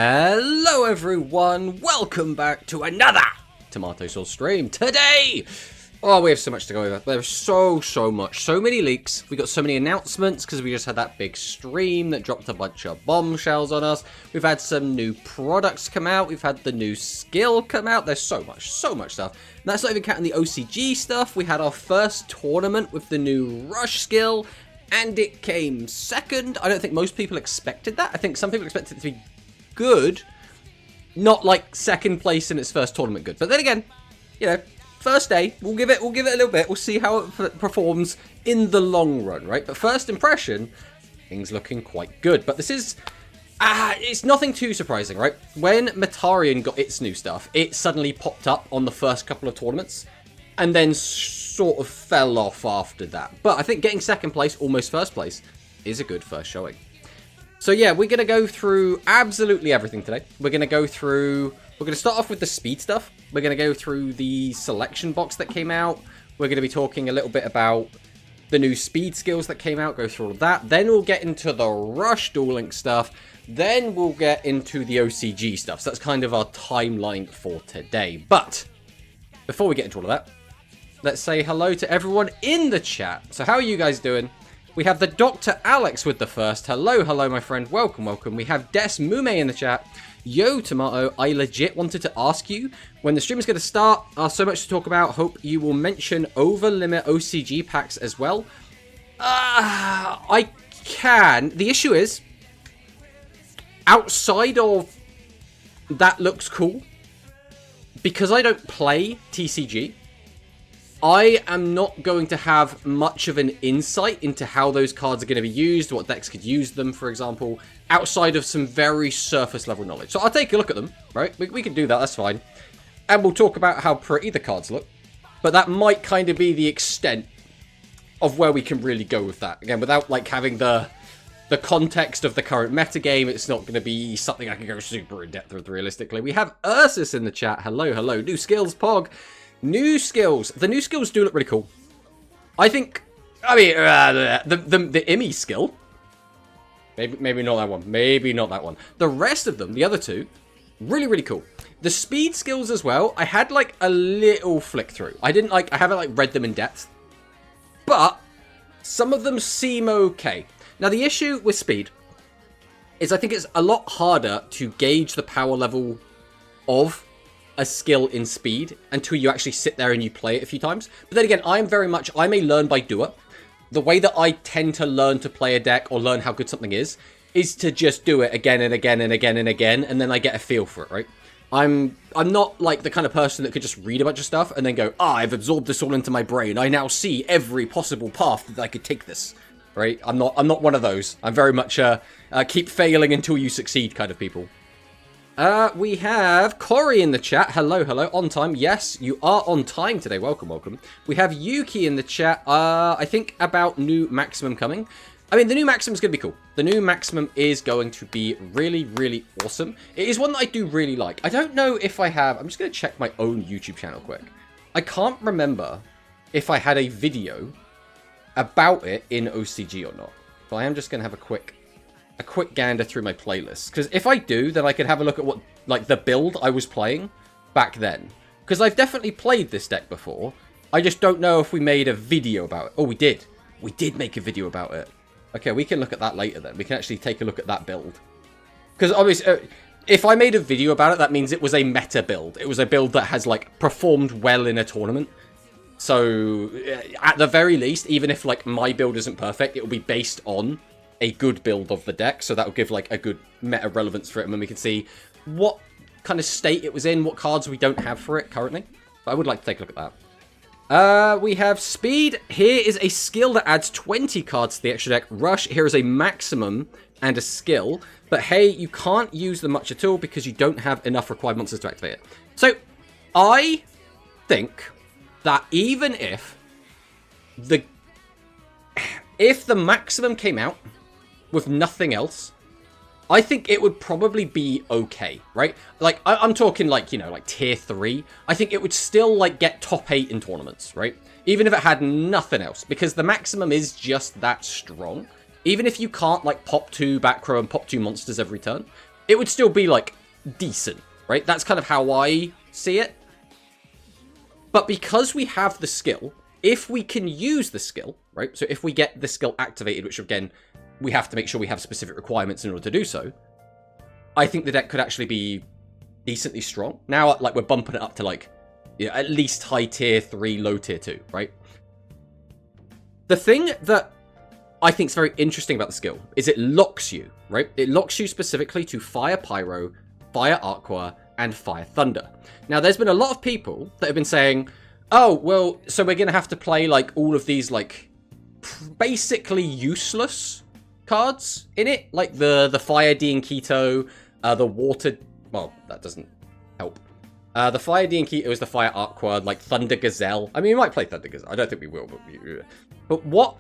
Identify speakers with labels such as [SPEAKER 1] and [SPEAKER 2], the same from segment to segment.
[SPEAKER 1] Hello everyone, welcome back to another Tomato Sauce stream. Today, we have so much to go over. There's so much. So many leaks. We got so many announcements because we just had that big stream that dropped a bunch of bombshells on us. We've had some new products come out. We've had the new skill come out. There's so much stuff. And that's not even counting the OCG stuff. We had our first tournament with the new Rush skill, and it came second. I don't think most people expected that. I think some people expected it to be good, not like second place in its first tournament good. But then again, you know, first day, we'll give it a little bit. We'll see how it performs in the long run, right? But first impression, things looking quite good. But this is, it's nothing too surprising, right? When Metarian got its new stuff, it suddenly popped up on the first couple of tournaments and then sort of fell off after that. But I think getting second place, almost first place, is a good first showing. So yeah, we're going to go through absolutely everything today. We're going to start off with the speed stuff. We're going to go through the selection box that came out. We're going to be talking a little bit about the new speed skills that came out, go through all of that. Then we'll get into the Rush Duel Link stuff. Then we'll get into the OCG stuff. So that's kind of our timeline for today. But before we get into all of that, let's say hello to everyone in the chat. So how are you guys doing? We have the Dr. Alex with the first. Hello, my friend. Welcome. We have Des Mume in the chat. Yo, Tomato, I legit wanted to ask you when the stream is going to start. So much to talk about. Hope you will mention over limit OCG packs as well. I can. The issue is, outside of that looks cool, because I don't play TCG, I am not going to have much of an insight into how those cards are going to be used, what decks could use them, for example, outside of some very surface level knowledge. So I'll take a look at them, right? We can do that, that's fine. And we'll talk about how pretty the cards look. But that might kind of be the extent of where we can really go with that. Again, without like having the context of the current metagame, it's not going to be something I can go super in depth with realistically. We have Ursus in the chat. Hello. New skills, Pog. New skills. The new skills do look really cool. I think, the Immy skill. Maybe not that one. Maybe not that one. The rest of them, the other two, really cool. The speed skills as well, I had like a little flick through. I haven't read them in depth. But some of them seem okay. Now the issue with speed is I think it's a lot harder to gauge the power level of a skill in speed until you actually sit there and you play it a few times. But then again, I'm a learn by doer. The way that I tend to learn to play a deck or learn how good something is to just do it again and again and again and again, and then I get a feel for it, right? I'm not like the kind of person that could just read a bunch of stuff and then go, I've absorbed this all into my brain. I now see every possible path that I could take this, right? I'm not one of those. I'm very much keep failing until you succeed kind of people. We have Corey in the chat. Hello. On time. Yes, you are on time today. Welcome. We have Yuki in the chat. I think about new Maximum coming. I mean, the new Maximum is going to be cool. The new Maximum is going to be really awesome. It is one that I do really like. I don't know if I have... I'm just going to check my own YouTube channel quick. I can't remember if I had a video about it in OCG or not. But I am just going to have a quick gander through my playlist, because if I do, then I can have a look at what the build I was playing back then, because I've definitely played this deck before. I just don't know if we made a video about it. Oh, we did make a video about it. Okay, we can look at that later then. We can actually take a look at that build, because obviously if I made a video about it, that means it was a meta build. It was a build that has performed well in a tournament. So at the very least, even if my build isn't perfect, it will be based on a good build of the deck, so that will give a good meta relevance for it, and then we can see what kind of state it was in, what cards we don't have for it currently. But I would like to take a look at that. We have speed. Here is a skill that adds 20 cards to the extra deck. Rush, here is a maximum and a skill, but hey, you can't use them much at all because you don't have enough required monsters to activate it. So I think that even if the maximum came out with nothing else, I think it would probably be okay, right? I'm talking tier 3. I think it would still get top 8 in tournaments, right? Even if it had nothing else, because the maximum is just that strong. Even if you can't pop 2 back row and pop 2 monsters every turn, it would still be, like, decent, right? That's kind of how I see it. But because we have the skill, if we can use the skill, right? So if we get the skill activated, which again, we have to make sure we have specific requirements in order to do so, I think the deck could actually be decently strong. Now, like, we're bumping it up to, like, you know, at least high tier 3, low tier 2, right? The thing that I think is very interesting about the skill is it locks you, right? It locks you specifically to Fire Pyro, Fire Aqua, and Fire Thunder. Now, there's been a lot of people that have been saying, oh, well, so we're going to have to play, like, all of these, like, basically useless cards in it. Like, the Fire D and Keto, the Water... Well, that doesn't help. The Fire D and Keto is the Fire Aqua, like, Thunder Gazelle. I mean, we might play Thunder Gazelle. I don't think we will, but what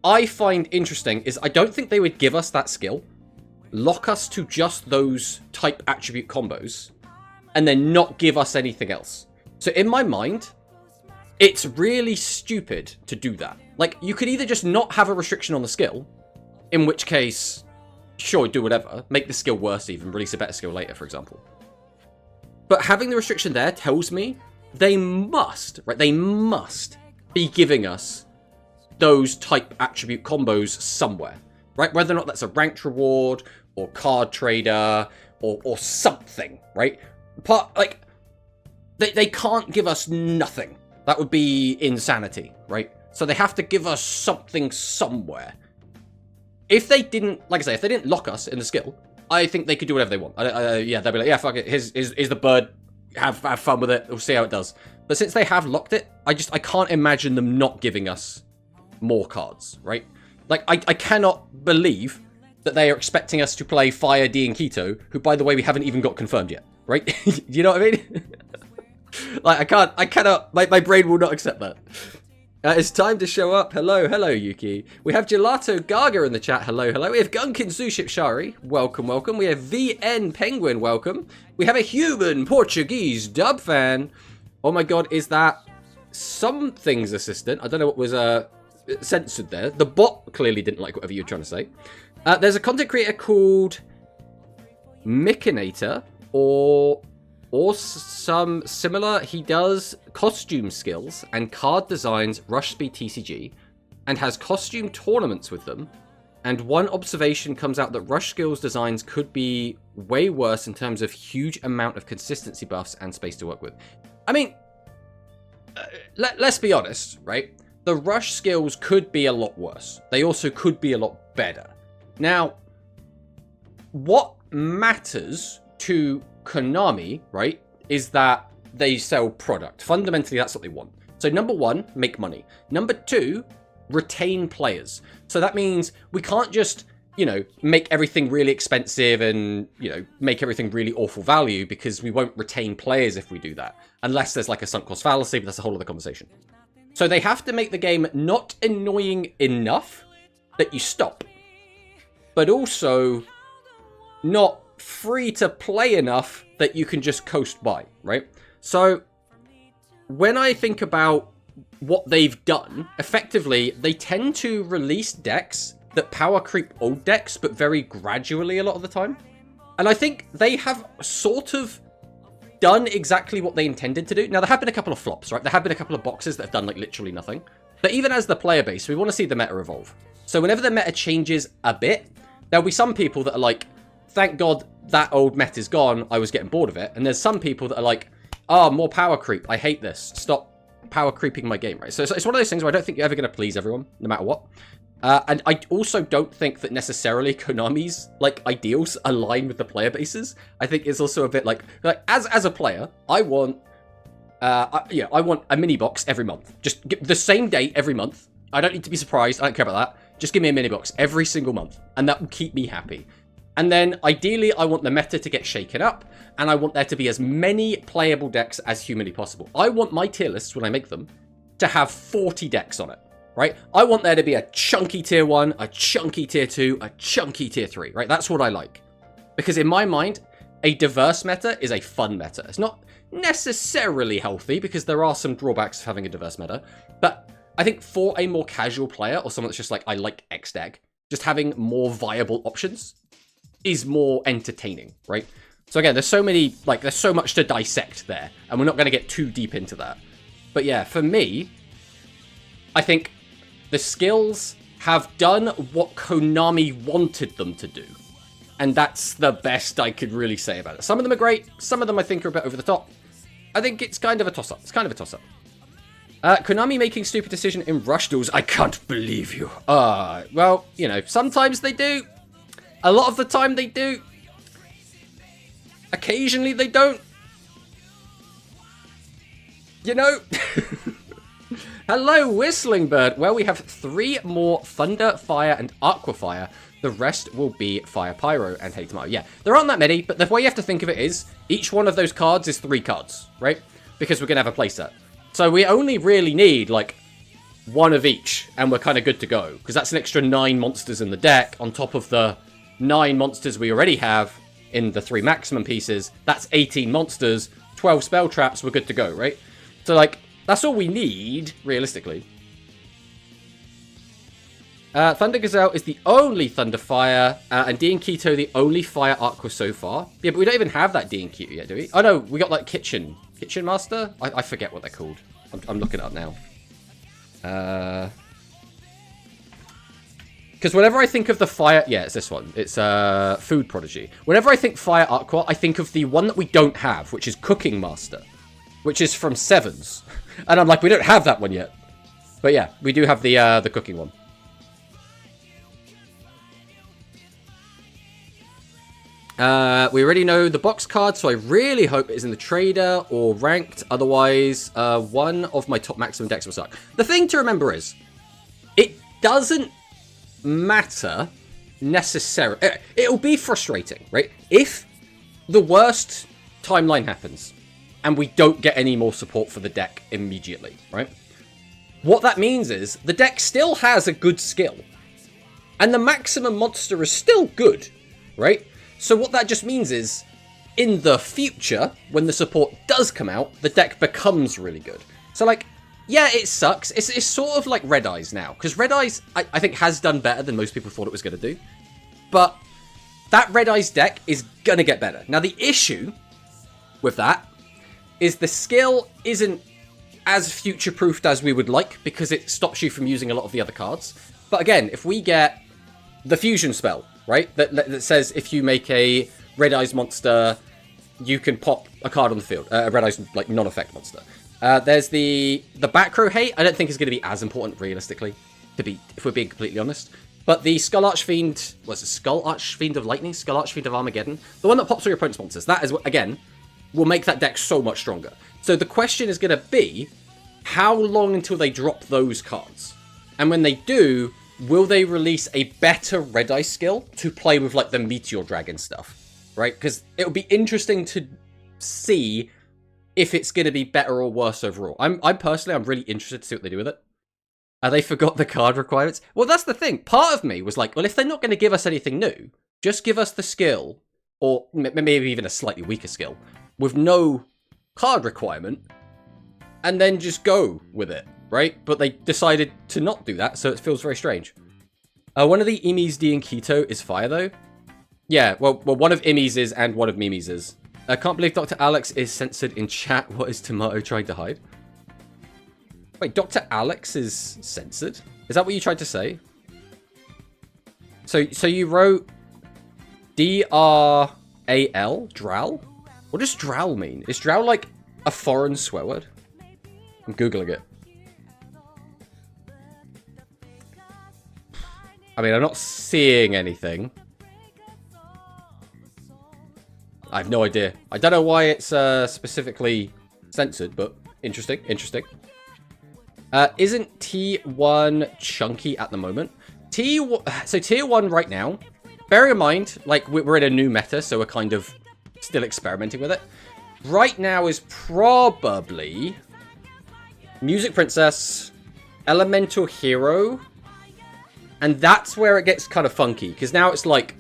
[SPEAKER 1] I find interesting is I don't think they would give us that skill, lock us to just those type attribute combos, and then not give us anything else. So in my mind, it's really stupid to do that. Like, you could either just not have a restriction on the skill, in which case, sure, do whatever, make the skill worse even, release a better skill later, for example. But having the restriction there tells me they must, right, they must be giving us those type attribute combos somewhere, right? Whether or not that's a ranked reward or card trader or something, right? Like, they can't give us nothing. That would be insanity, right? So they have to give us something somewhere. If they didn't, like I say, if they didn't lock us in the skill, I think they could do whatever they want. Yeah, they'll be like, yeah, fuck it. Here's the bird. Have fun with it. We'll see how it does. But since they have locked it, I can't imagine them not giving us more cards, right? Like, I cannot believe that they are expecting us to play Fire D and Keto, who, by the way, we haven't even got confirmed yet, right? You know what I mean? Like, I cannot, my brain will not accept that. It's time to show up. Hello, Yuki. We have Gelato Gaga in the chat. Hello. We have Gunkin Zuship Shari. Welcome. We have VN Penguin. Welcome. We have a human Portuguese dub fan. Oh my god, is that something's assistant? I don't know what was censored there. The bot clearly didn't like whatever you were trying to say. There's a content creator called Mikinator or some similar. He does costume skills and card designs, rush speed TCG, and has costume tournaments with them. And one observation comes out that rush skills designs could be way worse in terms of huge amount of consistency buffs and space to work with. I mean, let's be honest, right? The rush skills could be a lot worse. They also could be a lot better. Now, what matters to Konami, right, is that they sell product. Fundamentally, that's what they want. So number one, make money. Number two, retain players. So that means we can't just, you know, make everything really expensive and, you know, make everything really awful value, because we won't retain players if we do that. Unless there's like a sunk cost fallacy, but that's a whole other conversation. So they have to make the game not annoying enough that you stop, but also not free to play enough that you can just coast by, right? So when I think about what they've done, effectively, they tend to release decks that power creep old decks, but very gradually a lot of the time. And I think they have sort of done exactly what they intended to do. Now, there have been a couple of flops, right? There have been a couple of boxes that have done, like, literally nothing. But even as the player base, we want to see the meta evolve. So whenever the meta changes a bit, there'll be some people that are like, thank God that old meta's gone, I was getting bored of it. And there's some people that are like, oh, more power creep, I hate this, stop power creeping my game, right? So it's one of those things where I don't think you're ever going to please everyone, no matter what. And I also don't think that necessarily Konami's, like, ideals align with the player bases. I think it's also a bit like as a player, I want, I want a mini box every month. Just the same date every month. I don't need to be surprised. I don't care about that. Just give me a mini box every single month, and that will keep me happy. And then, ideally, I want the meta to get shaken up, and I want there to be as many playable decks as humanly possible. I want my tier lists, when I make them, to have 40 decks on it, right? I want there to be a chunky tier 1, a chunky tier 2, a chunky tier 3, right? That's what I like. Because in my mind, a diverse meta is a fun meta. It's not necessarily healthy, because there are some drawbacks of having a diverse meta, but I think for a more casual player, or someone that's just like, I like X deck, just having more viable options is more entertaining, right? So again, there's so much to dissect there, and we're not going to get too deep into that. But yeah, for me, I think the skills have done what Konami wanted them to do. And that's the best I could really say about it. Some of them are great. Some of them I think are a bit over the top. I think it's kind of a toss-up. It's kind of a toss-up. Konami making stupid decision in Rush Duels. I can't believe you. Well, you know, sometimes they do. A lot of the time they do. Occasionally they don't. You know? Hello, Whistling Bird. Well, we have 3 more Thunder, Fire, and Aqua Fire. The rest will be Fire, Pyro, and Hey Tomato. Yeah, there aren't that many, but the way you have to think of it is each one of those cards is 3 cards, right? Because we're going to have a playset. So we only really need, like, 1 of each, and we're kind of good to go. Because that's an extra 9 monsters in the deck on top of the 9 monsters we already have in the 3 maximum pieces. That's 18 monsters, 12 spell traps, we're good to go, right? So, like, that's all we need, realistically. Thunder Gazelle is the only Thunder Fire, and D and Keto the only Fire Aqua so far. Yeah, but we don't even have that D and Keto yet, do we? Oh no, we got like Kitchen Master? I forget what they're called. I'm looking it up now. Because whenever I think of the Fire... Yeah, it's this one. It's Food Prodigy. Whenever I think Fire Aqua, I think of the one that we don't have, which is Cooking Master. Which is from Sevens. And I'm like, we don't have that one yet. But yeah, we do have the cooking one. We already know the box card, so I really hope it is in the trader or ranked. Otherwise, one of my top maximum decks will suck. The thing to remember is, it doesn't matter necessarily. It'll be frustrating, right? If the worst timeline happens and we don't get any more support for the deck immediately, right? What that means is the deck still has a good skill. And the maximum monster is still good, right? So what that just means is, in the future, when the support does come out, the deck becomes really good. So, like, yeah, it sucks. It's sort of like Red Eyes now. Because Red Eyes, I think, has done better than most people thought it was going to do. But that Red Eyes deck is going to get better. Now, the issue with that is the skill isn't as future-proofed as we would like, because it stops you from using a lot of the other cards. But again, if we get the fusion spell, right, that says if you make a Red Eyes monster, you can pop a card on the field. A Red Eyes, like, non-effect monster. There's the back row hate. I don't think is going to be as important, realistically, if we're being completely honest. But the Skull Archfiend, what's it, Skull Archfiend of Lightning? Skull Archfiend of Armageddon? The one that pops all your opponent's monsters. That is, again, will make that deck so much stronger. So the question is going to be, how long until they drop those cards? And when they do, will they release a better Red Eye skill to play with, like, the Meteor Dragon stuff? Right? Because it'll be interesting to see if it's going to be better or worse overall. I'm really interested to see what they do with it. They forgot the card requirements. Well, that's the thing. Part of me was like, well, if they're not going to give us anything new, just give us the skill, or maybe even a slightly weaker skill, with no card requirement, and then just go with it, right? But they decided to not do that, so it feels very strange. One of the Imi's D and Keto is fire, though. Yeah, well, one of Imi's is, and one of Mimi's is. I can't believe Dr. Alex is censored in chat. What is Tomato trying to hide? Wait, Dr. Alex is censored? Is that what you tried to say? So you wrote D-R-A-L? Drowl? What does drowl mean? Is drowl like a foreign swear word? I'm Googling it. I mean, I'm not seeing anything. I have no idea. I don't know why it's specifically censored, but interesting, interesting. Isn't T1 chunky at the moment? So Tier 1 right now, bear in mind, like, we're in a new meta, so we're kind of still experimenting with it. Right now is probably Music Princess, Elemental Hero, and that's where it gets kind of funky, because now it's like,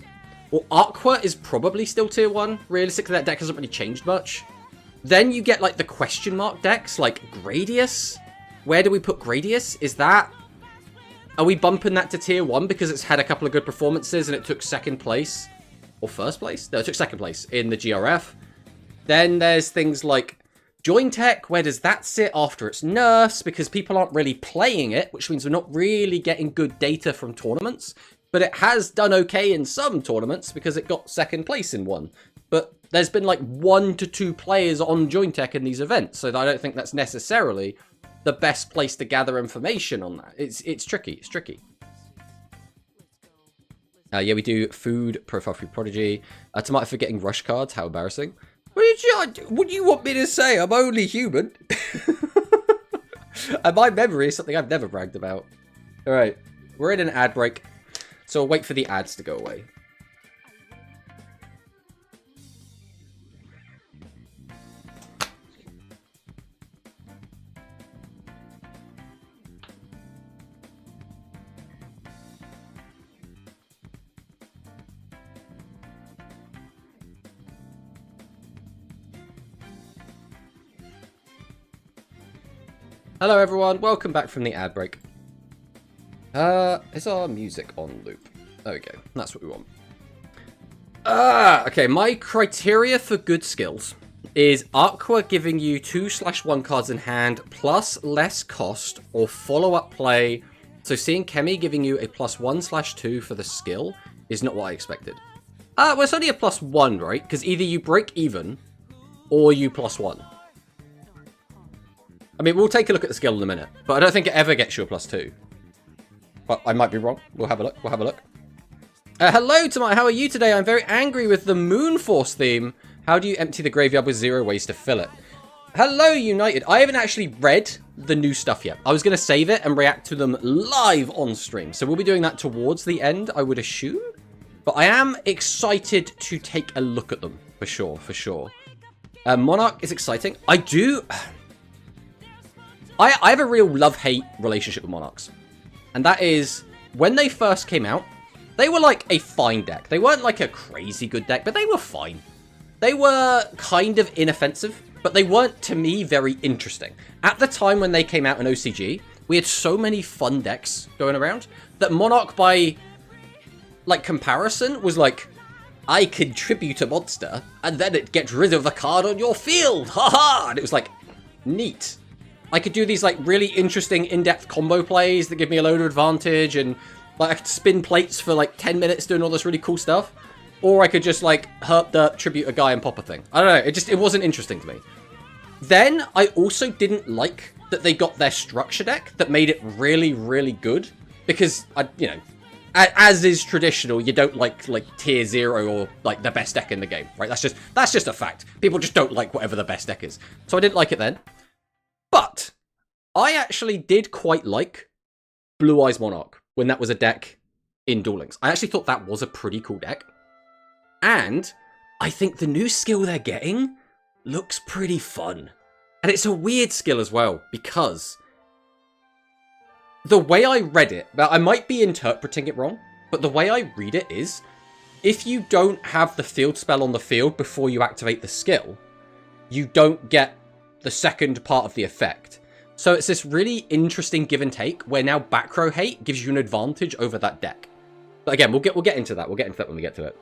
[SPEAKER 1] well, Aqua is probably still Tier 1. Realistically, that deck hasn't really changed much. Then you get, like, the question mark decks, like Gradius. Where do we put Gradius? Is that... Are we bumping that to Tier 1 because it's had a couple of good performances and it took second place or first place. No, it took second place in the GRF. Then there's things like Join Tech. Where does that sit after its nerfs? Because people aren't really playing it, which means we're not really getting good data from tournaments. But it has done okay in some tournaments because it got second place in one. But there's been like 1 to 2 players on Join Tech in these events, so I don't think that's necessarily the best place to gather information on that. It's tricky. It's tricky. Yeah, we do food, profile food prodigy. Tomato for getting rush cards. How embarrassing. What do you want me to say? I'm only human. And my memory is something I've never bragged about. All right, we're in an ad break, so I'll wait for the ads to go away. Hello everyone, welcome back from the ad break. Is our music on loop? There we go, that's what we want. Okay, my criteria for good skills is Aqua giving you 2/1 cards in hand plus less cost or follow-up play. So seeing Kemi giving you a +1/2 for the skill is not what I expected. Well, it's only a +1, right? Because either you break even or you +1. I mean, we'll take a look at the skill in a minute, but I don't think it ever gets you a +2. But I might be wrong. We'll have a look. We'll have a look. Hello, Tamai. How are you today? I'm very angry with the Moon Force theme. How do you empty the graveyard with 0 ways to fill it? Hello, United. I haven't actually read the new stuff yet. I was going to save it and react to them live on stream. So we'll be doing that towards the end, I would assume. But I am excited to take a look at them, for sure, for sure. Monarch is exciting. I do... I have a real love-hate relationship with Monarchs. And that is, when they first came out, they were like a fine deck. They weren't like a crazy good deck, but they were fine. They were kind of inoffensive, but they weren't, to me, very interesting. At the time when they came out in OCG, we had so many fun decks going around that Monarch, by like comparison, was like, I contribute a monster, and then it gets rid of the card on your field. Haha! And it was like, neat. I could do these like really interesting in-depth combo plays that give me a load of advantage, and like I could spin plates for like 10 minutes doing all this really cool stuff. Or I could just like herp dirt, tribute a guy and pop a thing. I don't know, it wasn't interesting to me. Then I also didn't like that they got their structure deck that made it really, really good. Because, you know, as is traditional, you don't like tier 0 or like the best deck in the game, right? That's just a fact. People just don't like whatever the best deck is. So I didn't like it then. But I actually did quite like Blue Eyes Monarch when that was a deck in Duel Links. I actually thought that was a pretty cool deck. And I think the new skill they're getting looks pretty fun. And it's a weird skill as well, because the way I read it, I might be interpreting it wrong, but the way I read it is, if you don't have the field spell on the field before you activate the skill, you don't get the second part of the effect. So it's this really interesting give and take where now back row hate gives you an advantage over that deck. But again, we'll get into that. We'll get into that when we get to it.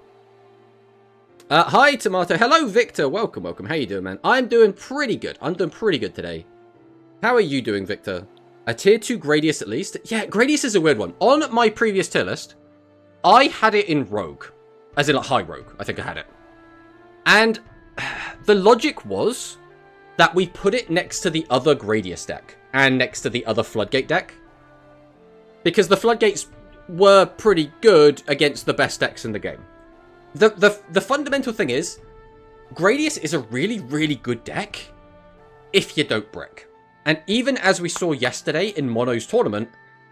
[SPEAKER 1] Hi, Tomato. Hello, Victor. Welcome, welcome. How you doing, man? I'm doing pretty good. I'm doing pretty good today. How are you doing, Victor? A tier 2 Gradius at least? Yeah, Gradius is a weird one. On my previous tier list, I had it in Rogue. As in, like, High Rogue. I think I had it. And the logic was that we put it next to the other Gradius deck and next to the other Floodgate deck. Because the Floodgates were pretty good against the best decks in the game. The fundamental thing is, Gradius is a really, really good deck if you don't brick. And even as we saw yesterday in Mono's tournament,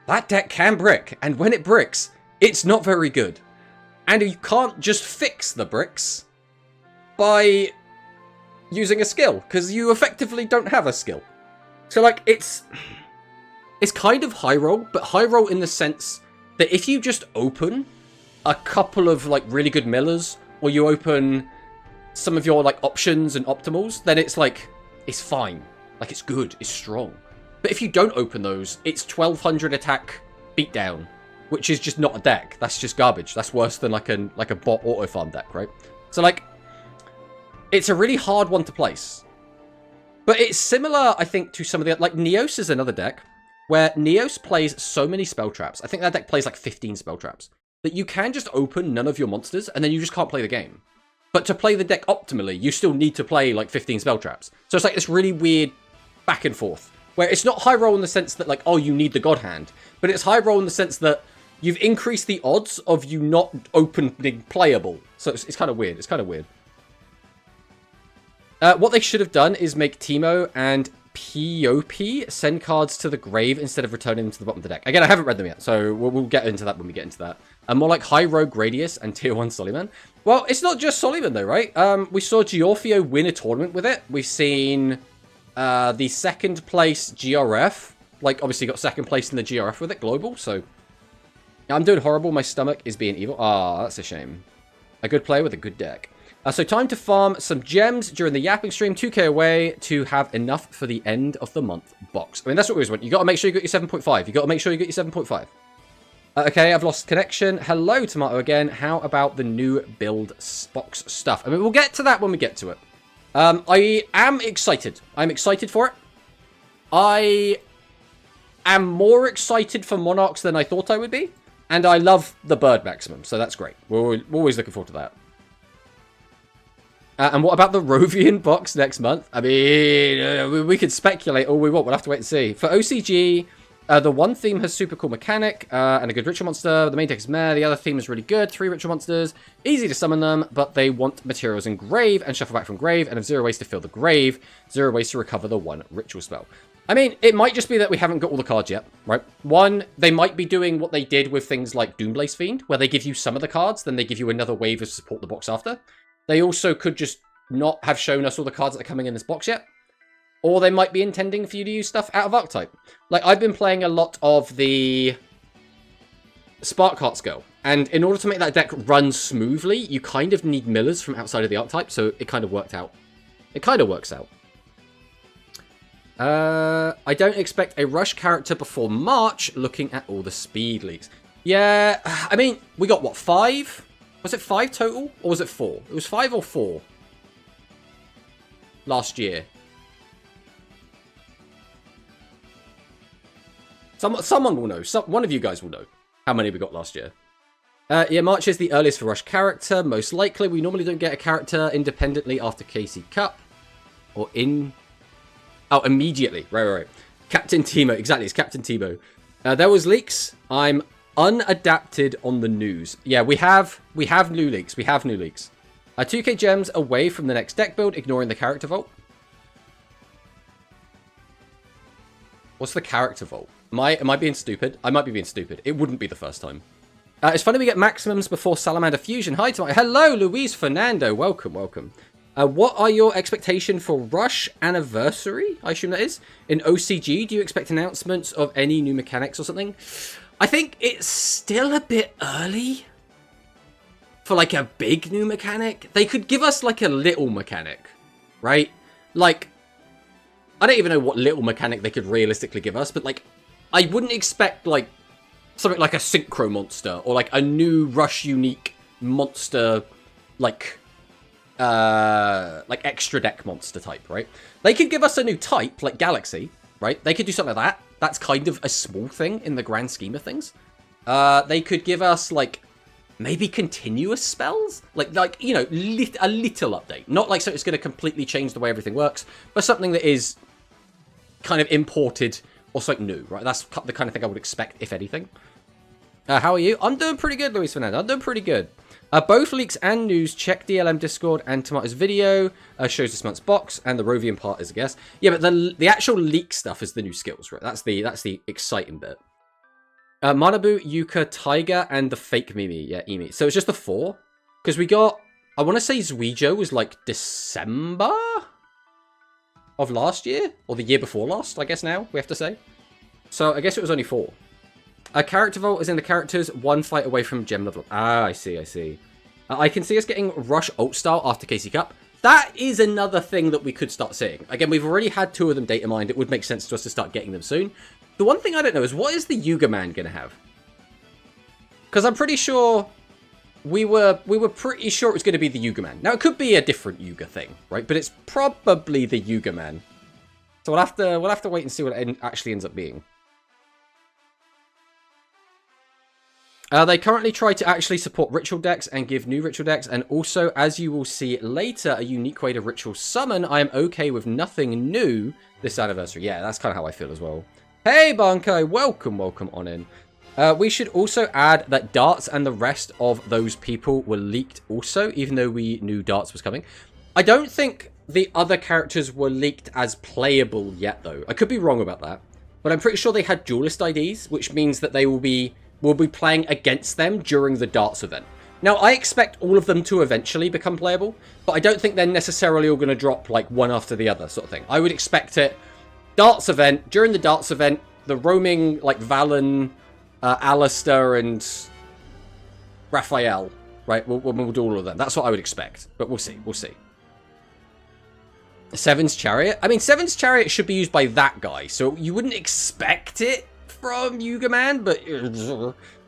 [SPEAKER 1] that deck can brick. And when it bricks, it's not very good. And you can't just fix the bricks by using a skill, because you effectively don't have a skill. So, like, it's kind of high roll, but high roll in the sense that if you just open a couple of, like, really good millers, or you open some of your, like, options and optimals, then it's, like, it's fine. Like, it's good, it's strong. But if you don't open those, it's 1200 attack beatdown which is just not a deck. That's just garbage. That's worse than like a bot auto farm deck, right? So like, it's a really hard one to place. But it's similar, I think, to some of the... Like, Neos is another deck where Neos plays so many spell traps. I think that deck plays like 15 spell traps. That you can just open none of your monsters and then you just can't play the game. But to play the deck optimally, you still need to play like 15 spell traps. So it's like this really weird back and forth. Where it's not high roll in the sense that like, oh, you need the God Hand. But it's high roll in the sense that you've increased the odds of you not opening playable. So it's kind of weird. It's kind of weird. What they should have done is make Teemo and POP send cards to the grave instead of returning them to the bottom of the deck. Again, I haven't read them yet, so we'll get into that when we get into that. More like High Rogue Gradius and Tier 1 Soliman. Well, it's not just Soliman though, right? We saw Georfio win a tournament with it. We've seen the second place GRF. Like, obviously got second place in the GRF with it, global, so... I'm doing horrible. My stomach is being evil. Ah, that's a shame. A good player with a good deck. So time to farm some gems during the yapping stream, 2k away to have enough for the end of the month box. I mean, that's what we always want. You got to make sure you got your 7.5. You got to make sure you get your 7.5. Okay, I've lost connection. Hello, Tomato again. How about the new build box stuff? I mean, we'll get to that when we get to it. I am excited. I'm excited for it. I am more excited for Monarchs than I thought I would be. And I love the bird maximum, so that's great. We're always looking forward to that. And what about the Rovian box next month? I mean, we could speculate all we want. We'll have to wait and see. For OCG, the one theme has super cool mechanic and a good ritual monster. The main deck is meh. The other theme is really good. 3 ritual monsters. Easy to summon them, but they want materials in grave and shuffle back from grave and have 0 ways to fill the grave. 0 ways to recover the 1 ritual spell. I mean, it might just be that we haven't got all the cards yet, right? One, they might be doing what they did with things like Doomblaze Fiend, where they give you some of the cards, then they give you another wave of support the box after. They also could just not have shown us all the cards that are coming in this box yet. Or they might be intending for you to use stuff out of Archetype. Like, I've been playing a lot of the Sparkheart's Girl. And in order to make that deck run smoothly, you kind of need millers from outside of the Archetype, so it kind of worked out. It kind of works out. I don't expect a Rush character before March, looking at all the speed leaks. Yeah, I mean, we got, what, 5? Was it 5 total? Or was it 4? It was 5 or 4 last year. Someone will know. One of you guys will know how many we got last year. Yeah, March is the earliest for Rush character, most likely. We normally don't get a character independently after KC Cup. Or in... Oh, immediately. Right. Captain Teemo. Exactly, it's Captain Teemo. There was leaks. I'm unadapted on the news. Yeah, we have new leaks. 2k gems away from the next deck build, ignoring the character vault. What's the character vault? Am I being stupid? I might be being stupid. It wouldn't be the first time. It's funny we get maximums before Salamander Fusion. Hi, tonight. Hello, Luis Fernando. Welcome. What are your expectations for Rush Anniversary? I assume that is. In OCG, do you expect announcements of any new mechanics or something? I think it's still a bit early for like a big new mechanic. They could give us like a little mechanic, right? Like, I don't even know what little mechanic they could realistically give us, but like, I wouldn't expect like something like a Synchro monster or like a new Rush unique monster, like extra deck monster type, right? They could give us a new type, like Galaxy, right? They could do something like that. That's kind of a small thing in the grand scheme of things. They could give us, like, maybe continuous spells? Like you know, a little update. Not like something that's going to completely change the way everything works, but something that is kind of imported or something new, right? That's the kind of thing I would expect, if anything. How are you? I'm doing pretty good, Luis Fernando. I'm doing pretty good. Both leaks and news, check DLM Discord and Tomato's video, shows this month's box, and the Rovian part is a guess. Yeah, but the actual leak stuff is the new skills, right? That's the exciting bit. Manabu, Yuka, Tiger, and the fake Mimi. Yeah, Emi. So it's just the 4? Because we got, I want to say Zuijo was like December of last year? Or the year before last, I guess now, we have to say. So I guess it was only 4. A character vault is in the characters, 1 fight away from gem level. Ah, I see. I can see us getting Rush Alt style after KC Cup. That is another thing that we could start seeing. Again, we've already had 2 of them data mined. It would make sense to us to start getting them soon. The one thing I don't know is, what is the Yuga Man going to have? Because I'm pretty sure we were pretty sure it was going to be the Yuga Man. Now, it could be a different Yuga thing, right? But it's probably the Yuga Man. So we'll have to wait and see what it actually ends up being. They currently try to actually support ritual decks and give new ritual decks, and also, as you will see later, a unique way to ritual summon. I am okay with nothing new this anniversary. Yeah, that's kind of how I feel as well. Hey, Bankai, welcome on in. We should also add that Darts and the rest of those people were leaked also, even though we knew Darts was coming. I don't think the other characters were leaked as playable yet, though. I could be wrong about that, but I'm pretty sure they had duelist IDs, which means that they will be playing against them during the Darts event. Now, I expect all of them to eventually become playable, but I don't think they're necessarily all going to drop like one after the other sort of thing. I would expect it, Darts event, during the Darts event, the roaming like Valen, Alistair, and Raphael, right? We'll do all of them. That's what I would expect, but we'll see. We'll see. Seven's Chariot? I mean, Seven's Chariot should be used by that guy, so you wouldn't expect it from Yuga Man, but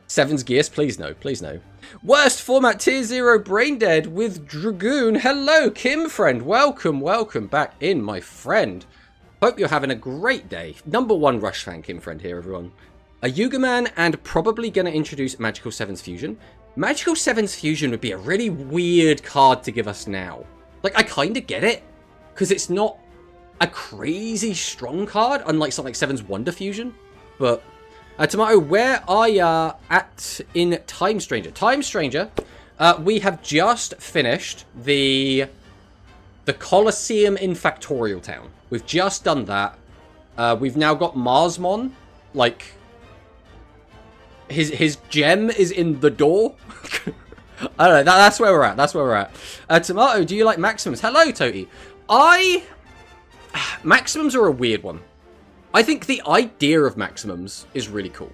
[SPEAKER 1] Seven's Gears, please no, please no. Worst format tier 0 Brain Dead with Dragoon. Hello, Kim friend. Welcome back in, my friend. Hope you're having a great day. Number 1 Rush fan Kim friend here, everyone. A Yuga Man and probably going to introduce Magical 7's Fusion. Magical 7's Fusion would be a really weird card to give us now. Like, I kind of get it, because it's not a crazy strong card, unlike something like 7's Wonder Fusion. But, Tomato, where are ya at in Time Stranger? Time Stranger, we have just finished the Colosseum in Factorial Town. We've just done that. We've now got Marsmon, like, his gem is in the door. I don't know, that's where we're at, that's where we're at. Tomato, do you like Maximums? Hello, Toti. Maximums are a weird one. I think the idea of Maximums is really cool.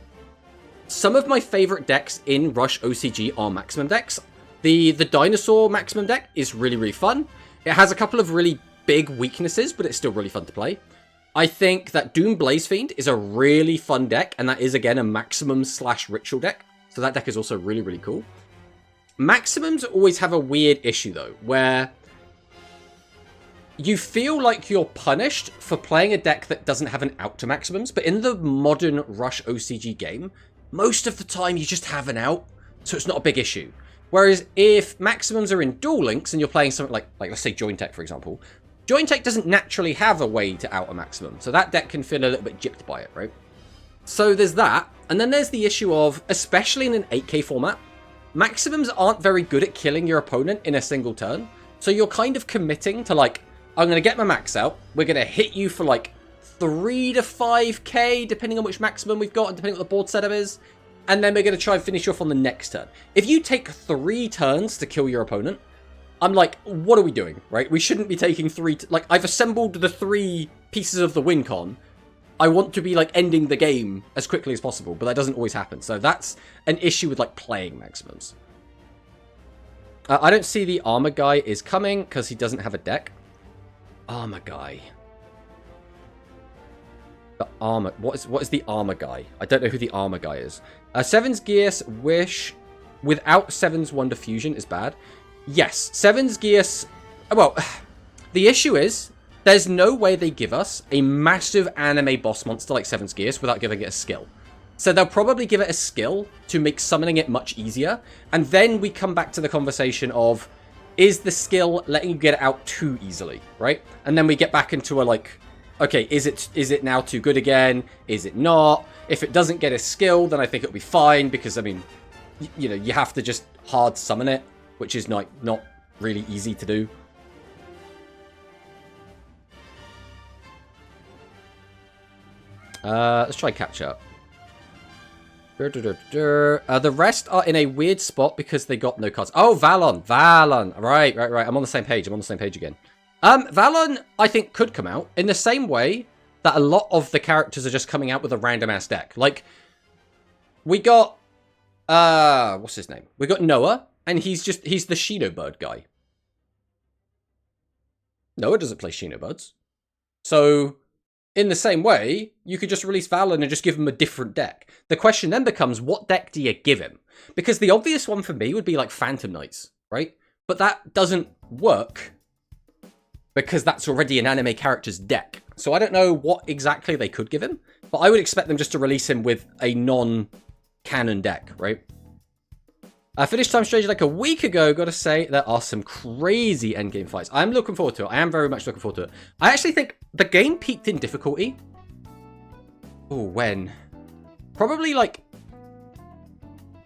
[SPEAKER 1] Some of my favorite decks in Rush OCG are Maximum decks. The Dinosaur Maximum deck is really, really fun. It has a couple of really big weaknesses, but it's still really fun to play. I think that Doom Blaze Fiend is a really fun deck, and that is, again, a Maximum/Ritual deck. So that deck is also really, really cool. Maximums always have a weird issue, though, where you feel like you're punished for playing a deck that doesn't have an out to Maximums, but in the modern Rush OCG game, most of the time you just have an out, so it's not a big issue. Whereas if Maximums are in Duel Links and you're playing something like let's say Join Tech, for example, Join Tech doesn't naturally have a way to out a Maximum, so that deck can feel a little bit gypped by it, right? So there's that, and then there's the issue of, especially in an 8K format, Maximums aren't very good at killing your opponent in a single turn, so you're kind of committing to like, I'm going to get my max out. We're going to hit you for like 3 to 5k, depending on which maximum we've got and depending on what the board setup is. And then we're going to try and finish you off on the next turn. If you take 3 turns to kill your opponent, I'm like, what are we doing, right? We shouldn't be taking 3... like, I've assembled the 3 pieces of the win con. I want to be like ending the game as quickly as possible, but that doesn't always happen. So that's an issue with like playing Maximums. I don't see the Armor Guy is coming because he doesn't have a deck. Armor Guy. The Armor... What is the Armor Guy? I don't know who the Armor Guy is. Seven's Gears Wish without Seven's Wonder Fusion is bad. Yes, Seven's Gears... Well, the issue is there's no way they give us a massive anime boss monster like Seven's Gears without giving it a skill. So they'll probably give it a skill to make summoning it much easier. And then we come back to the conversation of, is the skill letting you get it out too easily, right? And then we get back into a like, okay, is it now too good again? Is it not? If it doesn't get a skill, then I think it'll be fine because, I mean, you know, you have to just hard summon it, which is not really easy to do. Let's try catch up. The rest are in a weird spot because they got no cards. Oh, Valon. Right. I'm on the same page. Again. Valon, I think, could come out in the same way that a lot of the characters are just coming out with a random ass deck. Like, we got, what's his name? We got Noah, and he's the Shino Bird guy. Noah doesn't play Shino Birds. So, in the same way, you could just release Valen and just give him a different deck. The question then becomes, what deck do you give him? Because the obvious one for me would be like Phantom Knights, right? But that doesn't work because that's already an anime character's deck. So I don't know what exactly they could give him, but I would expect them just to release him with a non-canon deck, right? I finished Time Stranger like a week ago. Gotta say, there are some crazy endgame fights. I'm looking forward to it. I am very much looking forward to it. I actually think the game peaked in difficulty. Oh, when? Probably like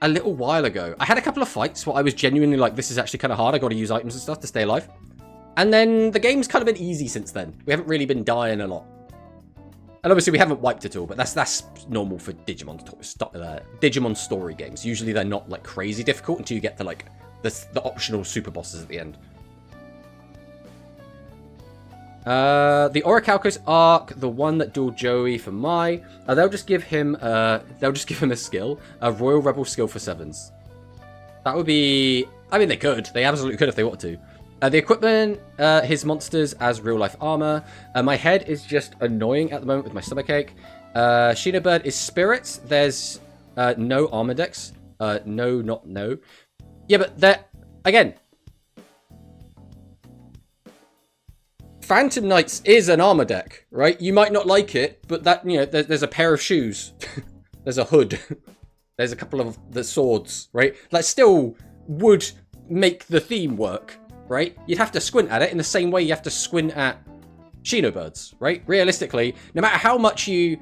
[SPEAKER 1] a little while ago. I had a couple of fights where I was genuinely like, this is actually kind of hard. I gotta use items and stuff to stay alive. And then the game's kind of been easy since then. We haven't really been dying a lot. And obviously we haven't wiped it all, but that's normal for Digimon story games. Usually they're not like crazy difficult until you get to like the optional super bosses at the end. The Orichalcos arc, the one that dueled Joey for Mai, they'll just give him a skill, a Royal Rebel skill for 7s. That would be, I mean, they could. They absolutely could if they wanted to. The equipment, his monsters as real-life armor. My head is just annoying at the moment with my stomachache. Shinobird is spirits. There's no armor decks. No, not no. Yeah, but that again. Phantom Knights is an armor deck, right? You might not like it, but that, you know, there's a pair of shoes. There's a hood. There's a couple of the swords, right? That still would make the theme work. Right? You'd have to squint at it in the same way you have to squint at Shinobirds, right? Realistically, no matter how much you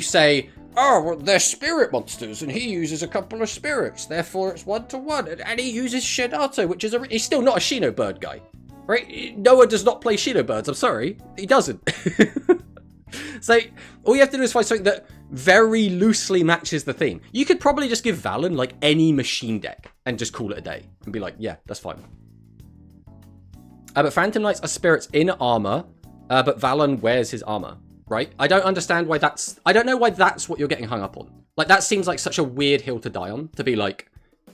[SPEAKER 1] say, oh, well, they're spirit monsters, and he uses a couple of spirits, therefore it's 1-to-1, and he uses Shinato, which is he's still not a Shinobird guy, right? Noah does not play Shinobirds, I'm sorry. He doesn't. So, all you have to do is find something that very loosely matches the theme. You could probably just give Valen, like, any machine deck, and just call it a day, and be like, yeah, that's fine. But Phantom Knights are spirits in armor, but Valen wears his armor, right? I don't understand why I don't know why that's what you're getting hung up on. Like, that seems like such a weird hill to die on, to be like,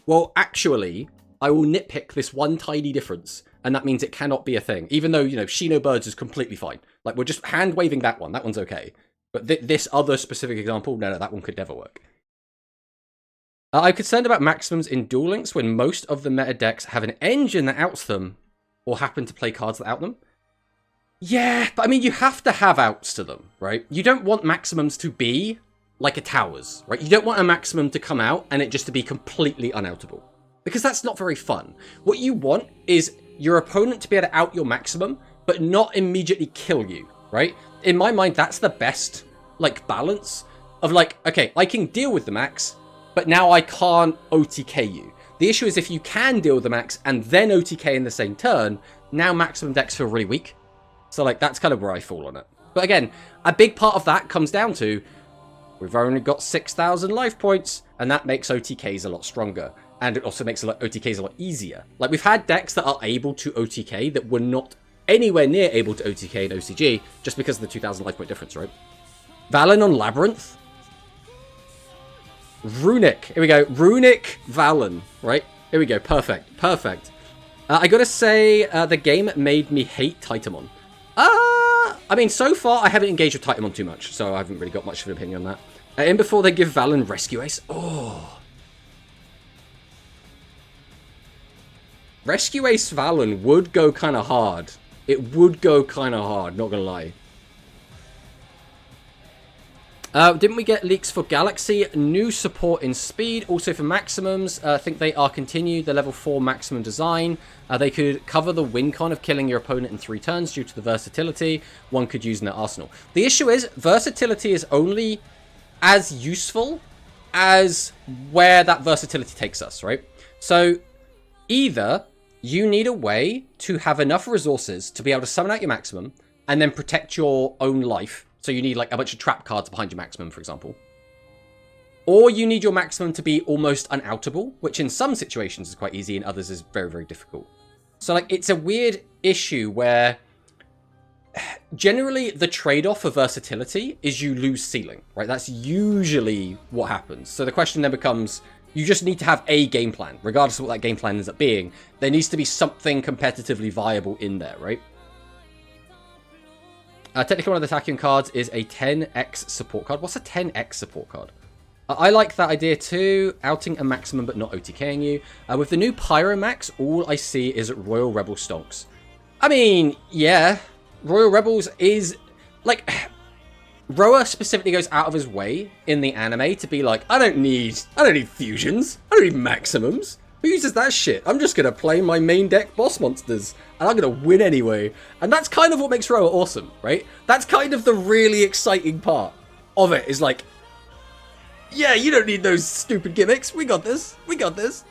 [SPEAKER 1] well, actually, I will nitpick this one tiny difference, and that means it cannot be a thing. Even though, you know, Shinobirds is completely fine. Like, we're just hand-waving that one. That one's okay. But this other specific example, no, that one could never work. I'm concerned about maximums in Duel Links when most of the meta decks have an engine that outs them, or happen to play cards that out them. Yeah, but I mean, you have to have outs to them, right? You don't want maximums to be like a towers, right? You don't want a maximum to come out and it just to be completely unoutable, because that's not very fun. What you want is your opponent to be able to out your maximum, but not immediately kill you, right? In my mind, that's the best, like, balance of like, okay, I can deal with the max, but now I can't OTK you. The issue is if you can deal with the max and then OTK in the same turn, now maximum decks feel really weak. So, like, that's kind of where I fall on it. But again, a big part of that comes down to, we've only got 6,000 life points, and that makes OTKs a lot stronger. And it also makes OTKs a lot easier. Like, we've had decks that are able to OTK that were not anywhere near able to OTK in OCG, just because of the 2,000 life point difference, right? Valen on Labyrinth. Runic. Here we go. Runic Valen, right? Here we go. Perfect. Perfect. I gotta say, the game made me hate Titamon. I mean, so far, I haven't engaged with Titamon too much, so I haven't really got much of an opinion on that. In before they give Valen Rescue Ace. Oh. Rescue Ace Valen would go kind of hard. It would go kind of hard, not gonna lie. Didn't we get leaks for Galaxy? New support in speed, also for maximums. I think they are continued. The level 4 maximum design. They could cover the win con of killing your opponent in 3 turns due to the versatility one could use in their arsenal. The issue is, versatility is only as useful as where that versatility takes us, right? So, either you need a way to have enough resources to be able to summon out your maximum and then protect your own life. So you need like a bunch of trap cards behind your maximum, for example. Or you need your maximum to be almost unoutable, which in some situations is quite easy, in others is very, very difficult. So like, it's a weird issue where generally the trade-off for versatility is you lose ceiling, right? That's usually what happens. So the question then becomes, you just need to have a game plan. Regardless of what that game plan ends up being, there needs to be something competitively viable in there, right? Technically, one of the attacking cards is a 10x support card. What's a 10x support card? I like that idea too. Outing a maximum but not OTKing you. With the new Pyromax, all I see is Royal Rebel stonks. I mean, yeah. Royal Rebels is... like... Roa specifically goes out of his way in the anime to be like, I don't need fusions. I don't need maximums. Who uses that shit? I'm just going to play my main deck boss monsters. And I'm going to win anyway. And that's kind of what makes Roa awesome, right? That's kind of the really exciting part of it. Is like, yeah, you don't need those stupid gimmicks. We got this. We got this.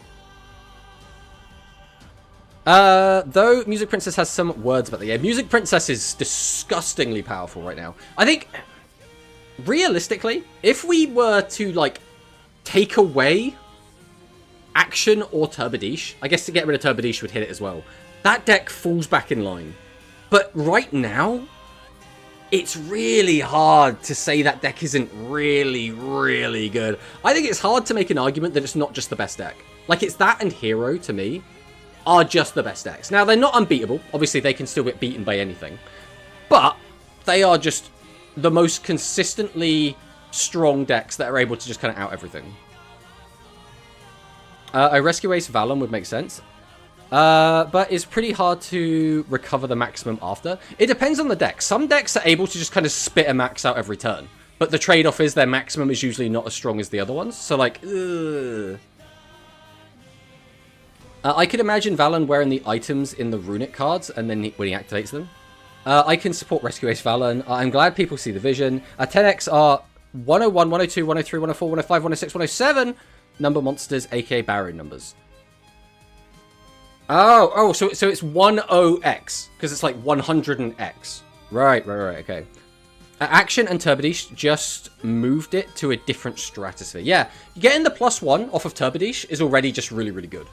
[SPEAKER 1] Though Music Princess has some words about the game. Music Princess is disgustingly powerful right now. I think... realistically, if we were to, like, take away Action or Turbodiche, I guess to get rid of Turbodiche would hit it as well, that deck falls back in line. But right now, it's really hard to say that deck isn't really, really good. I think it's hard to make an argument that it's not just the best deck. Like, it's that and Hero, to me, are just the best decks. Now, they're not unbeatable. Obviously, they can still get beaten by anything. But they are just... the most consistently strong decks that are able to just kind of out everything. A Rescue Ace Valon would make sense. But it's pretty hard to recover the maximum after. It depends on the deck. Some decks are able to just kind of spit a max out every turn. But the trade-off is their maximum is usually not as strong as the other ones. So, like, I could imagine Valon wearing the items in the runic cards and then when he activates them. I can support Rescue Ace Valon. I'm glad people see the vision. 10x are 101, 102, 103, 104, 105, 106, 107 number monsters, aka Baron numbers. Oh, so it's 10x, because it's like 100 and X. Right, okay. Action and Turbodiche just moved it to a different stratosphere. Yeah, getting the +1 off of Turbodiche is already just really, really good.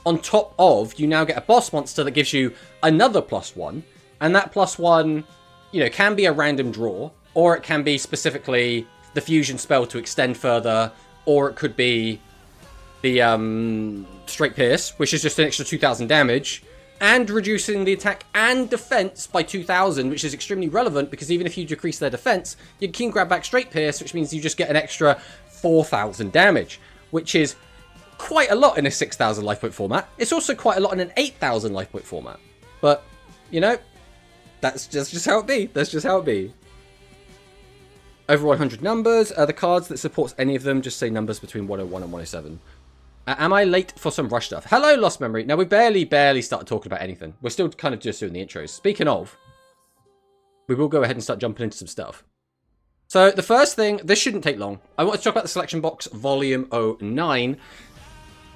[SPEAKER 1] On top of, you now get a boss monster that gives you another +1, and that +1, you know, can be a random draw, or it can be specifically the fusion spell to extend further, or it could be the Straight Pierce, which is just an extra 2,000 damage, and reducing the attack and defense by 2,000, which is extremely relevant, because even if you decrease their defense, you can grab back Straight Pierce, which means you just get an extra 4,000 damage, which is quite a lot in a 6,000 life point format. It's also quite a lot in an 8,000 life point format. But, you know, that's just how it be. That's just how it be. Over 100 numbers. The cards that supports any of them just say numbers between 101 and 107. Am I late for some rush stuff? Hello, Lost Memory. Now, we barely started talking about anything. We're still kind of just doing the intros. Speaking of, we will go ahead and start jumping into some stuff. So, the first thing, this shouldn't take long. I want to talk about the Selection Box Volume 09.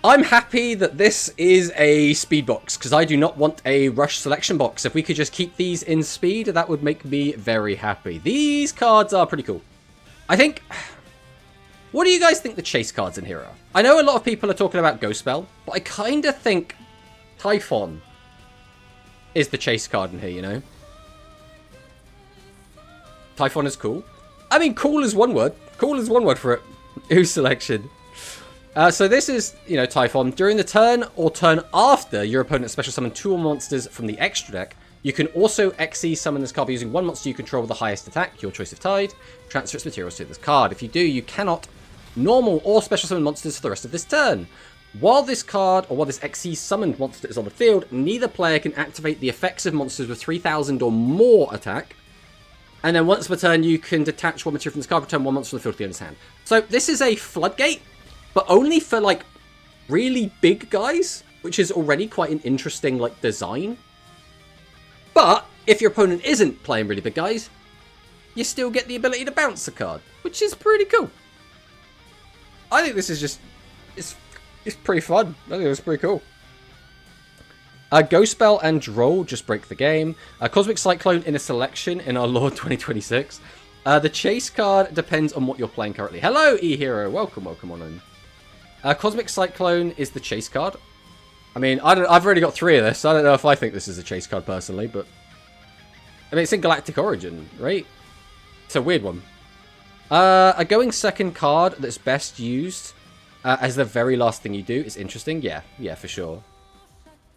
[SPEAKER 1] I'm happy that this is a speed box, because I do not want a rush selection box. If we could just keep these in speed, that would make me very happy. These cards are pretty cool. I think... What do you guys think the chase cards in here are? I know a lot of people are talking about Ghost Spell, but I kind of think Typhon is the chase card in here, you know? Typhon is cool. I mean, cool is one word. Cool is one word for it. Ooh, selection. So this is, you know, Typhon. During the turn or turn after your opponent special summon 2 monsters from the extra deck, you can also XE summon this card by using one monster you control with the highest attack, your choice of Tide, transfer its materials to this card. If you do, you cannot normal or special summon monsters for the rest of this turn. While this card, or while this XE summoned monster is on the field, neither player can activate the effects of monsters with 3,000 or more attack. And then once per turn, you can detach one material from this card, return one monster from the field to the owner's hand. So this is a floodgate, but only for, like, really big guys, which is already quite an interesting, like, design. But if your opponent isn't playing really big guys, you still get the ability to bounce the card, which is pretty cool. I think this is just... It's pretty fun. I think it's pretty cool. Ghost Spell and Droll just break the game. Cosmic Cyclone in a selection in our Lord 2026. The chase card depends on what you're playing currently. Hello, E-Hero. Welcome on in. Cosmic Cyclone is the chase card. I mean, I've already got 3 of this. So I don't know if I think this is a chase card personally, but... I mean, it's in Galactic Origin, right? It's a weird one. A going second card that's best used as the very last thing you do is interesting. Yeah, for sure.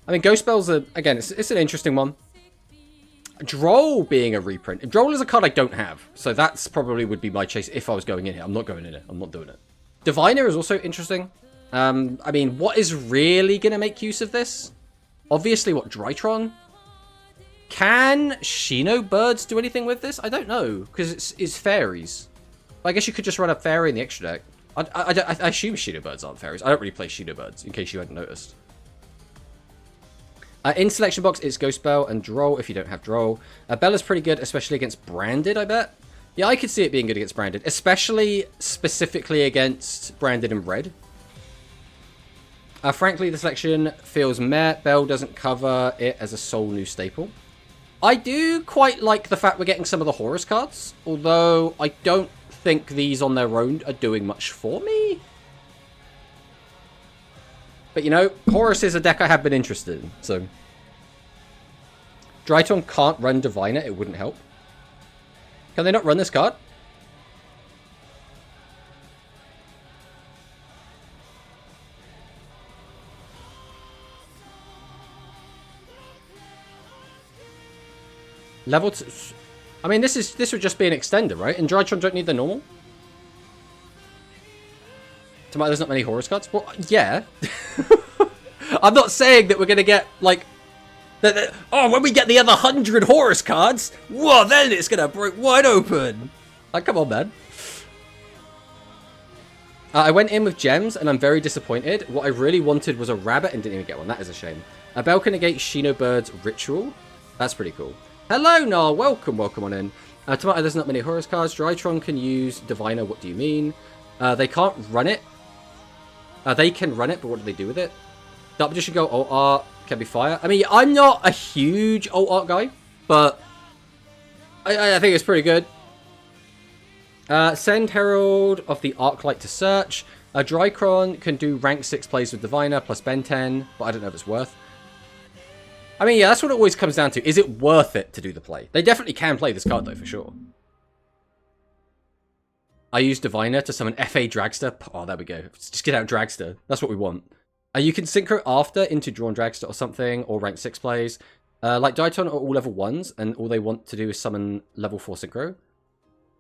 [SPEAKER 1] I mean, Ghost Spells are, again, it's an interesting one. Droll being a reprint. Droll is a card I don't have, so that's probably would be my chase if I was going in here. I'm not going in it. I'm not doing it. Diviner is also interesting. I mean, what is really going to make use of this? Obviously, what, Drytron? Can Shino Birds do anything with this? I don't know, because it's fairies. I guess you could just run a fairy in the extra deck. I assume Shino Birds aren't fairies. I don't really play Shino Birds, in case you hadn't noticed. In selection box, it's Ghost Bell and Droll if you don't have Droll. Bella's pretty good, especially against Branded, I bet. Yeah, I could see it being good against Branded, especially specifically against Branded and Red. Frankly, the selection feels meh. Bell doesn't cover it as a sole new staple. I do quite like the fact we're getting some of the Horus cards, although I don't think these on their own are doing much for me. But, you know, Horus is a deck I have been interested in, so... Drytron can't run Diviner, it wouldn't help. Can they not run this card? Level 2... I mean, this would just be an extender, right? And Drytron don't need the normal? There's not many Horus cards? Well, yeah. I'm not saying that we're going to get, like... oh, when we get the other 100 Horus cards, whoa, then it's going to break wide open. Like, come on, man. I went in with gems, and I'm very disappointed. What I really wanted was a rabbit and didn't even get one. That is a shame. A Bell can negate Shino Bird's Ritual. That's pretty cool. Hello, Nar. Welcome on in. Tomato, there's not many Horus cards. Drytron can use Diviner. What do you mean? They can't run it. They can run it, but what do they do with it? Dark Magician go alt art, can be fire. I mean, I'm not a huge alt art guy, but I think it's pretty good. Send Herald of the Arclight to search. Drytron can do rank 6 plays with Diviner plus Ben 10, but I don't know if it's worth. I mean, yeah, that's what it always comes down to. Is it worth it to do the play? They definitely can play this card, though, for sure. I use Diviner to summon FA Dragster. Oh, there we go. Just get out Dragster. That's what we want. You can synchro after into Drawn Dragster or something, or rank 6 plays. Like Drytron are all level 1s, and all they want to do is summon level 4 synchro.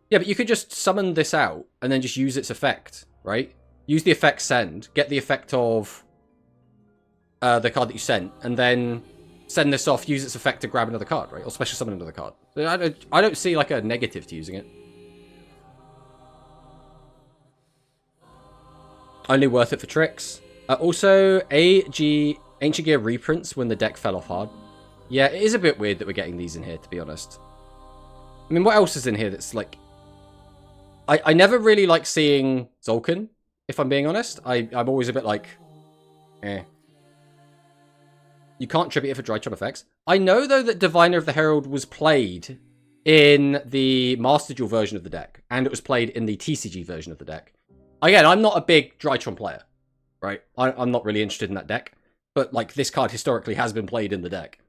[SPEAKER 1] Yeah, but you could just summon this out, and then just use its effect, right? Use the effect send, get the effect of the card that you sent, and then send this off, use its effect to grab another card, right? Or special summon another card. I don't see, like, a negative to using it. Only worth it for tricks. Also, Ancient Gear reprints when the deck fell off hard. Yeah, it is a bit weird that we're getting these in here, to be honest. I mean, what else is in here that's like... I never really like seeing Zolkin, if I'm being honest. I'm always a bit like... eh. You can't tribute it for Drytron effects. I know, though, that Diviner of the Herald was played in the Master Duel version of the deck. And it was played in the TCG version of the deck. Again, I'm not a big Drytron player, right? I'm not really interested in that deck. But, like, this card historically has been played in the deck.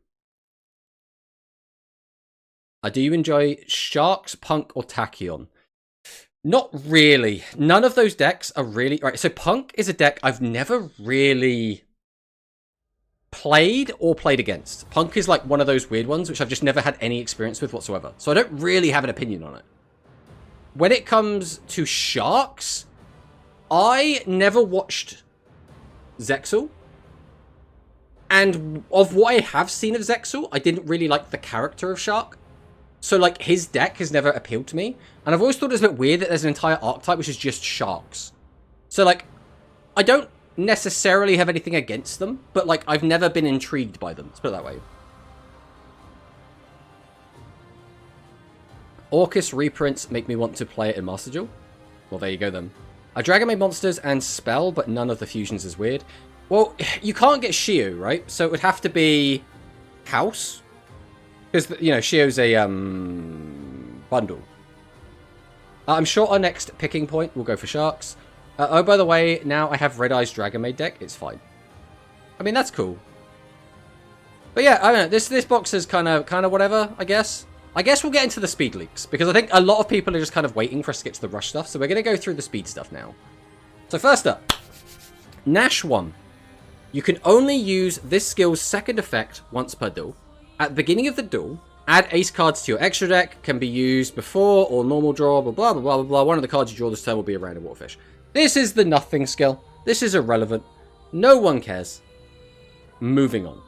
[SPEAKER 1] Do you enjoy Sharks, Punk, or Tachyon? Not really. None of those decks are really... Right, so Punk is a deck I've never really played or played against. Punk is, like, one of those weird ones which I've just never had any experience with whatsoever. So I don't really have an opinion on it. When it comes to Sharks... I never watched Zexal. And of what I have seen of Zexal, I didn't really like the character of Shark. So, like, his deck has never appealed to me. And I've always thought it was a bit weird that there's an entire archetype which is just Sharks. So, like, I don't necessarily have anything against them. But, like, I've never been intrigued by them. Let's put it that way. Orcus reprints make me want to play it in Master Duel. Well, there you go then. Dragon made monsters and spell, but none of the fusions is weird. Well, you can't get Shio, right? So it would have to be House. Because, you know, Shio's a bundle. I'm sure our next picking point will go for Sharks. Oh, by the way, now I have Red Eye's Dragon Maid deck. It's fine. I mean, that's cool. But yeah, I don't know. This box is kind of whatever, I guess. I guess we'll get into the speed leaks, because I think a lot of people are just kind of waiting for us to get to the rush stuff, so we're going to go through the speed stuff now. So first up, Nash 1. You can only use this skill's second effect once per duel. At the beginning of the duel, Add ace cards to your extra deck. Can be used before or normal draw, blah, blah, blah, blah, blah. One of the cards you draw this turn will be a random waterfish. This is the nothing skill. This is irrelevant. No one cares. Moving on.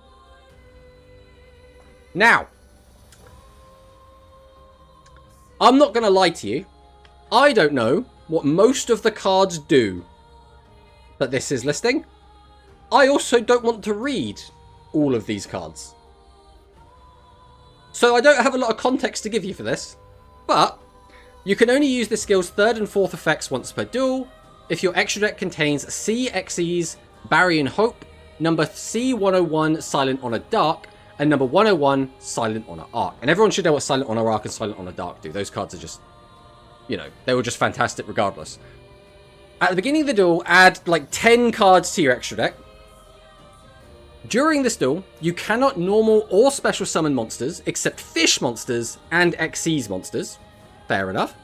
[SPEAKER 1] Now, I'm not going to lie to you. I don't know what most of the cards do. But this is listing. I also don't want to read all of these cards. So I don't have a lot of context to give you for this. But you can only use the skill's third and fourth effects once per duel if your extra deck contains CXEs, Barry and Hope, number C101, Silent on a Dark, and number 101, Silent on a Arc. And everyone should know what Silent on a Arc and Silent on a Dark do. Those cards are just, you know, they were just fantastic regardless. At the beginning of the duel, add like 10 cards to your extra deck. During this duel, you cannot normal or special summon monsters except fish monsters and Xyz monsters. Fair enough.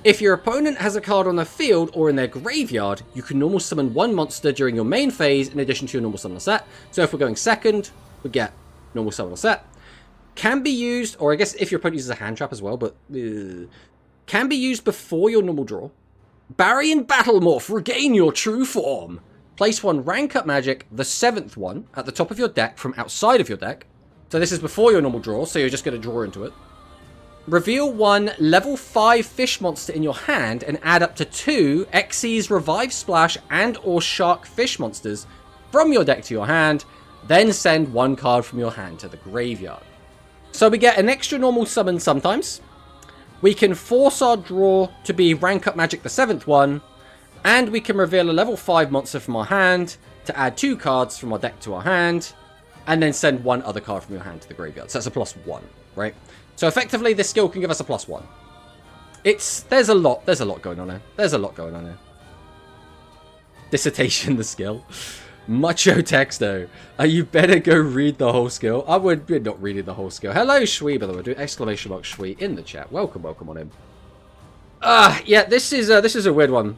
[SPEAKER 1] If your opponent has a card on their field or in their graveyard, you can normal summon one monster during your main phase in addition to your normal summon set. So if we're going second, we get normal summon set. Can be used, or I guess if your opponent uses a hand trap as well, but can be used before your normal draw. Barry and Battle Morph, regain your true form. Place one rank up magic, the 7th one, at the top of your deck from outside of your deck. So this is before your normal draw, so you're just going to draw into it. Reveal one level 5 fish monster in your hand and add up to 2 Xyz Revive Splash and or Shark fish monsters from your deck to your hand. Then send one card from your hand to the graveyard. So we get an extra normal summon sometimes. We can force our draw to be rank up magic, the 7th one. And we can reveal a level 5 monster from our hand to add 2 cards from our deck to our hand. And then send one other card from your hand to the graveyard. So that's a +1, right? So effectively, this skill can give us a +1. There's a lot going on here. There's a lot going on here. Dissertation, the skill. Macho Texto. You better go read the whole skill. I would be not reading the whole skill. Hello, Shui, by the way. Do exclamation mark Shui in the chat. Welcome on in. Yeah, this is a weird one.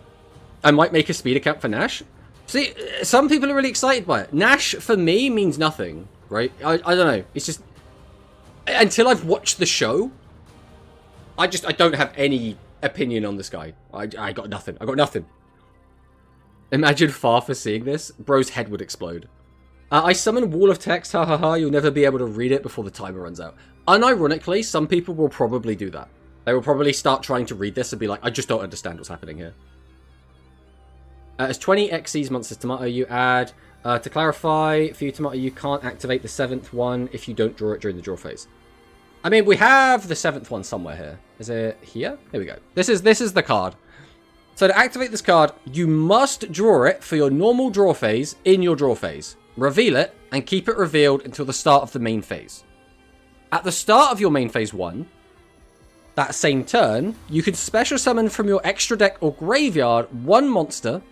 [SPEAKER 1] I might make a speed account for Nash. See, some people are really excited by it. Nash, for me, means nothing, right? I don't know. It's just... Until I've watched the show, I don't have any opinion on this guy. I got nothing. I got nothing. Imagine Farfa seeing this. Bro's head would explode. I summon Wall of Text. Ha ha ha. You'll never be able to read it before the timer runs out. Unironically, some people will probably do that. They will probably start trying to read this and be like, I just don't understand what's happening here. As 20 Xyz monsters tomato, you add... to clarify, for you tomato, you can't activate the 7th one if you don't draw it during the draw phase. I mean, we have the 7th one somewhere here. Is it here? Here we go. This is the card. So to activate this card, you must draw it for your normal draw phase in your draw phase. Reveal it and keep it revealed until the start of the main phase. At the start of your main phase 1, that same turn, you can special summon from your extra deck or graveyard one monster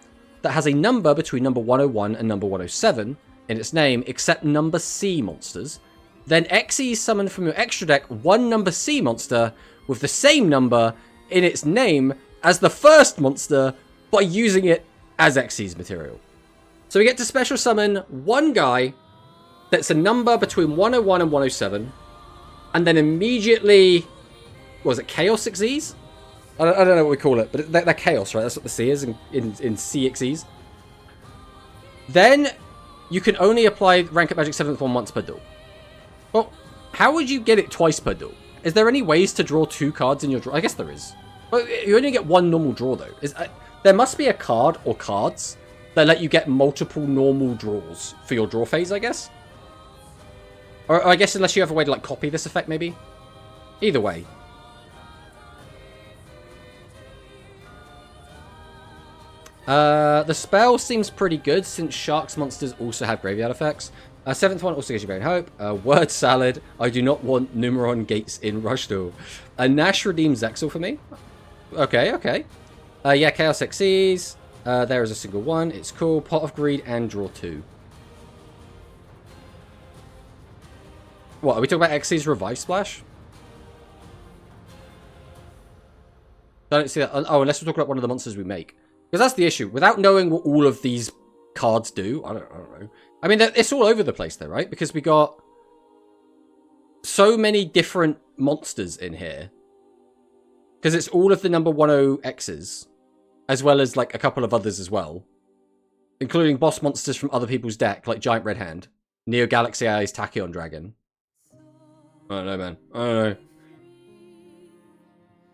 [SPEAKER 1] that has a number between number 101 and number 107 in its name, except number C monsters. Then Xyz summon from your extra deck one number C monster with the same number in its name as the first monster by using it as Xyz material. So we get to special summon one guy that's a number between 101 and 107, and then immediately, what was it, Chaos Xyz? I don't know what we call it, but they're chaos, right? That's what the C is in CXEs. Then you can only apply Rank Up Magic 7th one once per duel. Well, how would you get it twice per duel? Is there any ways to draw 2 cards in your draw? I guess there is. Well, you only get one normal draw, though. There must be a card or cards that let you get multiple normal draws for your draw phase, I guess. Or I guess unless you have a way to, like, copy this effect, maybe. Either way. The spell seems pretty good since Shark's monsters also have graveyard effects. 7th one also gives you Brain Hope. Word Salad. I do not want Numeron Gates in Rush Duel. Nash redeems Zexal for me. Okay, okay. Yeah, Chaos Xyz. There is a single one. It's cool. Pot of Greed and draw 2. What, are we talking about Xyz Revive Splash? I don't see that. Oh, unless we're talking about one of the monsters we make. Because that's the issue. Without knowing what all of these cards do, I don't know. I mean, it's all over the place though, right? Because we got... so many different monsters in here. Because it's all of the number 10Xs, as well as like a couple of others as well. Including boss monsters from other people's deck, like Giant Red Hand, Neo Galaxy Eyes Tachyon Dragon. I don't know, man. I don't know.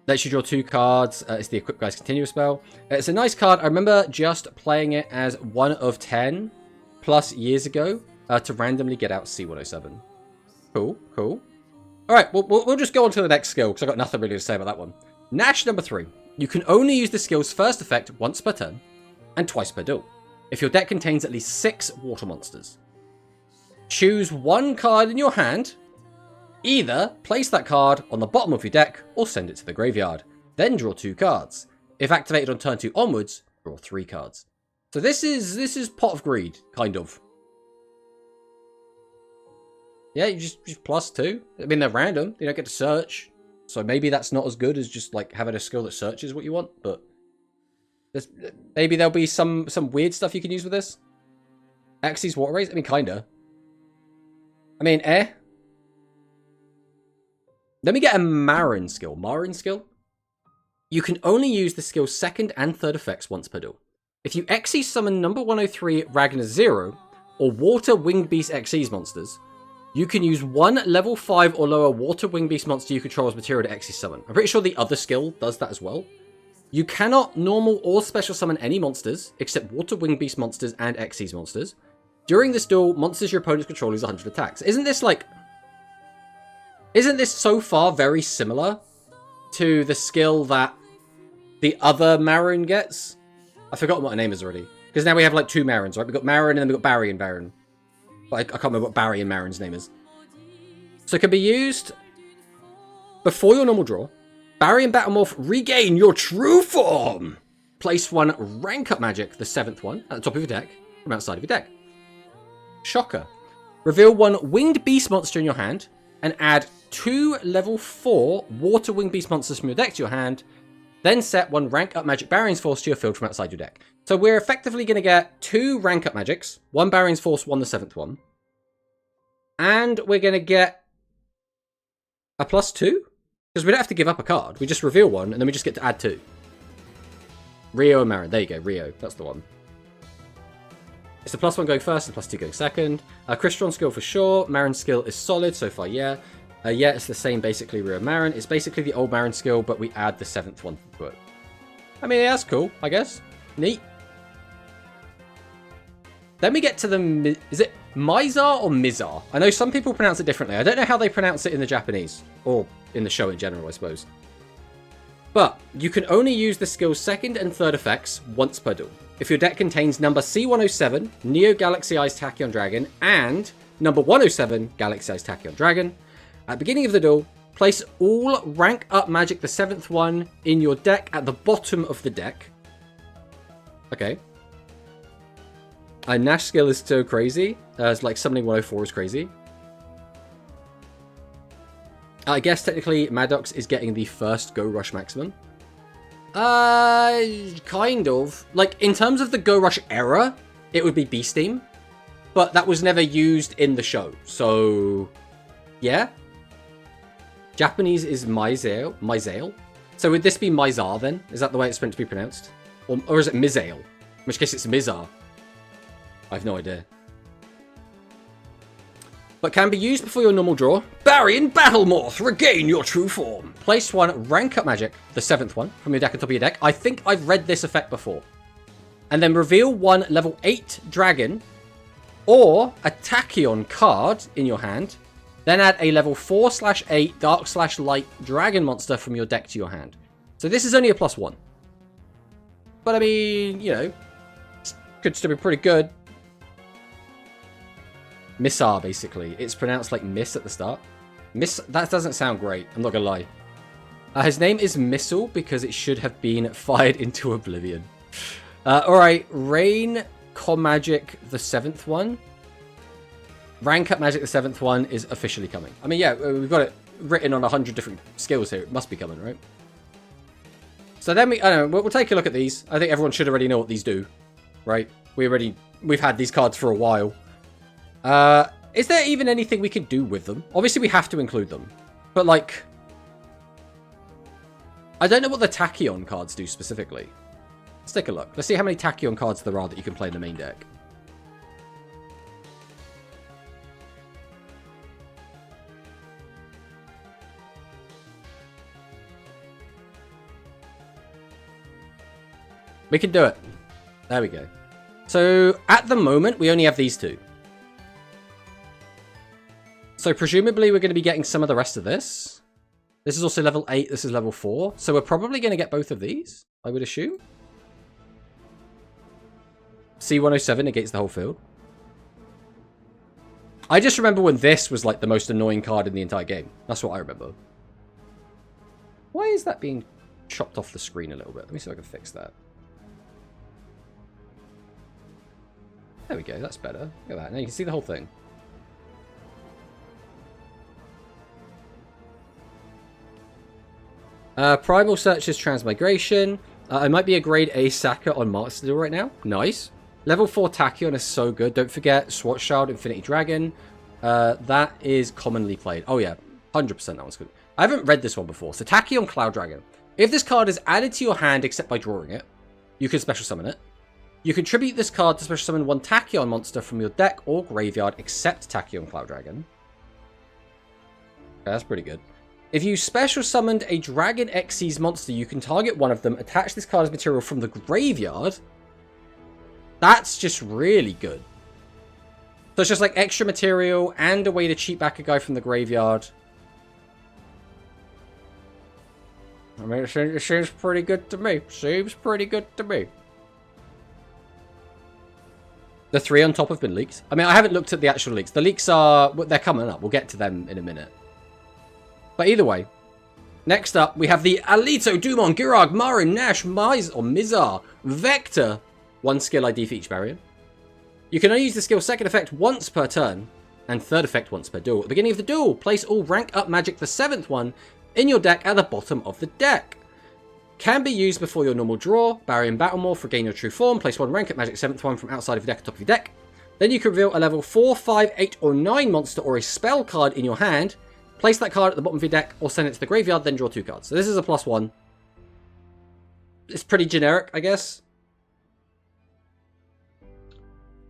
[SPEAKER 1] Lets you draw 2 cards. It's the Equip Guys Continue spell. It's a nice card. I remember just playing it as 1 of 10 plus years ago to randomly get out C107. Cool, cool. Alright, we'll just go on to the next skill, because I've got nothing really to say about that one. Nash number 3. You can only use the skill's first effect once per turn, and twice per duel, if your deck contains at least 6 water monsters. Choose 1 card in your hand. Either place that card on the bottom of your deck, or send it to the graveyard. Then draw 2 cards. If activated on turn 2 onwards, draw 3 cards. So this is Pot of Greed, kind of. Yeah, you just +2. I mean, they're random. You don't get to search. So maybe that's not as good as just like having a skill that searches what you want. But maybe there'll be some weird stuff you can use with this. Xyz Water Rays? I mean, kinda. I mean, Let me get a Marin skill. Marin skill? You can only use the skill's second and third effects once per duel. If you Xyz summon number 103 Ragnar 0 or Water Winged Beast Xyz monsters, you can use 1 level 5 or lower Water Winged Beast monster you control as material to Xyz summon. I'm pretty sure the other skill does that as well. You cannot normal or special summon any monsters except Water Winged Beast monsters and Xyz monsters. During this duel, monsters your opponents control lose 100 attacks. Isn't this so far very similar to the skill that the other Marin gets? I've forgotten what her name is already. Because now we have like 2 Marins, right? We've got Marin and then we've got Barry and Baron. But I can't remember what Barry and Marin's name is. So it can be used before your normal draw. Barry and Battlemorph regain your true form. Place 1 rank up magic, the 7th one, at the top of your deck from outside of your deck. Shocker. Reveal 1 winged beast monster in your hand and add 2 level 4 water winged beast monsters from your deck to your hand. Then set 1 rank up magic Barion's Force to your field from outside your deck. So we're effectively going to get 2 rank up magics. 1 Barion's Force, 1 the 7th one. And we're going to get a +2? Because we don't have to give up a card. We just reveal 1 and then we just get to add 2. Rio and Marin. There you go, Rio. That's the one. It's the +1 going first and +2 going second. Crystron skill for sure. Marin's skill is solid so far, yeah. Yeah, it's the same basically, Rio Marin. It's basically the old Marin skill, but we add the 7th one to it. I mean, yeah, that's cool, I guess. Neat. Then we get to the... Is it Mizar or Mizar? I know some people pronounce it differently. I don't know how they pronounce it in the Japanese. Or in the show in general, I suppose. But you can only use the skill's second and third effects once per duel. If your deck contains number C107, Neo Galaxy Eyes Tachyon Dragon, and number 107, Galaxy Eyes Tachyon Dragon, at the beginning of the duel, place all rank up magic, the 7th one, in your deck at the bottom of the deck. Okay. Nash skill is so crazy. It's like summoning 104 is crazy. I guess technically Maddox is getting the first Go Rush maximum. Kind of. Like, in terms of the Go Rush era, it would be Beasteam. But that was never used in the show. So, yeah. Japanese is Mizael. So would this be Mizar then? Is that the way it's meant to be pronounced? Or is it Mizael? In which case it's Mizar. I have no idea. But can be used before your normal draw. Barry and Battlemorph, regain your true form. Place 1 rank up magic, the 7th one, from your deck on top of your deck. I think I've read this effect before. And then reveal 1 level 8 dragon or a Tachyon card in your hand. Then add a level 4/8 dark/light dragon monster from your deck to your hand. So this is only a +1. But I mean, you know, could still be pretty good. Missar, basically. It's pronounced like miss at the start. That doesn't sound great, I'm not gonna lie. His name is Missile because it should have been fired into oblivion. Alright, Rain Magic, the 7th one. Rank up magic, the 7th one is officially coming. I mean, yeah, we've got it written on 100 different skills here. It must be coming, right? So then I don't know, we'll take a look at these. I think everyone should already know what these do, right? We've had these cards for a while. Is there even anything we can do with them? Obviously, we have to include them. But, like... I don't know what the Tachyon cards do specifically. Let's take a look. Let's see how many Tachyon cards there are that you can play in the main deck. We can do it. There we go. So, at the moment, we only have these two. So, presumably, we're going to be getting some of the rest of this. This is also level 8. This is level 4. So, we're probably going to get both of these, I would assume. C107 negates the whole field. I just remember when this was, like, the most annoying card in the entire game. That's what I remember. Why is that being chopped off the screen a little bit? Let me see if I can fix that. There we go, that's better. Look at that, now you can see the whole thing. Primal Search's Transmigration. I might be a grade A Sacker on Master Duel right now. Nice. Level 4 Tachyon is so good. Don't forget Schwarzschild, Infinity Dragon. That is commonly played. Oh yeah, 100% that one's good. I haven't read this one before. So Tachyon Cloud Dragon. If this card is added to your hand except by drawing it, you can special summon it. You contribute this card to special summon one Tachyon monster from your deck or graveyard except Tachyon Cloud Dragon. Okay, that's pretty good. If you special summoned a Dragon Xyz monster, you can target one of them, attach this card as material from the graveyard. That's just really good. So it's just like extra material and a way to cheat back a guy from the graveyard. I mean, it seems pretty good to me. Seems pretty good to me. The 3 on top have been leaked. I mean, I haven't looked at the actual leaks. The leaks are... they're coming up. We'll get to them in a minute. But either way, next up, we have the Alito, Dumon, Girag, Maru, Nash, Mizar, Vector. 1 skill ID for each barrier. You can only use the skill second effect once per turn, and third effect once per duel. At the beginning of the duel, place all rank up magic, the 7th one, in your deck at the bottom of the deck. Can be used before your normal draw. Barrier and Battle Morph, regain your true form. Place 1 rank up magic, 7th one from outside of your deck at top of your deck. Then you can reveal a level 4, 5, 8, or 9 monster or a spell card in your hand. Place that card at the bottom of your deck or send it to the graveyard, then draw 2 cards. So this is a +1. It's pretty generic, I guess.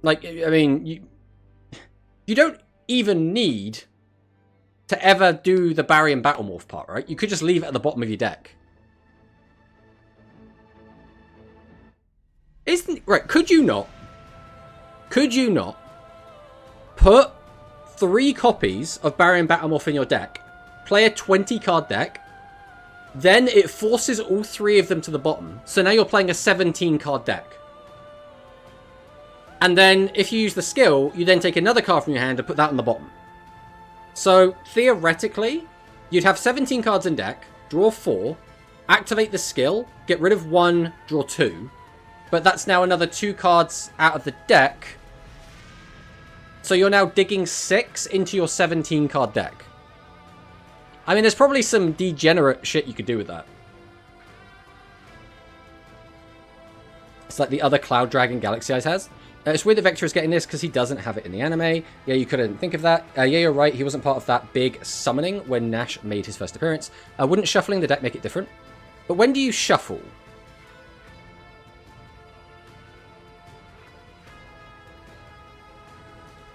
[SPEAKER 1] Like, I mean, you don't even need to ever do the Barrier and Battle Morph part, right? You could just leave it at the bottom of your deck. Right, could you not put 3 copies of Barrier and Battle Morph in your deck, play a 20-card deck, then it forces all 3 of them to the bottom. So now you're playing a 17-card deck. And then, if you use the skill, you then take another card from your hand and put that on the bottom. So, theoretically, you'd have 17 cards in deck, draw 4, activate the skill, get rid of 1, draw 2. But that's now another 2 cards out of the deck. So you're now digging 6 into your 17-card deck. I mean, there's probably some degenerate shit you could do with that. It's like the other Cloud Dragon Galaxy Eyes has. It's weird that Vector is getting this because he doesn't have it in the anime. Yeah, you couldn't think of that. Yeah, you're right. He wasn't part of that big summoning when Nash made his first appearance. Wouldn't shuffling the deck make it different? But when do you shuffle?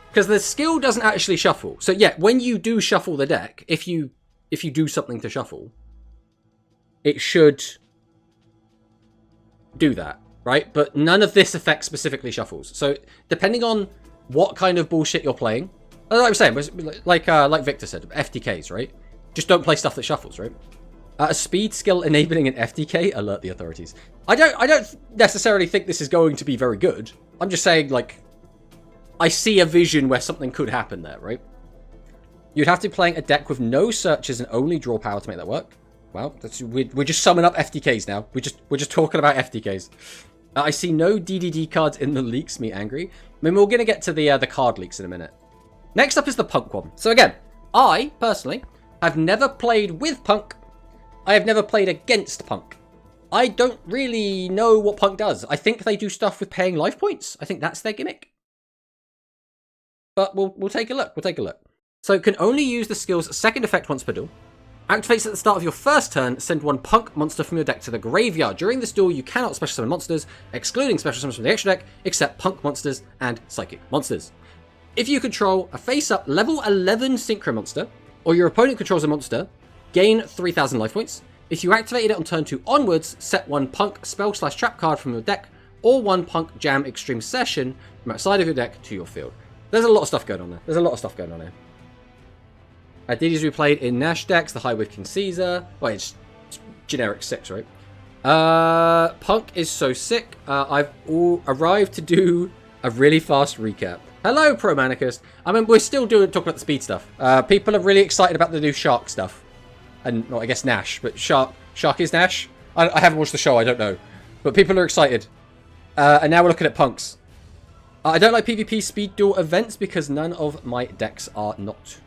[SPEAKER 1] Because the skill doesn't actually shuffle. So yeah, when you do shuffle the deck, if you do something to shuffle, it should do that. Right? But none of this effect specifically shuffles. So, depending on what kind of bullshit you're playing, like I'm saying, like Victor said, FTKs, right? Just don't play stuff that shuffles, right? A speed skill enabling an FTK, alert the authorities. I don't necessarily think this is going to be very good. I'm just saying, like, I see a vision where something could happen there, right? You'd have to be playing a deck with no searches and only draw power to make that work. Well, we're just summing up FTKs now. We're just talking about FTKs. I see no DDD cards in the leaks, me angry. I mean, we're going to get to the card leaks in a minute. Next up is the Punk one. So again, I, personally, have never played with Punk. I have never played against Punk. I don't really know what Punk does. I think they do stuff with paying life points. I think that's their gimmick. But we'll take a look. We'll take a look. So can only use the skill's second effect once per duel. Activates at the start of your first turn. Send one punk monster from your deck to the graveyard. During this duel, you cannot special summon monsters, excluding special summons from the extra deck, except punk monsters and psychic monsters. If you control a face-up level 11 synchro monster, or your opponent controls a monster, gain 3,000 life points. If you activated it on turn 2 onwards, set one punk spell/trap card from your deck, or one punk jam extreme session from outside of your deck to your field. There's a lot of stuff going on there. There's a lot of stuff going on here. These we played in Nash decks, the High with King Caesar. Well, it's generic 6, right? Punk is so sick. I've arrived to do a really fast recap. Hello, Pro Manicust. I mean, we're still talking about the speed stuff. People are really excited about the new Shark stuff. And, well, I guess Nash, but Shark is Nash? I haven't watched the show, I don't know. But people are excited. And now we're looking at punks. I don't like PvP speed duel events because none of my decks are not.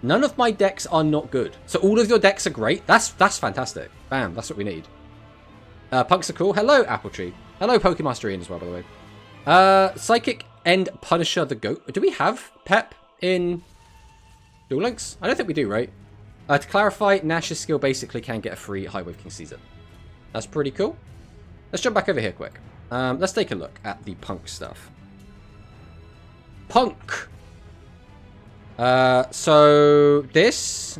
[SPEAKER 1] None of my decks are not good. So all of your decks are great. That's fantastic. Bam, that's what we need. Punks are cool. Hello, Apple Tree. Hello, Pokemaster Ian as well, by the way. Psychic and Punisher the Goat. Do we have Pep in Duel Links? I don't think we do, right? To clarify, Nash's skill basically can get a free High Wave King Caesar. That's pretty cool. Let's jump back over here quick. Let's take a look at the punk stuff. Punk. So this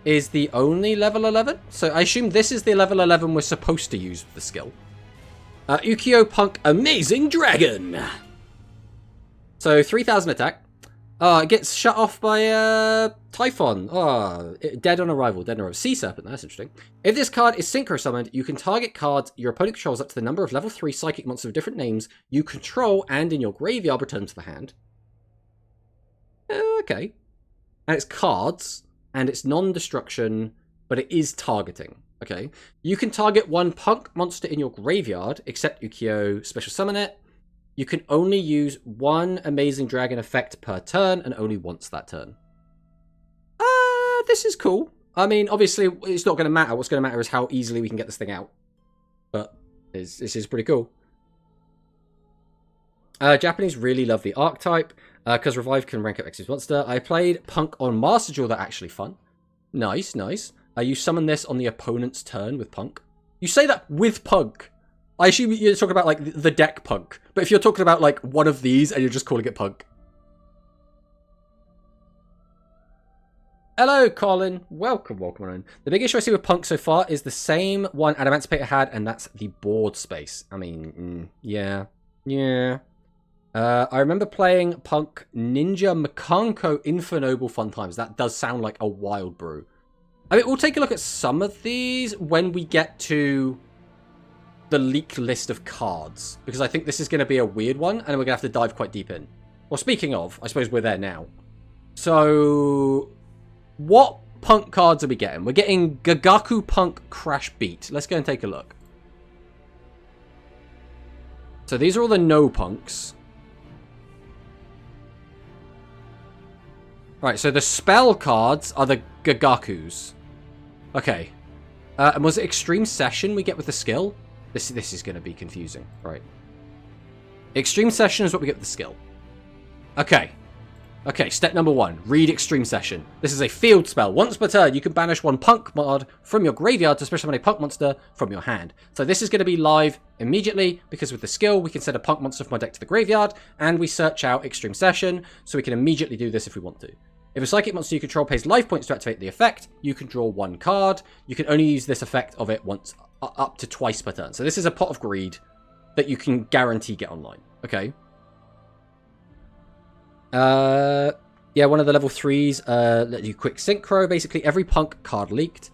[SPEAKER 1] is the only level 11. So I assume this is the level 11 we're supposed to use the skill. Ukiyo Punk Amazing Dragon. So 3,000 attack. It gets shut off by Typhon. Dead on arrival. Dead on arrival. Sea Serpent. That's interesting. If this card is synchro summoned, you can target cards your opponent controls up to the number of level 3 psychic monsters of different names you control and in your graveyard return to the hand. Okay. And it's cards, and it's non-destruction, but it is targeting. Okay. You can target one punk monster in your graveyard, except Ukiyo special summon it. You can only use one Amazing Dragon effect per turn, and only once that turn. This is cool. I mean, obviously, it's not going to matter. What's going to matter is how easily we can get this thing out. But this is pretty cool. Japanese really love the archetype, because Revive can rank up X's monster. I played Punk on Master Duel, that's actually fun. Nice, nice. You summon this on the opponent's turn with Punk. You say that with Punk. I assume you're talking about, like, the deck Punk. But if you're talking about, like, one of these and you're just calling it Punk. Hello, Colin. Welcome on. The big issue I see with Punk so far is the same one Adamancipator had, and that's the board space. I mean, yeah. I remember playing Punk Ninja Makanko Infernoble Fun Times. That does sound like a wild brew. I mean, we'll take a look at some of these when we get to the leaked list of cards, because I think this is going to be a weird one, and we're going to have to dive quite deep in. Well, speaking of, I suppose we're there now. So, what Punk cards are we getting? We're getting Gagaku Punk Crash Beat. Let's go and take a look. So these are all the no Punks. Right, so the spell cards are the Gagakus. Okay. And was it Extreme Session we get with the skill? This is going to be confusing. Right. Extreme Session is what we get with the skill. Okay. Okay, step number 1. Read Extreme Session. This is a field spell. Once per turn, you can banish one Punk mod from your graveyard to special summon a Punk monster from your hand. So this is going to be live immediately, because with the skill, we can send a Punk monster from our deck to the graveyard, and we search out Extreme Session, so we can immediately do this if we want to. If a psychic monster you control pays life points to activate the effect, you can draw one card. You can only use this effect of it once, up to twice per turn. So this is a Pot of Greed that you can guarantee get online. Okay. Yeah, one of the level 3s let you quick synchro. Basically, every Punk card leaked.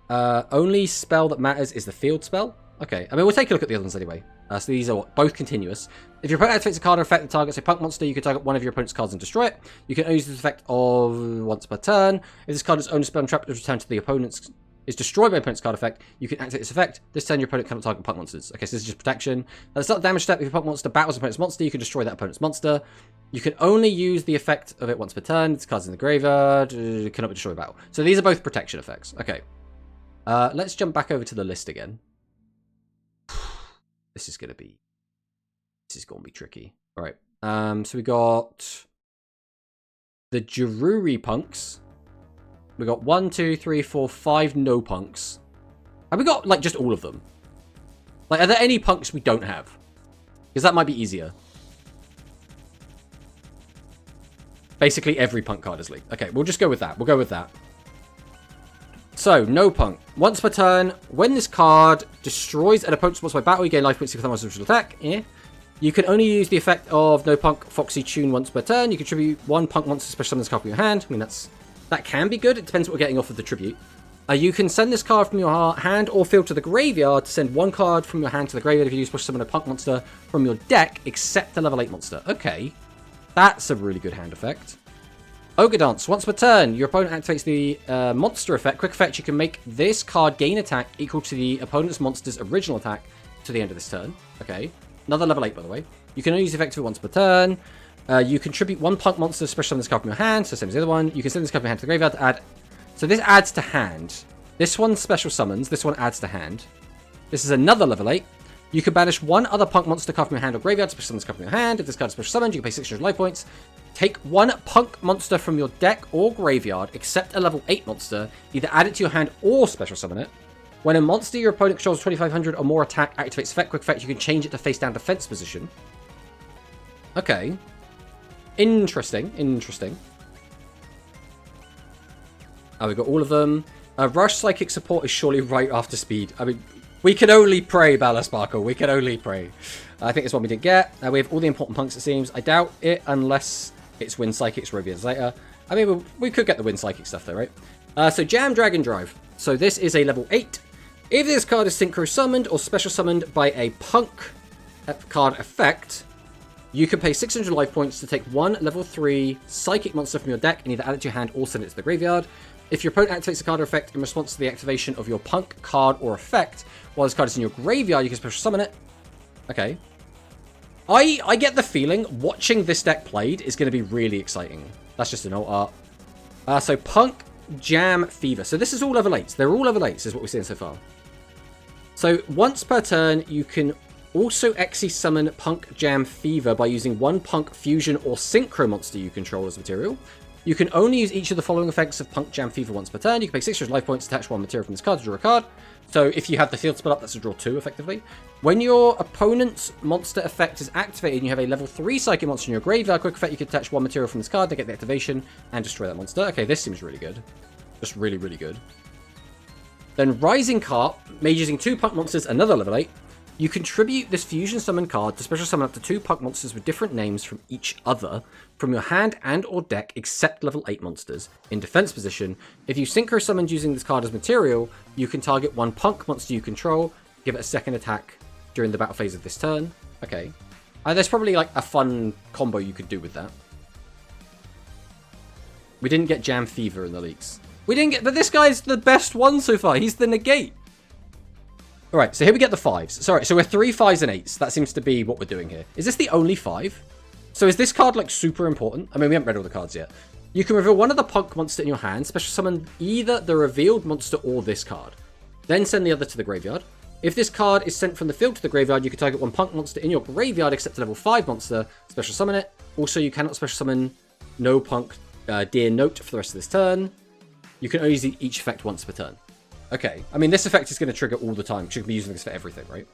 [SPEAKER 1] Only spell that matters is the field spell. Okay, I mean, we'll take a look at the other ones anyway. So these are both continuous. If your opponent activates a card or effect that targets a Punk monster, you can target one of your opponent's cards and destroy it. You can only use this effect of once per turn. If this card is only spell and trap, is returned to the opponent's, is destroyed by opponent's card effect, you can activate this effect. This turn, your opponent cannot target Punk monsters. Okay, so this is just protection. At the start of the damage step, if your Punk monster battles an opponent's monster, you can destroy that opponent's monster. You can only use the effect of it once per turn. This card's in the graveyard. Cannot be destroyed by battle. So these are both protection effects. Okay. Let's jump back over to the list again. This is going to be tricky. All right. So we got the Jaruri punks. We got 1, 2, 3, 4, 5 no punks. Have we got, like, just all of them? Like, are there any punks we don't have? Because that might be easier. Basically, every punk card is leaked. Okay, we'll just go with that. We'll go with that. So, no punk. Once per turn, when this card destroys an opponent's monster by battle, you gain life points if the monster's special attack. Yeah. You can only use the effect of no punk Foxy Tune once per turn. You contribute 1 punk monster special summon this card from your hand. I mean, that can be good. It depends what we're getting off of the tribute. You can send this card from your hand or field to the graveyard to send 1 card from your hand to the graveyard if you use special summon a punk monster from your deck, except a level 8 monster. Okay. That's a really good hand effect. Ogre Dance. Once per turn, your opponent activates the monster effect. Quick effect, you can make this card gain attack equal to the opponent's monster's original attack to the end of this turn. Okay. Another level 8, by the way. You can only use the effect of it once per turn. You contribute 1 punk monster special summon this card from your hand, so same as the other one. You can send this card from your hand to the graveyard to add... So this adds to hand. This one special summons. This one adds to hand. This is another level 8. You can banish 1 other punk monster card from your hand or graveyard, special summon this card from your hand. If this card is special summoned, you can pay 600 life points. Take 1 punk monster from your deck or graveyard, except a level 8 monster. Either add it to your hand or special summon it. When a monster your opponent controls 2500 or more attack activates effect, quick effect, you can change it to face down defense position. Okay. Interesting. Interesting. Oh, we've got all of them. Rush Psychic Support is surely right after speed. I mean, we can only pray, Bala Sparkle. We can only pray. I think that's what we didn't get. We have all the important punks, it seems. I doubt it, unless it's Wind Psychics, Rovians later. I mean, we could get the Wind Psychic stuff, though, right? So, Jam Dragon Drive. So, this is a level 8. If this card is Synchro Summoned or Special Summoned by a Punk card effect, you can pay 600 life points to take 1 level 3 Psychic monster from your deck and either add it to your hand or send it to the graveyard. If your opponent activates a card or effect in response to the activation of your Punk card or effect, while this card is in your graveyard, you can special summon it. Okay. I get the feeling watching this deck played is going to be really exciting. That's just an alt art. So Punk, Jam, Fever. So this is all level 8s. They're all level 8s is what we're seeing so far. So once per turn, you can also Exy summon Punk, Jam, Fever by using 1 Punk, Fusion, or Synchro monster you control as material. You can only use each of the following effects of Punk, Jam, Fever once per turn. You can pay 600 life points, attach 1 material from this card to draw a card. So if you have the field split up, that's a draw 2, effectively. When your opponent's monster effect is activated and you have a level 3 Psychic monster in your graveyard, quick effect, you can attach 1 material from this card to get the activation and destroy that monster. Okay, this seems really good. Just really, really good. Then Rising Carp, made using 2 Punk monsters, another level 8. You contribute this Fusion Summon card to special summon up to 2 Punk monsters with different names from each other from your hand and or deck except level 8 monsters in defense position. If you Synchro Summoned using this card as material, you can target 1 Punk monster you control, give it a second attack during the battle phase of this turn. Okay. There's probably like a fun combo you could do with that. We didn't get Jam Fever in the leaks. We didn't get... But this guy's the best one so far. He's the negate. Alright, so here we get the 5s. Sorry, so we're 3 5s and 8s. That seems to be what we're doing here. Is this the only 5? So is this card, like, super important? I mean, we haven't read all the cards yet. You can reveal 1 of the Punk monster in your hand, special summon either the revealed monster or this card. Then send the other to the graveyard. If this card is sent from the field to the graveyard, you can target 1 Punk monster in your graveyard except a level 5 monster, special summon it. Also, you cannot special summon no Punk Dear Note for the rest of this turn. You can only use each effect once per turn. Okay, I mean, this effect is going to trigger all the time, because you can be using this for everything, right?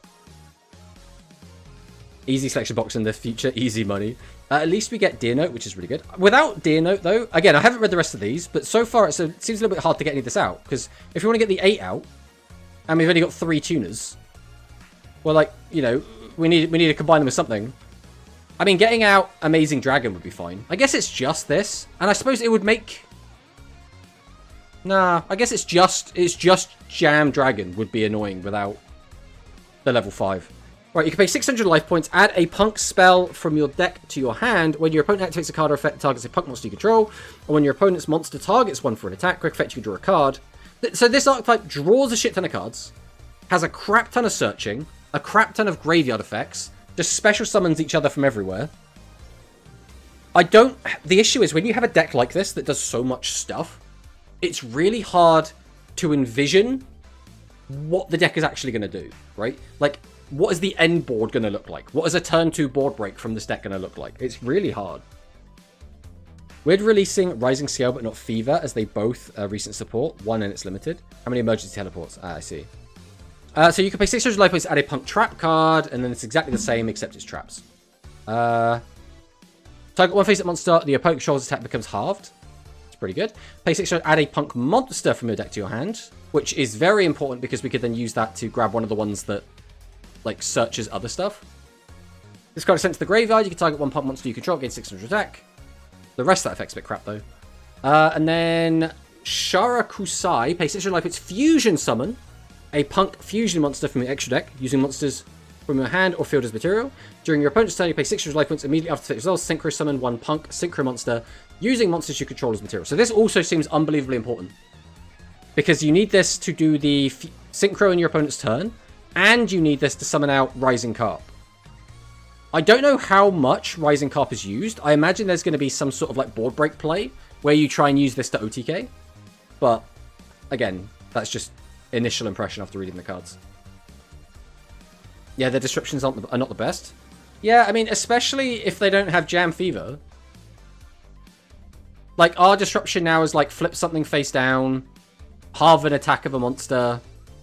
[SPEAKER 1] Easy selection box in the future, easy money. At least we get Dear Note, which is really good. Without Dear Note, though, again, I haven't read the rest of these, but so far it seems a little bit hard to get any of this out, because if you want to get the 8 out, and we've only got 3 tuners, well, like, you know, we need to combine them with something. I mean, getting out Amazing Dragon would be fine. I guess it's just this, and I suppose it would make... Nah, I guess it's just Jam Dragon would be annoying without the level 5. Right, you can pay 600 life points, add a Punk spell from your deck to your hand. When your opponent activates a card or effect that targets a Punk monster you control, or when your opponent's monster targets one for an attack, quick effect, you can draw a card. So this archetype draws a shit ton of cards, has a crap ton of searching, a crap ton of graveyard effects, just special summons each other from everywhere. The issue is when you have a deck like this that does so much stuff, it's really hard to envision what the deck is actually going to do, right? Like, what is the end board going to look like? What is a turn 2 board break from this deck going to look like? It's really hard. We're releasing Rising Scale but not Fever, as they both recent support. One and it's limited. How many emergency teleports? I see. So you can pay 600 life points to add a punk trap card, and then it's exactly the same except it's traps. Target one face-up monster, the opponent controls attack becomes halved. It's pretty good. Pay 600, add a punk monster from your deck to your hand, which is very important because we could then use that to grab one of the ones that like searches other stuff. This card is sent to the graveyard. You can target one punk monster you control, gain 600 attack. The rest of that effect's a bit crap though. And then Sharakusai, pay 600 life points, fusion summon a punk fusion monster from your extra deck using monsters from your hand or field as material. During your opponent's turn, you pay 600 life points immediately after effect results. Synchro summon one punk synchro monster using monsters you control as material. So this also seems unbelievably important because you need this to do the synchro in your opponent's turn, and you need this to summon out Rising Carp. I don't know how much Rising Carp is used. I imagine there's going to be some sort of like board break play where you try and use this to OTK. But again, that's just initial impression after reading the cards. Yeah, the descriptions are not the best. Yeah, I mean, especially if they don't have Jam Fever. Like, our disruption now is like flip something face down, halve an attack of a monster,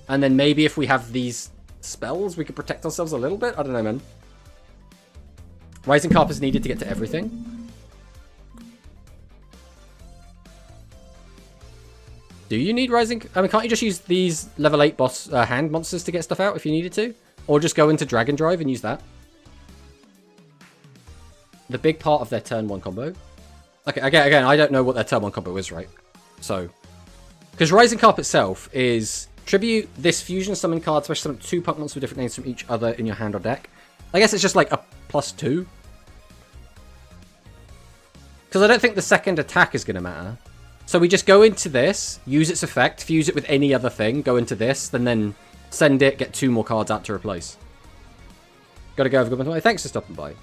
[SPEAKER 1] and then maybe if we have these spells, we could protect ourselves a little bit. I don't know, man. Rising Carp is needed to get to everything. Do you need Rising? I mean, can't you just use these level 8 boss hand monsters to get stuff out if you needed to? Or just go into Dragon Drive and use that? The big part of their turn 1 combo. Okay, again, I don't know what their turn 1 combo is, right? So, because Rising Carp itself is tribute this fusion summon card, special summon 2 punk monsters with different names from each other in your hand or deck. I guess it's just like a +2. Because I don't think the second attack is going to matter. So we just go into this, use its effect, fuse it with any other thing, go into this, then send it, get 2 more cards out to replace. Gotta go, have a good one. Thanks for stopping by.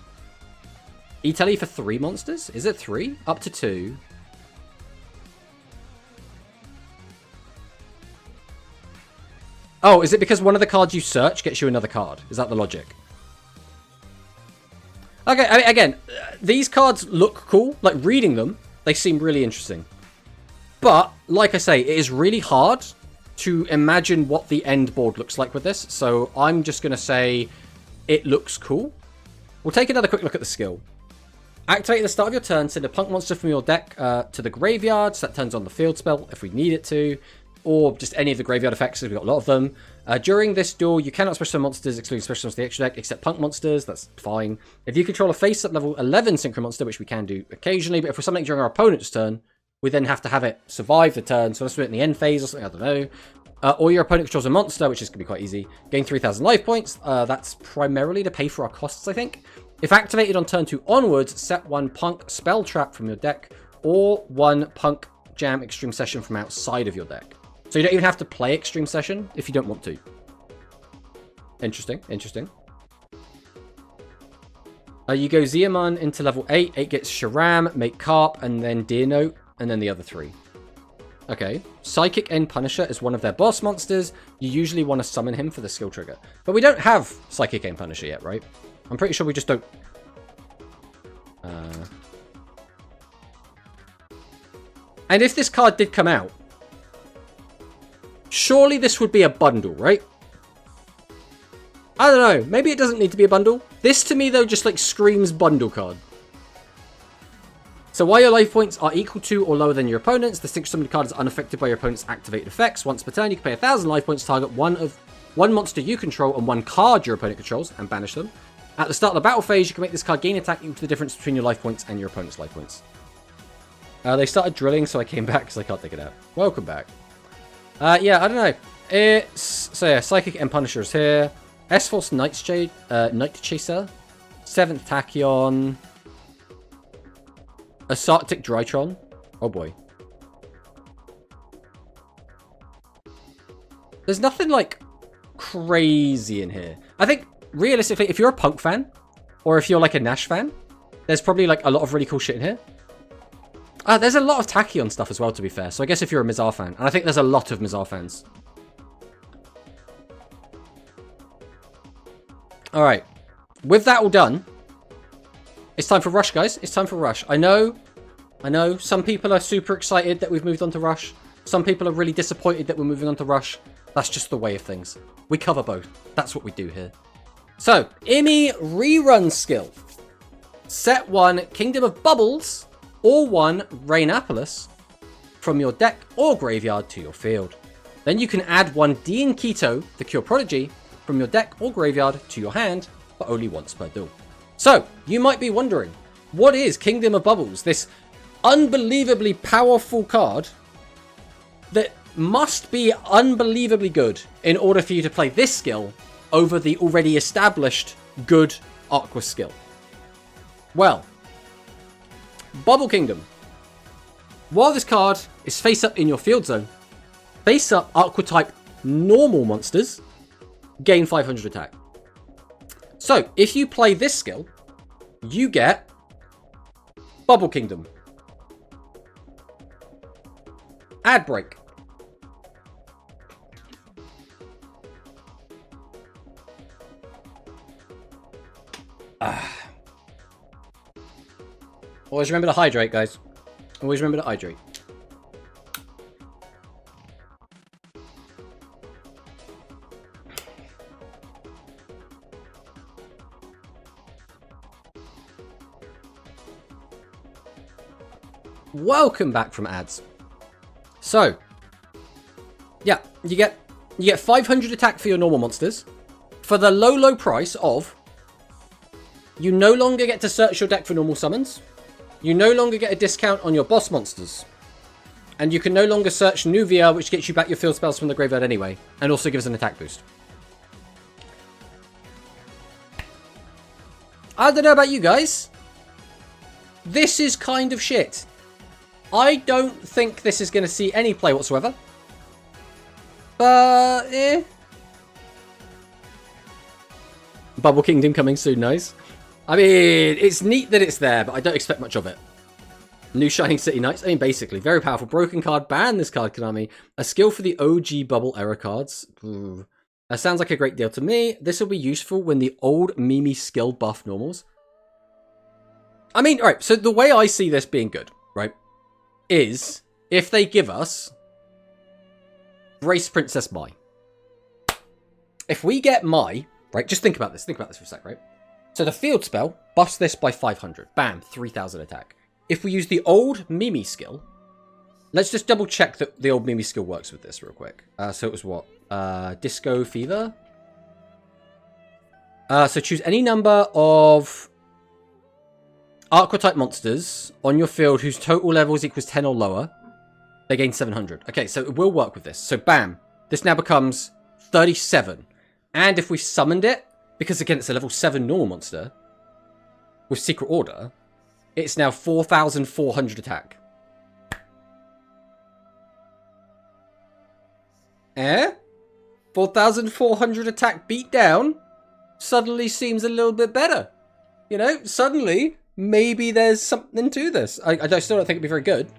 [SPEAKER 1] E-Tele for 3 monsters? Is it 3? Up to 2. Oh, is it because one of the cards you search gets you another card? Is that the logic? Okay, I mean, again, these cards look cool. Like, reading them, they seem really interesting. But, like I say, it is really hard to imagine what the end board looks like with this. So, I'm just going to say it looks cool. We'll take another quick look at the skill. Activate at the start of your turn, send a punk monster from your deck to the graveyard. So that turns on the field spell if we need it to. Or just any of the graveyard effects, because we've got a lot of them. During this duel, you cannot special summon monsters, excluding special summons the extra deck, except punk monsters. That's fine. If you control a face-up level 11 synchro monster, which we can do occasionally, but if we're summoning during our opponent's turn, we then have to have it survive the turn. So let's do it in the end phase or something, I don't know. Or your opponent controls a monster, which is going to be quite easy. Gain 3,000 life points. That's primarily to pay for our costs, I think. If activated on turn 2 onwards, set 1 punk spell trap from your deck, or 1 punk jam extreme session from outside of your deck. So you don't even have to play Extreme Session if you don't want to. Interesting, interesting. You go Ziamon into level 8. 8 gets Sharam, Make Carp, and then Deer Note, and then the other 3. Okay. Psychic End Punisher is one of their boss monsters. You usually want to summon him for the skill trigger. But we don't have Psychic End Punisher yet, right? I'm pretty sure we just don't... And if this card did come out, surely this would be a bundle, right? I don't know. Maybe it doesn't need to be a bundle. This, to me, though, just, like, screams bundle card. So while your life points are equal to or lower than your opponent's, the synchro summoned card is unaffected by your opponent's activated effects. Once per turn, you can pay 1,000 life points to target one monster you control and 1 card your opponent controls and banish them. At the start of the battle phase, you can make this card gain attack equal to the difference between your life points and your opponent's life points. They started drilling, so I came back because I can't take it out. Welcome back. Yeah, I don't know. It's... So yeah, Psychic End Punisher is here. S-Force Night Chaser. 7th Tachyon. Asarctic Drytron. Oh boy. There's nothing, like, crazy in here. I think, realistically, if you're a Punk fan, or if you're, like, a Nash fan, there's probably, like, a lot of really cool shit in here. There's a lot of Tachyon stuff as well, to be fair. So I guess if you're a Mizar fan. And I think there's a lot of Mizar fans. Alright. With that all done, it's time for Rush, guys. It's time for Rush. I know I know some people are super excited that we've moved on to Rush. Some people are really disappointed that we're moving on to Rush. That's just the way of things. We cover both. That's what we do here. So, Imi Rerun skill. Set 1 Kingdom of Bubbles or 1 Rainapolis from your deck or graveyard to your field. Then you can add 1 Dean Keto, the Cure Prodigy, from your deck or graveyard to your hand, but only once per duel. So, you might be wondering, what is Kingdom of Bubbles? This unbelievably powerful card that must be unbelievably good in order for you to play this skill over the already established good Aqua skill. Well, Bubble Kingdom. While this card is face up in your field zone, face up Aqua type normal monsters gain 500 attack. So, if you play this skill, you get Bubble Kingdom. Ad break. Always remember to hydrate, guys. Always remember to hydrate. Welcome back from ads. So, yeah, you get 500 attack for your normal monsters for the low price of you no longer get to search your deck for normal summons. You no longer get a discount on your boss monsters. And you can no longer search Nuvia, which gets you back your field spells from the graveyard anyway, and also gives an attack boost. I don't know about you guys. This is kind of shit. I don't think this is going to see any play whatsoever. But, eh. Bubble Kingdom coming soon, nice. I mean, it's neat that it's there, but I don't expect much of it. New Shining City Knights. I mean, basically, very powerful. Broken card. Ban this card, Konami. A skill for the OG Bubble era cards. Ooh. That sounds like a great deal to me. This will be useful when the old Mimi skill buff normals. I mean, alright, so the way I see this being good, right, is if they give us Grace Princess Mai. If we get Mai, right, just think about this. Think about this for a sec, right? So the field spell buffs this by 500. Bam, 3000 attack. If we use the old Mimi skill, let's just double check that the old Mimi skill works with this real quick. So it was what? Disco Fever? So choose any number of Aqua type monsters on your field whose total levels equals 10 or lower. They gain 700. Okay, so it will work with this. So bam, this now becomes 37. And if we summoned it, because again it's a level 7 normal monster with Secret Order, it's now 4,400 attack. Eh? 4,400 attack beat down suddenly seems a little bit better. You know, suddenly maybe there's something to this. I still don't think it'd be very good.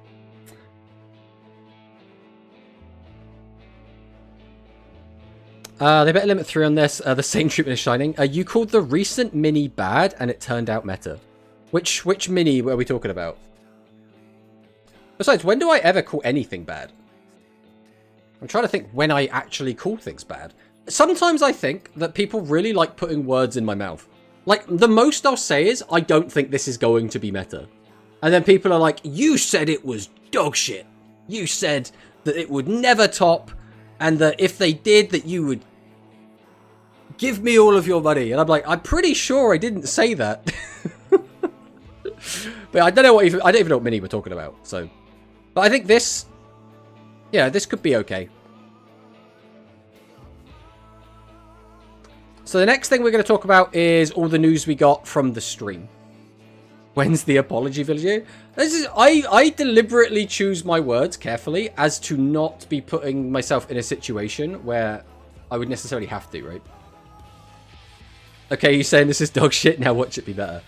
[SPEAKER 1] They better limit 3 on this. The same treatment is Shining. You called the recent mini bad and it turned out meta. Which mini were we talking about? Besides, when do I ever call anything bad? I'm trying to think when I actually call things bad. Sometimes I think that people really like putting words in my mouth. Like, the most I'll say is, I don't think this is going to be meta. And then people are like, you said it was dog shit. You said that it would never top, and that if they did, that you would give me all of your money. And I'm like, I'm pretty sure I didn't say that. But I don't know I don't even know what mini we're talking about. So, but I think this, yeah, this could be okay. So the next thing we're going to talk about is all the news we got from the stream. When's the apology video? This is I deliberately choose my words carefully as to not be putting myself in a situation where I would necessarily have to, right? Okay, you're saying this is dog shit, now watch it be better.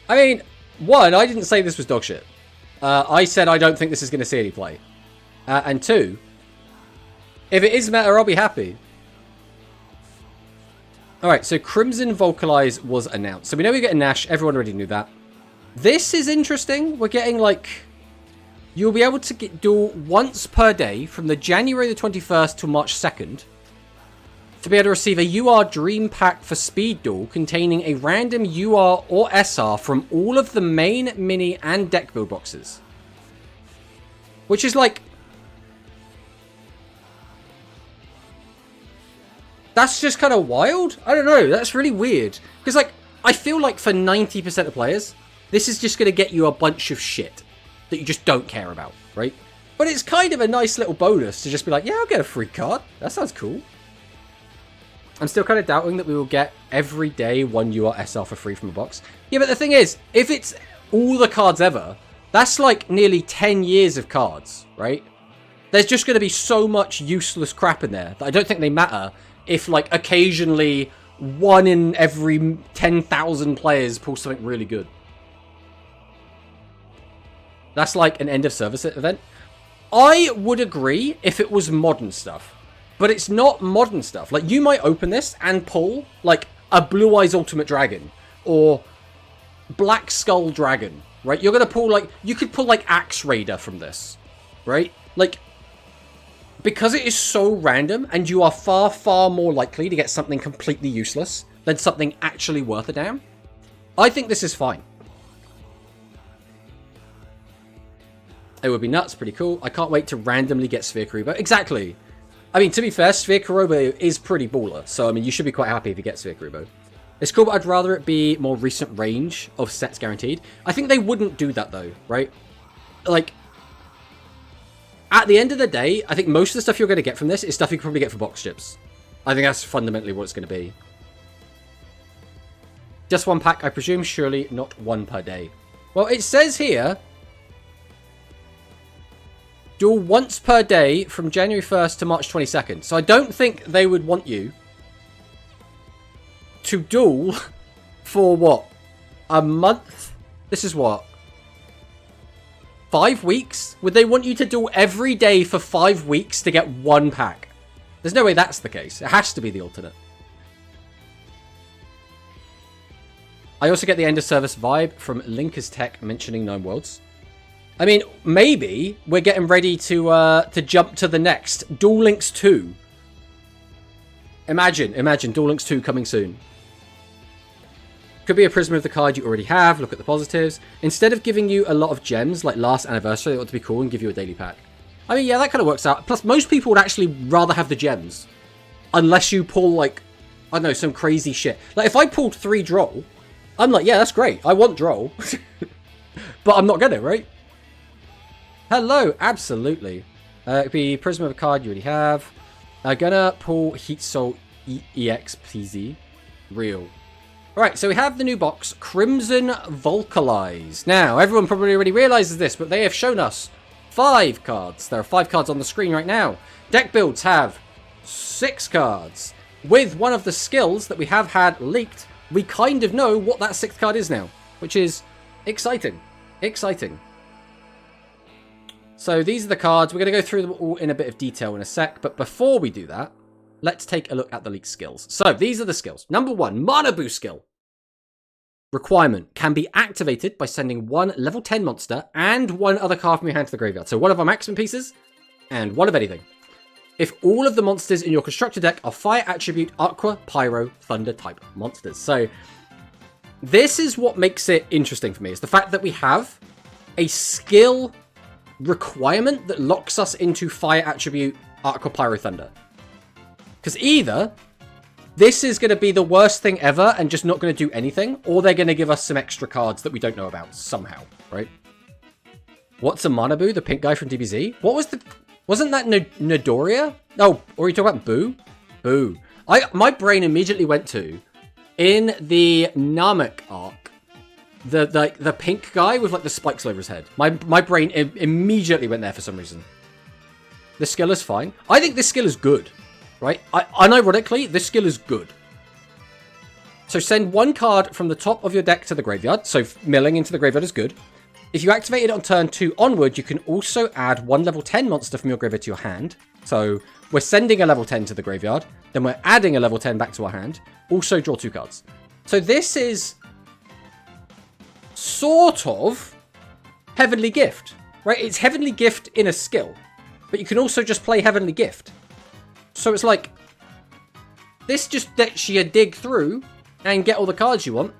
[SPEAKER 1] I mean, one, I didn't say this was dog shit. I said I don't think this is going to see any play. And two, if it is meta, I'll be happy. Alright, so Crimson Vocalize was announced. So we know we get a Nash. Everyone already knew that. This is interesting. We're getting like... You'll be able to duel once per day from the January the 21st to March 2nd to be able to receive a UR Dream Pack for Speed Duel containing a random UR or SR from all of the main, mini, and deck build boxes. Which is like... That's just kind of wild. I don't know. That's really weird. Because, like, I feel like for 90% of players, this is just going to get you a bunch of shit that you just don't care about, right? But it's kind of a nice little bonus to just be like, yeah, I'll get a free card. That sounds cool. I'm still kind of doubting that we will get every day one URSL for free from a box. Yeah, but the thing is, if it's all the cards ever, that's like nearly 10 years of cards, right? There's just going to be so much useless crap in there that I don't think they matter if, like, occasionally one in every 10,000 players pulls something really good. That's like an end of service event. I would agree if it was modern stuff. But it's not modern stuff. Like, you might open this and pull, like, a Blue Eyes Ultimate Dragon. Or Black Skull Dragon, right? You're going to pull, like... You could pull, like, Axe Raider from this, right? Like, because it is so random, and you are far, far more likely to get something completely useless than something actually worth a damn, I think this is fine. It would be nuts, pretty cool. I can't wait to randomly get Sphere Karibo. Exactly. I mean, to be fair, Sphere Karibo is pretty baller. So, I mean, you should be quite happy if you get Sphere Karibo. It's cool, but I'd rather it be more recent range of sets guaranteed. I think they wouldn't do that, though, right? Like, at the end of the day, I think most of the stuff you're going to get from this is stuff you can probably get for box chips. I think that's fundamentally what it's going to be. Just one pack, I presume. Surely not one per day. Well, it says here... Duel once per day from January 1st to March 22nd. So I don't think they would want you to duel for what? A month? This is what? 5 weeks? Would they want you to duel every day for 5 weeks to get one pack? There's no way that's the case. It has to be the alternate. I also get the end of service vibe from Linkers Tech mentioning 9 Worlds. I mean, maybe we're getting ready to jump to the next. Duel Links 2. Imagine Duel Links 2 coming soon. Could be a prism of the card you already have. Look at the positives. Instead of giving you a lot of gems, like last anniversary, it ought to be cool and give you a daily pack. I mean, yeah, that kind of works out. Plus, most people would actually rather have the gems. Unless you pull, like, I don't know, some crazy shit. Like, if I pulled 3 Droll, I'm like, yeah, that's great. I want Droll. But I'm not gonna, right? Hello, absolutely. It'd be Prism of a card you already have. Gonna pull Heat Soul EX PZ. Real. Alright, so we have the new box, Crimson Volcalize. Now, everyone probably already realizes this, but they have shown us 5 cards. There are 5 cards on the screen right now. Deck builds have 6 cards. With one of the skills that we have had leaked, we kind of know what that 6th card is now, which is exciting. Exciting. So these are the cards. We're going to go through them all in a bit of detail in a sec. But before we do that, let's take a look at the leaked skills. So these are the skills. Number 1, Mana Boost skill. Requirement. Can be activated by sending 1 level 10 monster and 1 other card from your hand to the graveyard. So 1 of our maximum pieces and 1 of anything. If all of the monsters in your constructor deck are fire attribute, aqua, pyro, thunder type monsters. So this is what makes it interesting for me. Is the fact that we have a skill requirement that locks us into fire attribute, aqua, pyro, thunder. Because either this is going to be the worst thing ever and just not going to do anything, or they're going to give us some extra cards that we don't know about somehow, right? What's a Manabu, the pink guy from DBZ? What was the... Wasn't that Nidoria? Oh, or are you talking about Boo? Boo. My brain immediately went to, in the Namek arc, the pink guy with like the spikes over his head. My brain immediately went there for some reason. The skill is fine. I think this skill is good, right? Unironically, this skill is good. So send 1 card from the top of your deck to the graveyard. So milling into the graveyard is good. If you activate it on turn 2 onward, you can also add 1 level 10 monster from your graveyard to your hand. So we're sending a level 10 to the graveyard. Then we're adding a level 10 back to our hand. Also draw 2 cards. So this is sort of Heavenly Gift, right? It's Heavenly Gift in a skill, but you can also just play Heavenly Gift. So it's like, this just lets you dig through and get all the cards you want.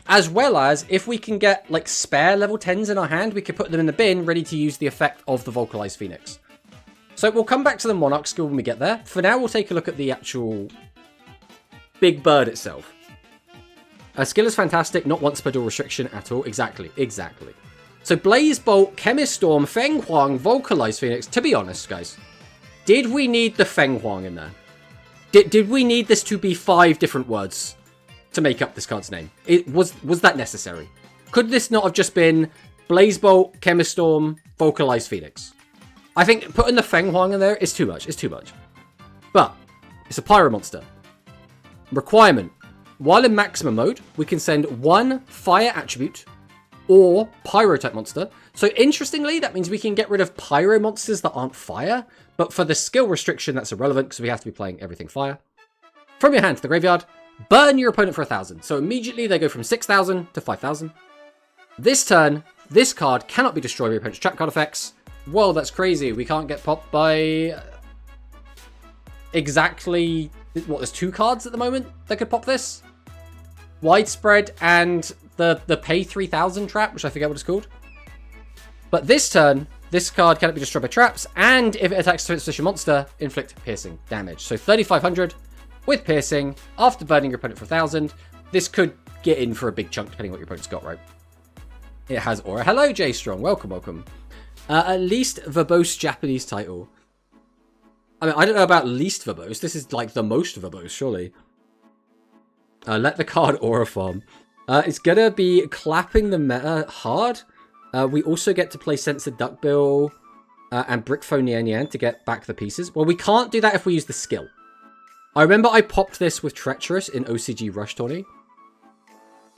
[SPEAKER 1] As well as, if we can get like spare level 10s in our hand, we could put them in the bin, ready to use the effect of the Vocalized Phoenix. So we'll come back to the Monarch skill when we get there. For now, we'll take a look at the actual big bird itself. Skill is fantastic, not once per duel restriction at all. Exactly. So Blaze Bolt, Chemist Storm, Feng Huang, Vocalized Phoenix. To be honest, guys, did we need the Feng Huang in there? Did we need this to be 5 different words to make up this card's name? Was that necessary? Could this not have just been Blaze Bolt, Chemist Storm, Vocalized Phoenix? I think putting the Feng Huang in there is too much. It's too much. But it's a Pyro monster. Requirement. While in maximum mode, we can send 1 fire attribute or pyro type monster. So interestingly, that means we can get rid of pyro monsters that aren't fire. But for the skill restriction, that's irrelevant because we have to be playing everything fire. From your hand to the graveyard, burn your opponent for 1,000. So immediately they go from 6,000 to 5,000. This turn, this card cannot be destroyed by your opponent's trap card effects. Whoa, that's crazy. We can't get popped by exactly... What, there's 2 cards at the moment that could pop this? Widespread and the pay 3,000 trap, which I forget what it's called. But this turn, this card cannot be destroyed by traps, and if it attacks a position monster, inflict piercing damage. So 3,500 with piercing, after burning your opponent for 1,000. This could get in for a big chunk, depending on what your opponent's got, right? It has aura. Hello, Jay Strong. Welcome. At least verbose Japanese title. I mean, I don't know about least verbose. This is like the most verbose, surely. Let the card aura farm. It's gonna be clapping the meta hard. We also get to play Censored Duckbill and Brickphone Nian Nian to get back the pieces. Well, we can't do that if we use the skill. I remember I popped this with Treacherous in OCG Rush Tourney.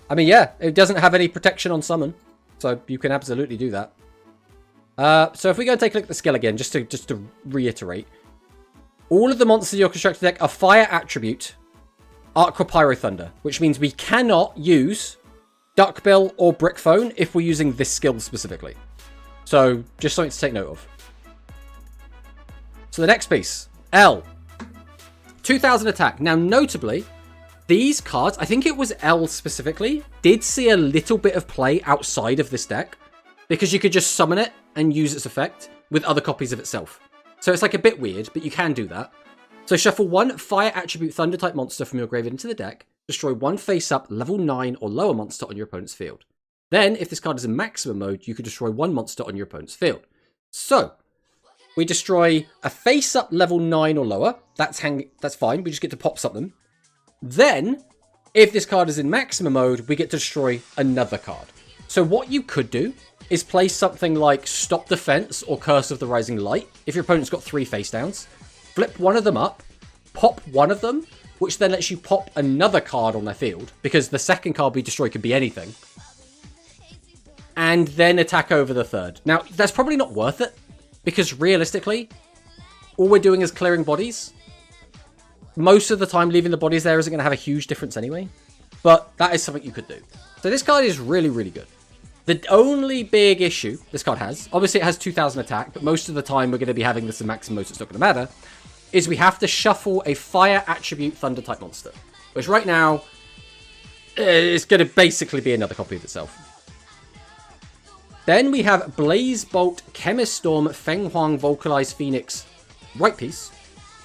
[SPEAKER 1] I mean, yeah, it doesn't have any protection on summon, so you can absolutely do that. So if we go and take a look at the skill again, just to reiterate. All of the monsters in your constructed deck are fire attribute Aqua Pyro Thunder, which means we cannot use Duckbill or Brickphone if we're using this skill specifically. So just something to take note of. So the next piece, L. 2,000 attack. Now notably, these cards, I think it was L specifically, did see a little bit of play outside of this deck because you could just summon it and use its effect with other copies of itself. So it's like a bit weird, but you can do that. So shuffle 1 fire attribute thunder type monster from your graveyard into the deck. Destroy 1 face-up level 9 or lower monster on your opponent's field. Then, if this card is in maximum mode, you can destroy 1 monster on your opponent's field. So, we destroy a face-up level 9 or lower. That's fine. We just get to pop something. Then, if this card is in maximum mode, we get to destroy another card. So what you could do is play something like Stop Defense or Curse of the Rising Light. If your opponent's got 3 face downs, flip one of them up, pop one of them, which then lets you pop another card on their field, because the second card we destroy could be anything, and then attack over the third. Now, that's probably not worth it, because realistically, all we're doing is clearing bodies. Most of the time, leaving the bodies there isn't going to have a huge difference anyway, but that is something you could do. So this card is really, really good. The only big issue this card has, obviously it has 2,000 attack, but most of the time we're going to be having this in maximum mode, so it's not going to matter, is we have to shuffle a fire attribute thunder type monster, which right now is going to basically be another copy of itself. Then we have Blaze Bolt, Chemist Storm, Feng Huang, Vocalized Phoenix, right piece.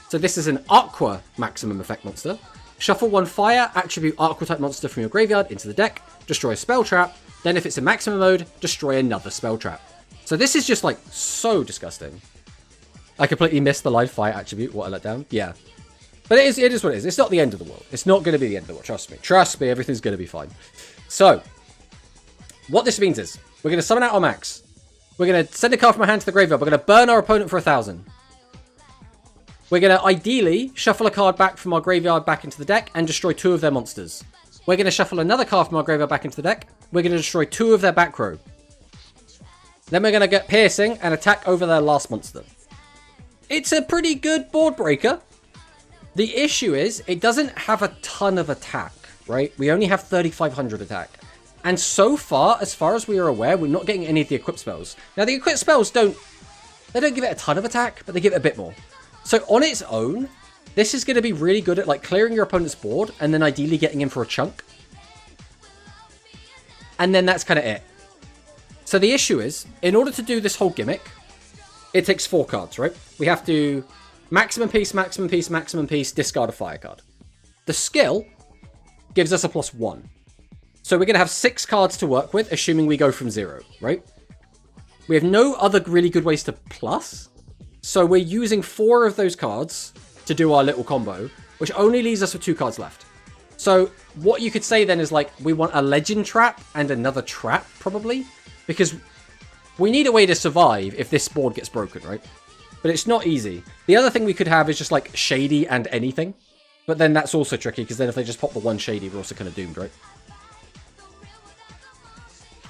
[SPEAKER 1] So this is an Aqua maximum effect monster. Shuffle 1 fire attribute Aqua type monster from your graveyard into the deck, destroy a spell trap, then if it's in maximum mode, destroy another spell trap. So this is just like so disgusting. I completely missed the line fire attribute. What a letdown. Yeah. But it is what it is. It's not the end of the world. It's not going to be the end of the world. Trust me. Trust me. Everything's going to be fine. So, what this means is, we're going to summon out our max. We're going to send a card from our hand to the graveyard. We're going to burn our opponent for 1,000. We're going to ideally shuffle a card back from our graveyard back into the deck and destroy 2 of their monsters. We're going to shuffle another card from our graveyard back into the deck. We're going to destroy 2 of their back row. Then we're going to get piercing and attack over their last monster. It's a pretty good board breaker. The issue is, it doesn't have a ton of attack, right? We only have 3,500 attack. And so far as we are aware, we're not getting any of the equip spells. Now, the equip spells don't give it a ton of attack, but they give it a bit more. So on its own, this is going to be really good at like clearing your opponent's board and then ideally getting in for a chunk. And then that's kind of it. So the issue is, in order to do this whole gimmick, it takes 4 cards, right? We have to maximum piece, maximum piece, maximum piece, discard a fire card. The skill gives us a +1. So we're going to have 6 cards to work with, assuming we go from 0, right? We have no other really good ways to plus. So we're using 4 of those cards to do our little combo, which only leaves us with 2 cards left. So what you could say then is like, we want a legend trap and another trap, probably. Because we need a way to survive if this board gets broken, right? But it's not easy. The other thing we could have is just like Shady and anything. But then that's also tricky, because then if they just pop the one Shady, we're also kind of doomed, right?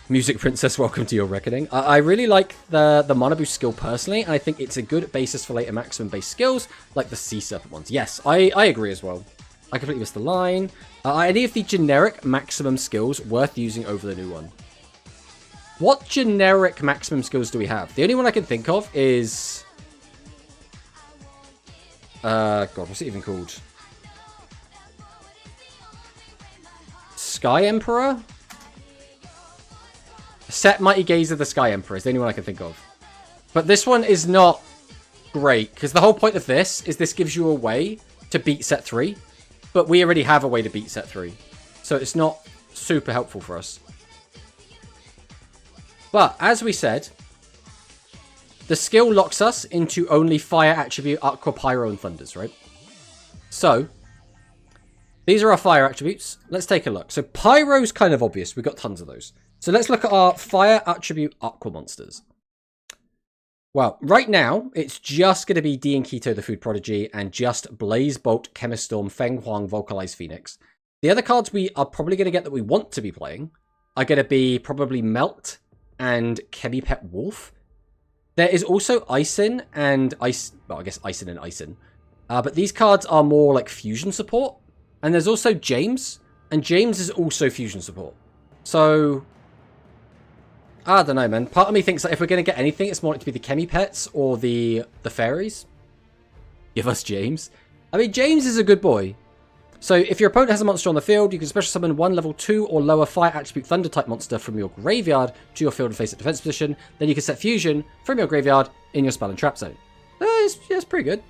[SPEAKER 1] Music Princess, welcome to your reckoning. I really like the Mana Boost skill personally, and I think it's a good basis for later maximum base skills, like the Sea Serpent ones. Yes, I agree as well. I completely missed the line. Are any of the generic maximum skills worth using over the new one? What generic maximum skills do we have? The only one I can think of is... God, what's it even called? Sky Emperor? Set Mighty Gaze of the Sky Emperor is the only one I can think of. But this one is not great, because the whole point of this is this gives you a way to beat set 3. But we already have a way to beat set 3. So it's not super helpful for us. But, as we said, the skill locks us into only Fire Attribute, Aqua, Pyro, and Thunders, right? So, these are our Fire Attributes. Let's take a look. So, Pyro's kind of obvious. We've got tons of those. So, let's look at our Fire Attribute Aqua monsters. Well, right now, it's just going to be Dean Keto, the Food Prodigy, and just Blaze Bolt, Chemist Storm, Feng Huang, Vocalized Phoenix. The other cards we are probably going to get that we want to be playing are going to be probably Melt and Chemipet Wolf. There is also Ison and Ice... Well, I guess Ison and Ison. But these cards are more like fusion support. And there's also James. And James is also fusion support. So... I don't know, man. Part of me thinks that if we're going to get anything, it's more like to be the Chemipets or the fairies. Give us James. I mean, James is a good boy. So, if your opponent has a monster on the field, you can special summon one level 2 or lower Fire Attribute Thunder type monster from your graveyard to your field and face at defense position. Then you can set Fusion from your graveyard in your spell and trap zone. It's pretty good.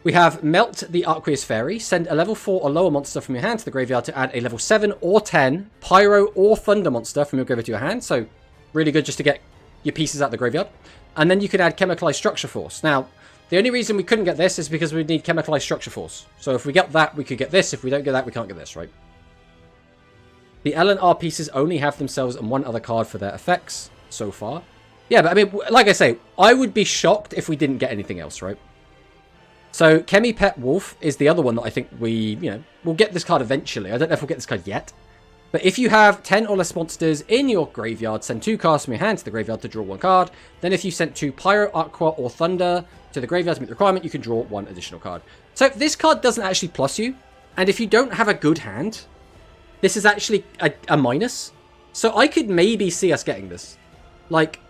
[SPEAKER 1] We have Melt the Arqueous Fairy. Send a level 4 or lower monster from your hand to the graveyard to add a level 7 or 10 Pyro or Thunder monster from your graveyard to your hand. So, really good just to get your pieces out of the graveyard. And then you can add Chemicalized Structure Force. Now, the only reason we couldn't get this is because we need Chemicalized Structure Force. So if we get that, we could get this. If we don't get that, we can't get this, right? The L&R pieces only have themselves and one other card for their effects so far. Yeah, but I mean, like I say, I would be shocked if we didn't get anything else, right? So Chemipet Wolf is the other one that I think we'll get this card eventually. I don't know if we'll get this card yet. But if you have 10 or less monsters in your graveyard, send 2 cards from your hand to the graveyard to draw 1 card. Then if you sent 2 Pyro, Aqua, or Thunder to the graveyard to meet the requirement, you can draw 1 additional card. So this card doesn't actually plus you. And if you don't have a good hand, this is actually a minus. So I could maybe see us getting this. Like,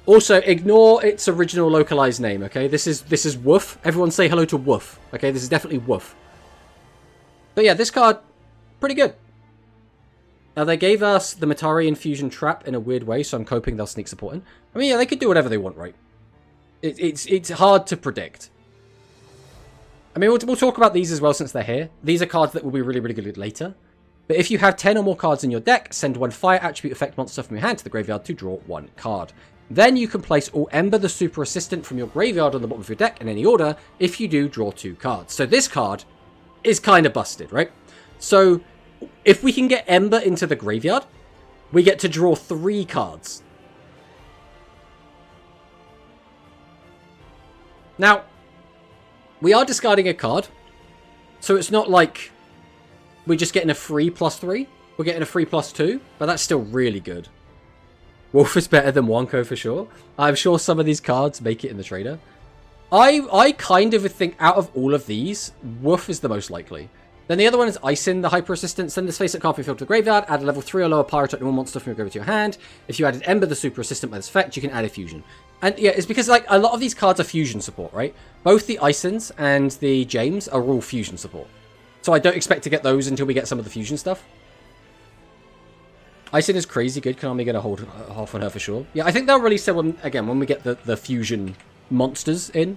[SPEAKER 1] also, ignore its original localized name, okay? This is Woof. Everyone say hello to Woof, okay? This is definitely Woof. But yeah, this card, pretty good. Now, they gave us the Matari Infusion Trap in a weird way, so I'm hoping they'll sneak support in. I mean, yeah, they could do whatever they want, right? It's hard to predict. I mean, we'll talk about these as well since they're here. These are cards that will be really, really good later. But if you have 10 or more cards in your deck, send 1 Fire Attribute Effect monster from your hand to the graveyard to draw 1 card. Then you can place all Ember the Super Assistant from your graveyard on the bottom of your deck in any order. If you do, draw 2 cards. So this card is kind of busted, right? So if we can get Ember into the graveyard, we get to draw 3 cards. Now, we are discarding a card, so it's not like we're just getting a free +3. We're getting a free +2, but that's still really good. Wolf is better than Wonko for sure. I'm sure some of these cards make it in the trader. I kind of think out of all of these, Wolf is the most likely. Then the other one is Icing, the Hyper Assistant. Send this face-up card from your field to the graveyard. Add a level 3 or lower Pyro-type normal monster from your graveyard to your hand. If you added Ember, the Super Assistant by this effect, you can add a fusion. And yeah, it's because like a lot of these cards are fusion support, right? Both the Icings and the James are all fusion support. So I don't expect to get those until we get some of the fusion stuff. Icing is crazy good. Konami going to hold off on her for sure. Yeah, I think they'll release it when we get the fusion monsters in.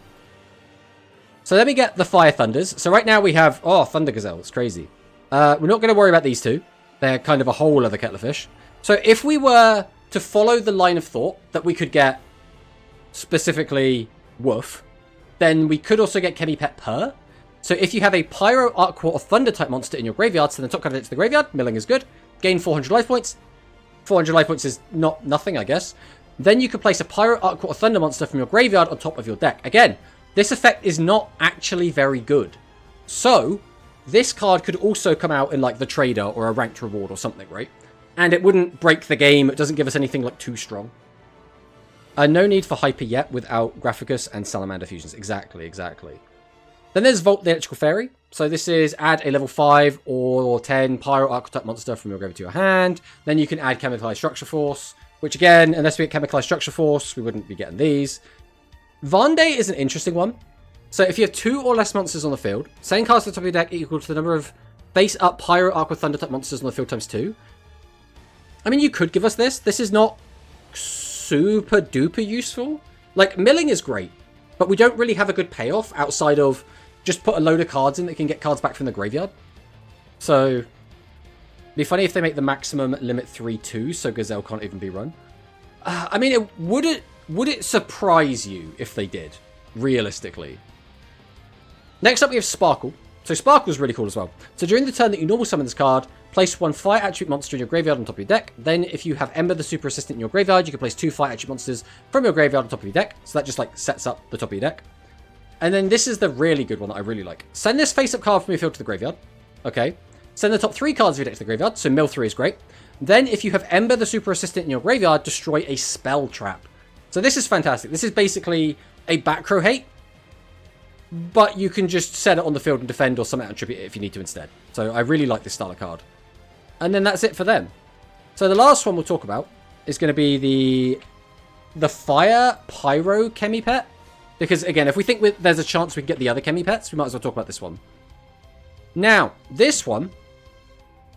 [SPEAKER 1] So then we get the Fire Thunders. So right now we have... Oh, Thunder Gazelle. It's crazy. We're not going to worry about these two. They're kind of a whole other kettle of fish. So if we were to follow the line of thought that we could get specifically Woof, then we could also get Chemipet Purr. So if you have a Pyro, Aqua, or Thunder type monster in your graveyard, send the top card of it to the graveyard. Milling is good. Gain 400 life points. 400 life points is not nothing, I guess. Then you could place a Pyro, Aqua, or Thunder monster from your graveyard on top of your deck. Again, this effect is not actually very good. So, this card could also come out in like the Trader or a Ranked Reward or something, right? And it wouldn't break the game. It doesn't give us anything like too strong. No need for Hyper yet without Graphicus and Salamander fusions. Exactly, exactly. Then there's Volt the Electrical Fairy. So this is add a level 5 or 10 Pyro Archetype monster from your graveyard to your hand. Then you can add Chemicalized Structure Force, which again, unless we get Chemicalized Structure Force, we wouldn't be getting these. Vande is an interesting one. So if you have 2 or less monsters on the field, same cards at the top of your deck equal to the number of face-up Pyro, Aqua, Thunder type monsters on the field times 2. I mean, you could give us this. This is not super duper useful. Like, milling is great, but we don't really have a good payoff outside of just put a load of cards in that can get cards back from the graveyard. So, it'd be funny if they make the maximum limit 3/2, so Gazelle can't even be run. I mean, would it surprise you if they did, realistically? Next up, we have Sparkle. So Sparkle is really cool as well. So during the turn that you normal summon this card, place 1 Fire Attribute monster in your graveyard on top of your deck. Then, if you have Ember the Super Assistant in your graveyard, you can place 2 Fire Attribute monsters from your graveyard on top of your deck. So that just like sets up the top of your deck. And then this is the really good one that I really like. Send this face-up card from your field to the graveyard. Okay. Send the top 3 cards of your deck to the graveyard. So mill 3 is great. Then, if you have Ember the Super Assistant in your graveyard, destroy a spell trap. So this is fantastic. This is basically a back row hate, but you can just set it on the field and defend or summon attribute it if you need to instead. So I really like this style of card. And then that's it for them. So the last one we'll talk about is going to be the Fire Pyro Chemipet. Because again, if we think there's a chance we can get the other Chemipets, we might as well talk about this one. Now, this one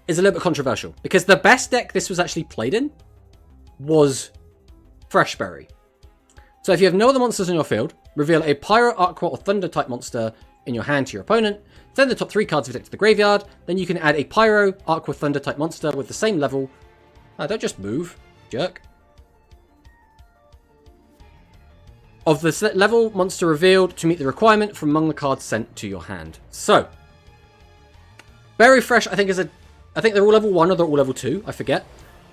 [SPEAKER 1] is a little bit controversial, because the best deck this was actually played in was Freshberry. So if you have no other monsters in your field, reveal a Pyro, Aqua, or Thunder type monster in your hand to your opponent, send the top 3 cards of your deck to the graveyard, then you can add a Pyro, Aqua, Thunder type monster with the same level. Don't just move, jerk. Of the level monster revealed to meet the requirement from among the cards sent to your hand. So, Berry Fresh, I think they're all level 1 or they're all level 2, I forget.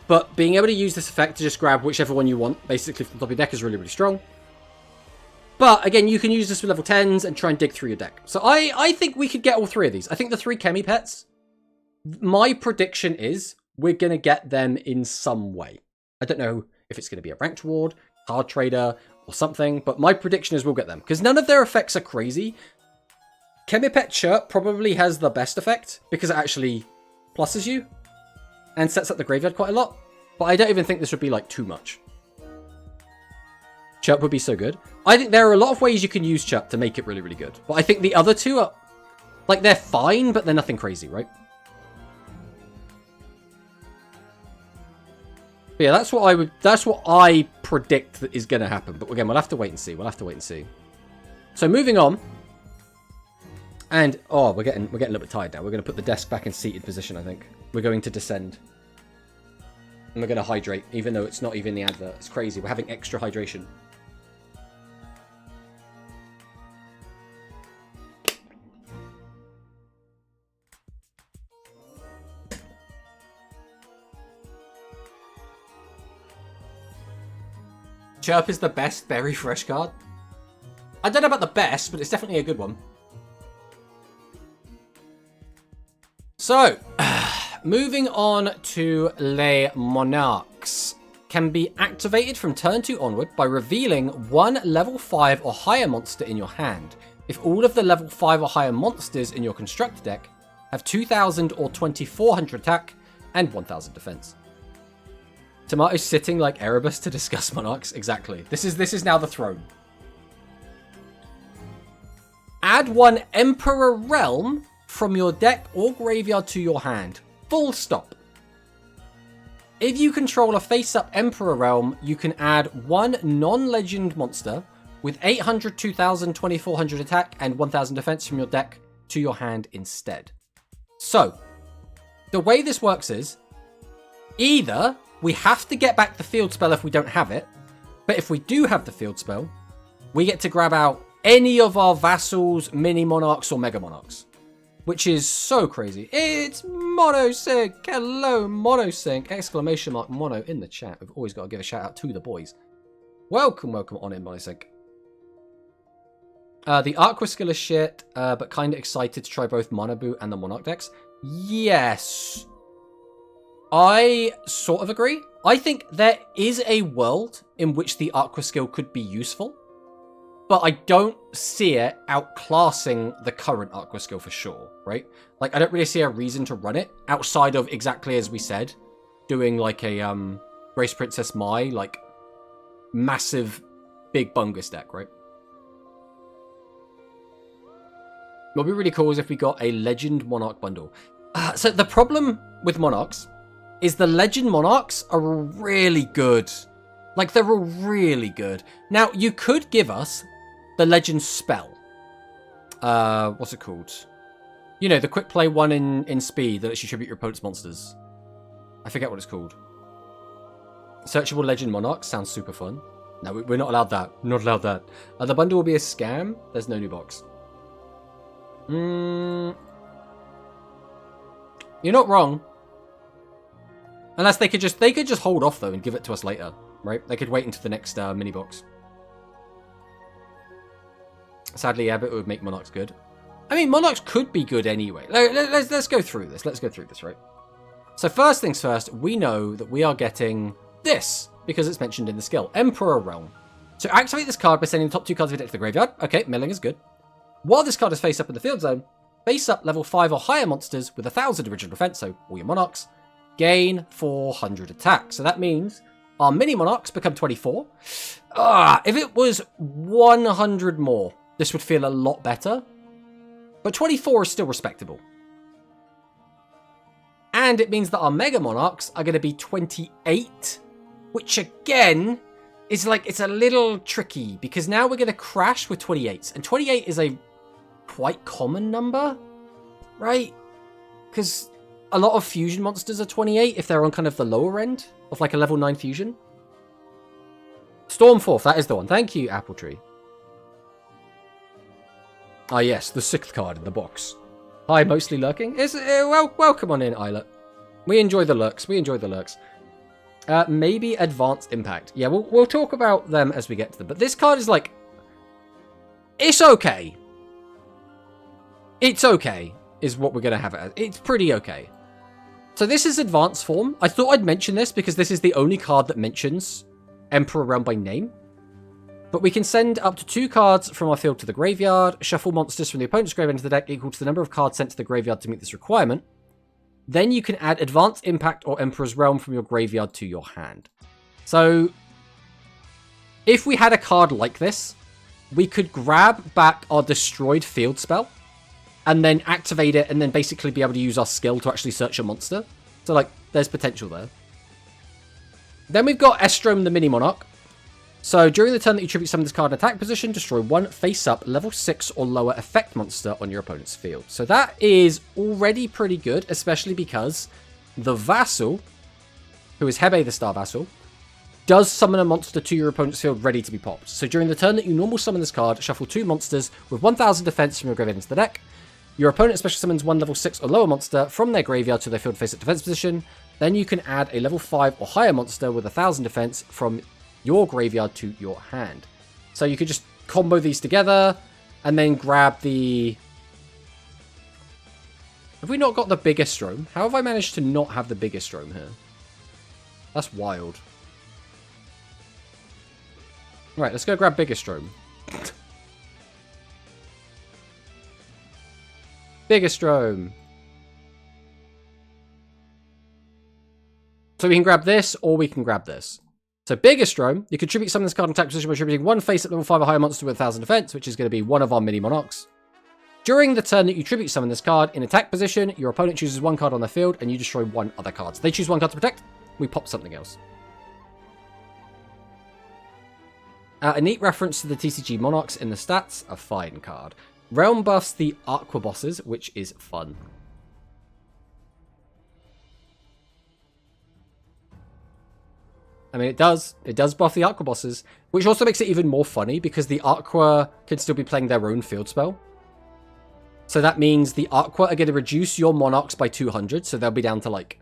[SPEAKER 1] But being able to use this effect to just grab whichever one you want, basically from the top of your deck, is really, really strong. But, again, you can use this with level 10s and try and dig through your deck. So I think we could get all 3 of these. I think the 3 Chemipets, my prediction is we're going to get them in some way. I don't know if it's going to be a Ranked Reward, Card Trader, or something, but my prediction is we'll get them. Because none of their effects are crazy. Chemipet Chirp probably has the best effect, because it actually pluses you and sets up the graveyard quite a lot. But I don't even think this would be like too much. Chirp would be so good. I think there are a lot of ways you can use Chirp to make it really, really good. But I think the other 2 are, like, they're fine, but they're nothing crazy, right? But yeah, that's what I predict that is going to happen. But again, we'll have to wait and see. So moving on. And, oh, we're getting a little bit tired now. We're going to put the desk back in seated position, I think. We're going to descend. And we're going to hydrate, even though it's not even the advert. It's crazy. We're having extra hydration. Chirp is the best Berry Fresh card. I don't know about the best, but it's definitely a good one. So, moving on to Les Monarchs. Can be activated from turn 2 onward by revealing 1 level 5 or higher monster in your hand. If all of the level 5 or higher monsters in your constructor deck have 2,000 or 2,400 attack and 1,000 defense. Tomato's sitting like Erebus to discuss monarchs. Exactly. This is now the throne. Add 1 Emperor Realm from your deck or graveyard to your hand. Full stop. If you control a face-up Emperor Realm, you can add 1 non-legend monster with 800, 2,000, 2,400 attack and 1,000 defense from your deck to your hand instead. So, the way this works is, either we have to get back the field spell if we don't have it, but if we do have the field spell, we get to grab out any of our vassals, mini monarchs, or mega monarchs. Which is so crazy. It's Monosync! Hello, Monosync! Exclamation mark Mono in the chat. We've always got to give a shout out to the boys. Welcome on in, Monosync. The Aqua skill is shit, but kind of excited to try both Mana Boot and the Monarch decks. Yes. I sort of agree. I think there is a world in which the Aqua skill could be useful. But I don't see it outclassing the current Aqua skill for sure, right? Like, I don't really see a reason to run it outside of exactly as we said, doing like a Grace Princess Mai, like, massive, big bungus deck, right? What would be really cool is if we got a Legend Monarch bundle. So the problem with Monarchs is the Legend Monarchs are really good. Like, they're all really good. Now, you could give us the Legend spell. What's it called? You know, the quick play one in speed that lets you tribute your opponent's monsters. I forget what it's called. Searchable Legend Monarch sounds super fun. No, we're not allowed that. Not allowed that. The bundle will be a scam. There's no new box. You're not wrong. Unless they could just hold off though and give it to us later, right? They could wait until the next mini box. Sadly, yeah, but it would make Monarchs good. I mean, Monarchs could be good anyway. Let's go through this. Let's go through this, right? So first things first, we know that we are getting this because it's mentioned in the skill, Emperor Realm. So activate this card by sending the top 2 cards of your deck to the graveyard. Okay, milling is good. While this card is face up in the field zone, face up level 5 or higher monsters with 1,000 original defense, so all your Monarchs, gain 400 attack. So that means our mini Monarchs become 24. If it was 100 more, this would feel a lot better. But 24 is still respectable. And it means that our Mega Monarchs are going to be 28. Which again, is like, it's a little tricky. Because now we're going to crash with 28s. And 28 is a quite common number. Right? Because a lot of fusion monsters are 28 if they're on kind of the lower end of like a level 9 fusion. Stormforth, that is the one. Thank you, Apple Tree. Ah, yes, the 6th card in the box. Hi, mostly lurking. Welcome on in, Islet. We enjoy the lurks. We enjoy the lurks. Maybe Advanced Impact. Yeah, we'll talk about them as we get to them. But this card is like, it's okay. It's okay, is what we're going to have it as. It's pretty okay. So this is Advanced Form. I thought I'd mention this because this is the only card that mentions Emperor Realm by name. But we can send up to 2 cards from our field to the graveyard, shuffle monsters from the opponent's graveyard into the deck equal to the number of cards sent to the graveyard to meet this requirement. Then you can add Advanced Impact or Emperor's Realm from your graveyard to your hand. So, if we had a card like this, we could grab back our destroyed field spell, and then activate it, and then basically be able to use our skill to actually search a monster. So, like, there's potential there. Then we've got Estrom the Mini Monarch. So, during the turn that you tribute summon this card in attack position, destroy 1 face-up level 6 or lower effect monster on your opponent's field. So that is already pretty good, especially because the Vassal, who is Hebe the Star Vassal, does summon a monster to your opponent's field ready to be popped. So during the turn that you normal summon this card, shuffle 2 monsters with 1,000 defense from your graveyard into the deck. Your opponent special summons 1 level 6 or lower monster from their graveyard to their field face-up defense position. Then you can add a level 5 or higher monster with 1,000 defense from your graveyard to your hand. So you could just combo these together and then grab the... Have we not got the biggest Strom? How have I managed to not have the biggest Strom here? That's wild. Right, let's go grab biggest Strom. Biggest Strom. So we can grab this, or we can grab this. So Bigger Strom, you contribute summon this card in attack position by contributing one face at level 5 or higher monster with 1000 defense, which is going to be one of our mini monarchs. During the turn that you tribute summon this card in attack position, your opponent chooses one card on the field and you destroy one other card. So they choose one card to protect, we pop something else. A neat reference to the TCG Monarchs in the stats, a fine card. Realm buffs the Aqua bosses, which is fun. I mean, it does buff the Aqua bosses, which also makes it even more funny because the Aqua can still be playing their own field spell. So that means the Aqua are going to reduce your Monarchs by 200, so they'll be down to like,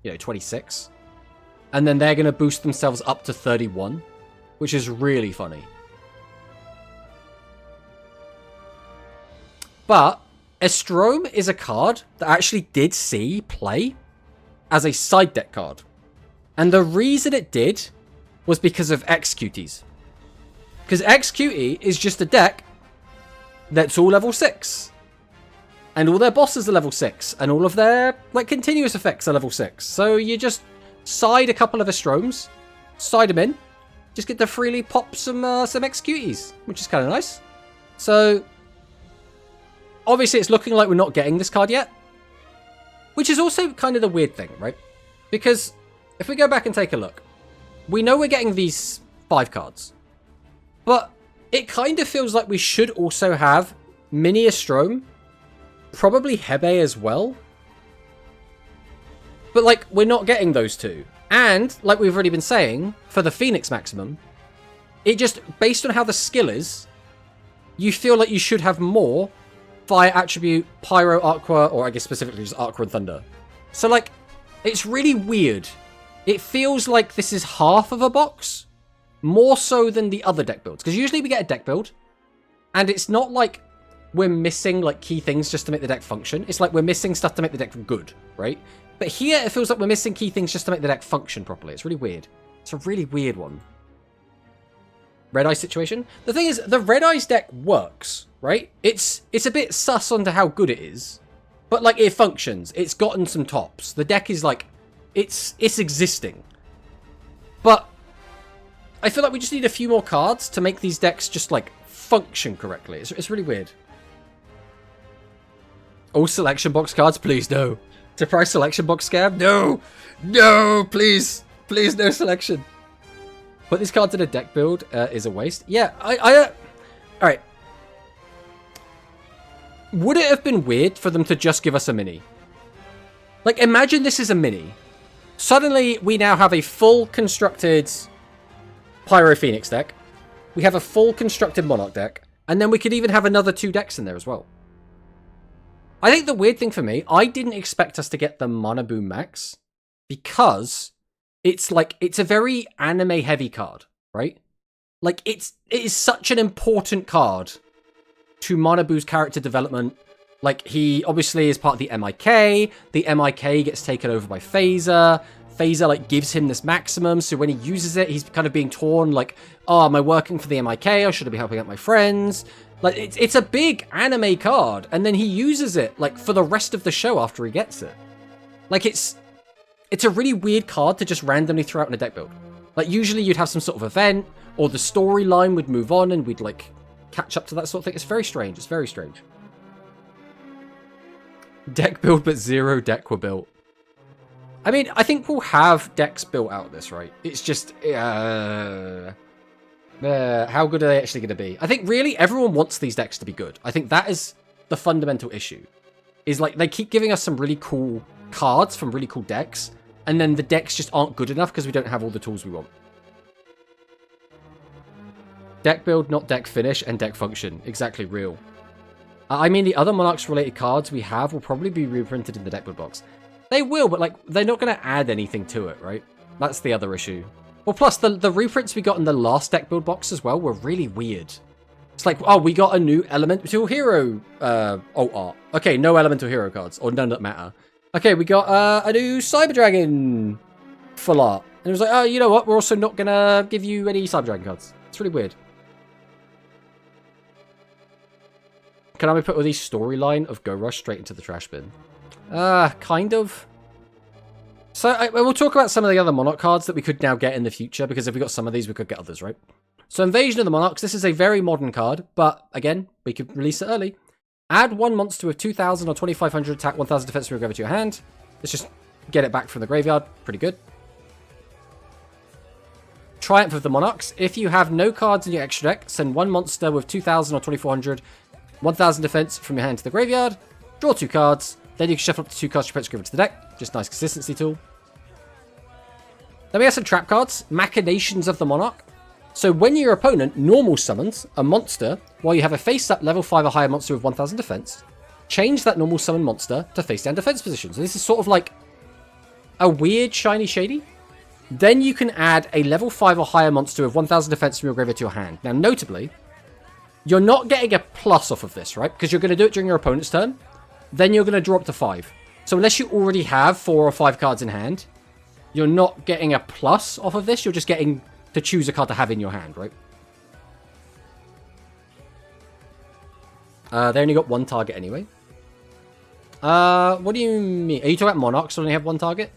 [SPEAKER 1] 26. And then they're going to boost themselves up to 31, which is really funny. But Estrom is a card that actually did see play as a side deck card. And the reason it did was because of Executees. Because Executee is just a deck that's all level 6. And all their bosses are level 6. And all of their continuous effects are level 6. So you just side a couple of Estroms, side them in, just get to freely pop some Executees, which is kind of nice. So obviously it's looking like we're not getting this card yet. Which is also kind of the weird thing, right? Because if we go back and take a look, we know we're getting these 5 cards. But it kind of feels like we should also have Mini Estrom, probably Hebe as well. But we're not getting those two. And, like we've already been saying, for the Phoenix Maximum, it just, based on how the skill is, you feel like you should have more Fire Attribute, Pyro, Aqua, or I guess specifically just Aqua and Thunder. So, it's really weird. It feels like this is half of a box, more so than the other deck builds. Because usually we get a deck build, and it's not like we're missing key things just to make the deck function. It's like we're missing stuff to make the deck good, right? But here it feels like we're missing key things just to make the deck function properly. It's really weird. It's a really weird one. Red Eyes situation. The thing is, the Red Eyes deck works, right? It's a bit sus onto how good it is, but it functions. It's gotten some tops. The deck is it's existing. But I feel like we just need a few more cards to make these decks just function correctly. It's really weird. All selection box cards, please no. To price selection box scam? No! No, please! Please, no selection. Put these cards in a deck build is a waste. Yeah, alright. Would it have been weird for them to just give us a mini? Imagine this is a mini. Suddenly, we now have a full constructed Pyro Phoenix deck. We have a full constructed Monarch deck. And then we could even have another 2 decks in there as well. I think the weird thing for me, I didn't expect us to get the Mana Boom Max. Because it's a very anime heavy card, right? It is such an important card to Mana Boo's character development. He obviously is part of the MIK. The MIK gets taken over by Phaser. Phaser, gives him this maximum. So when he uses it, he's kind of being torn. Oh, am I working for the MIK? Or should I be helping out my friends? It's a big anime card. And then he uses it, for the rest of the show after he gets it. It's a really weird card to just randomly throw out in a deck build. Usually you'd have some sort of event, or the storyline would move on, and we'd, catch up to that sort of thing. It's very strange. It's very strange. Deck build, but 0 deck were built. I mean, I think we'll have decks built out of this, right? It's just, how good are they actually going to be? I think really everyone wants these decks to be good. I think that is the fundamental issue. Is they keep giving us some really cool cards from really cool decks, and then the decks just aren't good enough because we don't have all the tools we want. Deck build, not deck finish, and deck function. Exactly, real. I mean, the other Monarchs-related cards we have will probably be reprinted in the deck build box. They will, but they're not going to add anything to it, right? That's the other issue. Well, plus, the reprints we got in the last deck build box as well were really weird. It's oh, we got a new Elemental Hero alt art. Okay, no Elemental Hero cards, or none that matter. Okay, we got a new Cyber Dragon full art. And it was oh, you know what? We're also not going to give you any Cyber Dragon cards. It's really weird. Can I put all these storyline of Go Rush straight into the trash bin? Kind of. So we'll talk about some of the other Monarch cards that we could now get in the future, because if we got some of these, we could get others, right? So Invasion of the Monarchs, this is a very modern card, but again, we could release it early. Add one monster with 2,000 or 2,500 attack, 1,000 defense from your graveyard to your hand. Let's just get it back from the graveyard. Pretty good. Triumph of the Monarchs. If you have no cards in your extra deck, send one monster with 2,000 or 2,400, 1,000 defense from your hand to the graveyard. Draw 2 cards. Then you can shuffle up to 2 cards to your opponent's graveyard to the deck. Just nice consistency tool. Then we have some trap cards. Machinations of the Monarch. So when your opponent normal summons a monster while you have a face-up level 5 or higher monster with 1,000 defense, change that normal summon monster to face-down defense position. So this is sort of like a weird shiny shady. Then you can add a level 5 or higher monster with 1,000 defense from your graveyard to your hand. Now, notably, you're not getting a plus off of this, right? Because you're going to do it during your opponent's turn. Then you're going to draw up to 5. So unless you already have 4 or 5 cards in hand, you're not getting a plus off of this. You're just getting to choose a card to have in your hand, right? They only got 1 target anyway. What do you mean? Are you talking about Monarchs only have 1 target?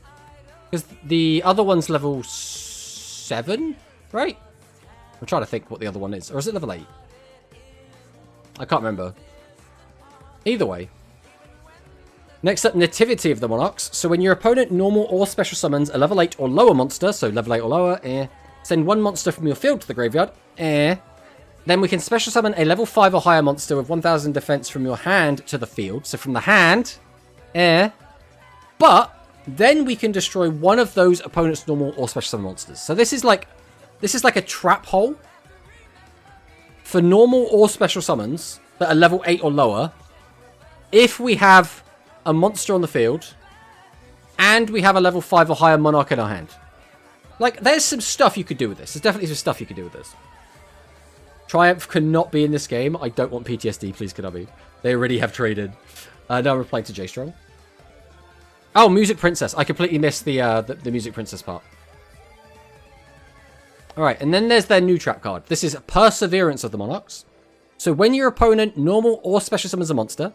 [SPEAKER 1] Because the other one's level 7, right? I'm trying to think what the other one is. Or is it level 8? I can't remember. Either way. Next up, Nativity of the Monarchs. So when your opponent normal or special summons a level 8 or lower monster, so level 8 or lower, send 1 monster from your field to the graveyard, then we can special summon a level 5 or higher monster with 1,000 defense from your hand to the field. So from the hand, but then we can destroy one of those opponent's normal or special summon monsters. So this is like a trap hole for normal or special summons that are level 8 or lower. If we have a monster on the field and we have a level 5 or higher Monarch in our hand. Like, there's some stuff you could do with this. There's definitely some stuff you could do with this. Triumph cannot be in this game. I don't want PTSD, please can I be? They already have traded. Now I'm replying to J-Strong. Oh, Music Princess. I completely missed the Music Princess part. Alright, and then there's their new trap card. This is Perseverance of the Monarchs. So when your opponent normal or special summons a monster,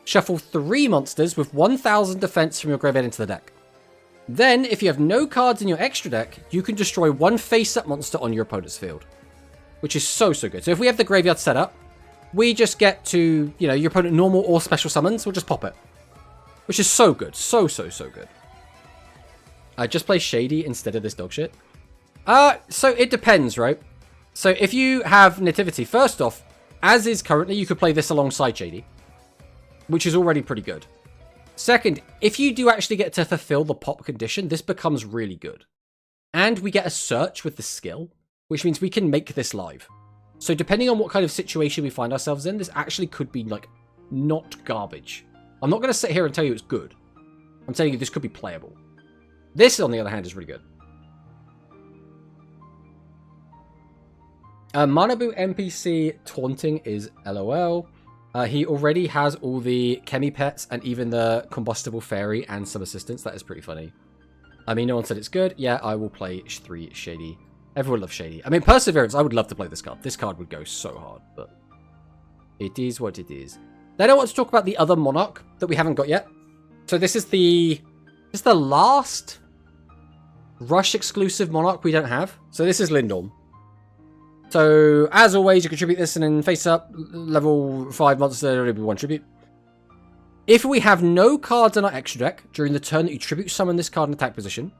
[SPEAKER 1] shuffle 3 monsters with 1,000 defense from your graveyard into the deck. Then, if you have no cards in your extra deck, you can destroy 1 face-up monster on your opponent's field. Which is so, so good. So if we have the graveyard set up, we just get to, you know, your opponent normal or special summons, we'll just pop it. Which is so good. So, so, so good. I just play Shady instead of this dog shit. So it depends, right? So if you have Nativity, first off, as is currently, you could play this alongside Shady. Which is already pretty good. Second, if you do actually get to fulfill the pop condition, this becomes really good. And we get a search with the skill, which means we can make this live. So depending on what kind of situation we find ourselves in, this actually could be, like, not garbage. I'm not going to sit here and tell you it's good. I'm telling you this could be playable. This, on the other hand, is really good. Manabu NPC taunting is LOL. He already has all the Chemi pets and even the combustible fairy and some assistants. That is pretty funny. I mean, no one said it's good. Yeah, I will play 3 Shady. Everyone loves Shady. I mean, Perseverance, I would love to play this card. This card would go so hard, but it is what it is. Then I want to talk about the other Monarch that we haven't got yet. So this is the last Rush exclusive Monarch we don't have. So this is Lindorm. So, as always, you contribute this and then face up, level 5 monster, it'll be 1 tribute. If we have no cards in our extra deck during the turn that you tribute summon this card in attack position,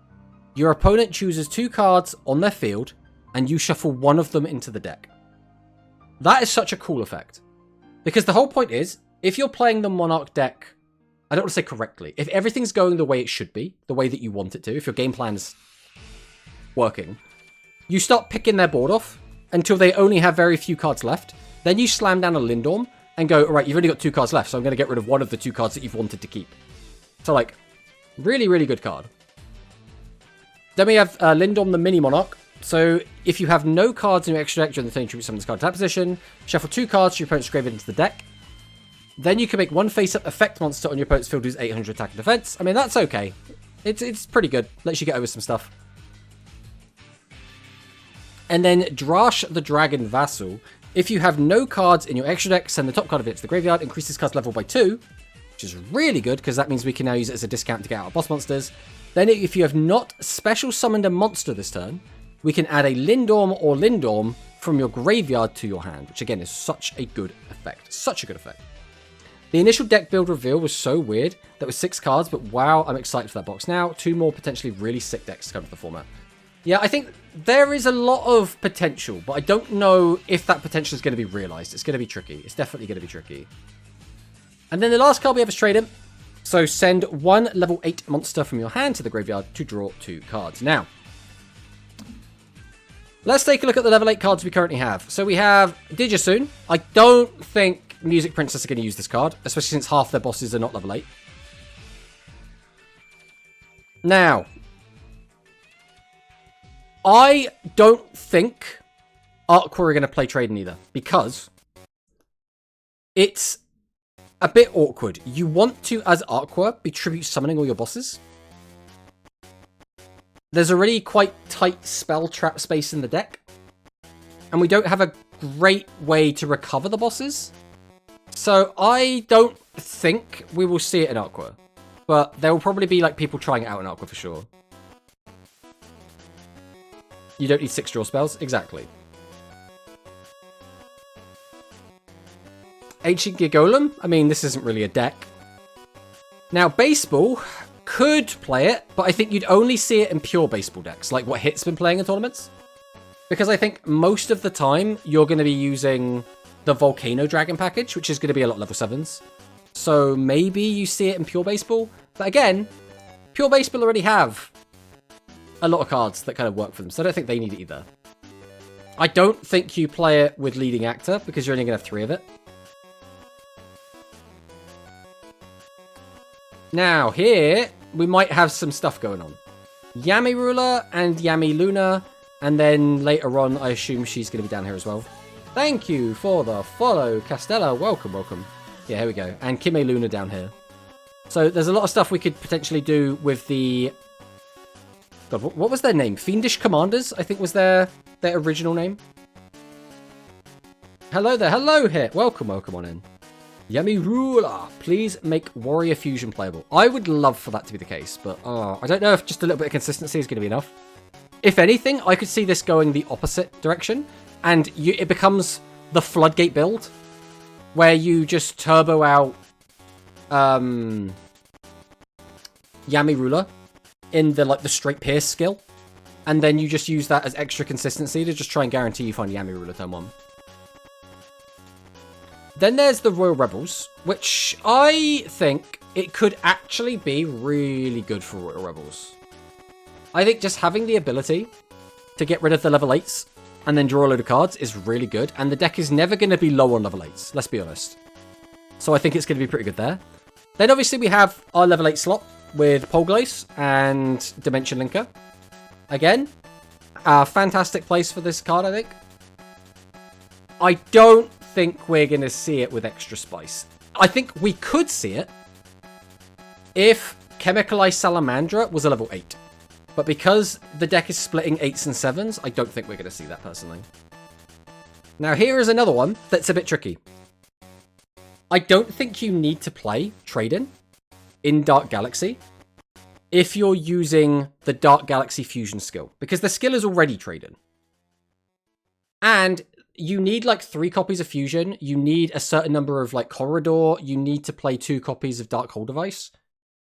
[SPEAKER 1] your opponent chooses 2 cards on their field, and you shuffle 1 of them into the deck. That is such a cool effect. Because the whole point is, if you're playing the Monarch deck, I don't want to say correctly, if everything's going the way it should be, the way that you want it to, if your game plan's working, you start picking their board off, until they only have very few cards left. Then you slam down a Lindorm and go, all right, you've only got 2 cards left, so I'm going to get rid of 1 of the 2 cards that you've wanted to keep. So, like, really, really good card. Then we have Lindorm the Mini Monarch. So, if you have no cards in your extra deck during the turn you tribute summon this card to that position, shuffle 2 cards to your opponent's graveyard into the deck. Then you can make 1 face-up effect monster on your opponent's field who's 800 attack and defense. I mean, that's okay. It's pretty good. Lets you get over some stuff. And then Drash the Dragon Vassal. If you have no cards in your extra deck, send the top card of it to the graveyard, increase this card's level by 2.
[SPEAKER 2] which is really good because that means we can now use it as a discount to get out boss monsters. Then if you have not special summoned a monster this turn, we can add a Lindorm or Lindorm from your graveyard to your hand, which again is such a good effect. Such a good effect. The initial deck build reveal was so weird. That was 6 cards, but wow, I'm excited for that box now. 2 more potentially really sick decks to come to the format. Yeah, I think there is a lot of potential, but I don't know if that potential is going to be realized. It's going to be tricky. It's definitely going to be tricky. And then the last card we have is Trade In. So send 1 level 8 monster from your hand to the graveyard to draw 2 cards. Now, let's take a look at the level 8 cards we currently have. So we have Digisoon. I don't think Music Princess are going to use this card, especially since half their bosses are not level 8. Now, I don't think Aqua are going to play Trade In either, because it's a bit awkward. You want to, as Aqua, be tribute summoning all your bosses. There's already quite tight spell trap space in the deck, and we don't have a great way to recover the bosses. So I don't think we will see it in Aqua. But there will probably be like people trying it out in Aqua for sure. You don't need 6 draw spells? Exactly. Ancient Gear Golem? I mean, this isn't really a deck. Now, Baseball could play it, but I think you'd only see it in pure Baseball decks, like what Hit's been playing in tournaments. Because I think most of the time, you're going to be using the Volcano Dragon package, which is going to be a lot of level 7s. So maybe you see it in pure Baseball. But again, pure Baseball already have a lot of cards that kind of work for them. So I don't think they need it either. I don't think you play it with Leading Actor, because you're only going to have 3 of it. Now, here, we might have some stuff going on. Yami Ruler and Yami Luna. And then later on, I assume she's going to be down here as well. Thank you for the follow, Castella. Welcome, welcome. Yeah, here we go. And Kime Luna down here. So there's a lot of stuff we could potentially do with the... God, what was their name? Fiendish Commanders, I think was their original name. Hello there. Hello, Hit. Welcome, welcome on in. Yami Ruler. Please make Warrior Fusion playable. I would love for that to be the case, but I don't know if just a little bit of consistency is going to be enough. If anything, I could see this going the opposite direction, and it becomes the Floodgate build, where you just turbo out Yami Ruler in the straight pierce skill, and then you just use that as extra consistency to just try and guarantee you find Yami Ruler turn 1. Then there's the Royal Rebels, which I think it could actually be really good for Royal Rebels. I think just having the ability to get rid of the level 8s and then draw a load of cards is really good, and the deck is never going to be low on level 8s, let's be honest. So I think it's going to be pretty good there. Then obviously we have our level 8 slot with Polglace and Dimension Linker. Again, a fantastic place for this card, I think. I don't think we're going to see it with Extra Spice. I think we could see it if Chemicalized Salamandra was a level 8. But because the deck is splitting 8s and 7s, I don't think we're going to see that personally. Now here is another one that's a bit tricky. I don't think you need to play Trade in Dark Galaxy if you're using the Dark Galaxy Fusion skill, because the skill is already Trade. And you need like 3 copies of Fusion, you need a certain number of like Corridor, you need to play 2 copies of Dark Hole Device.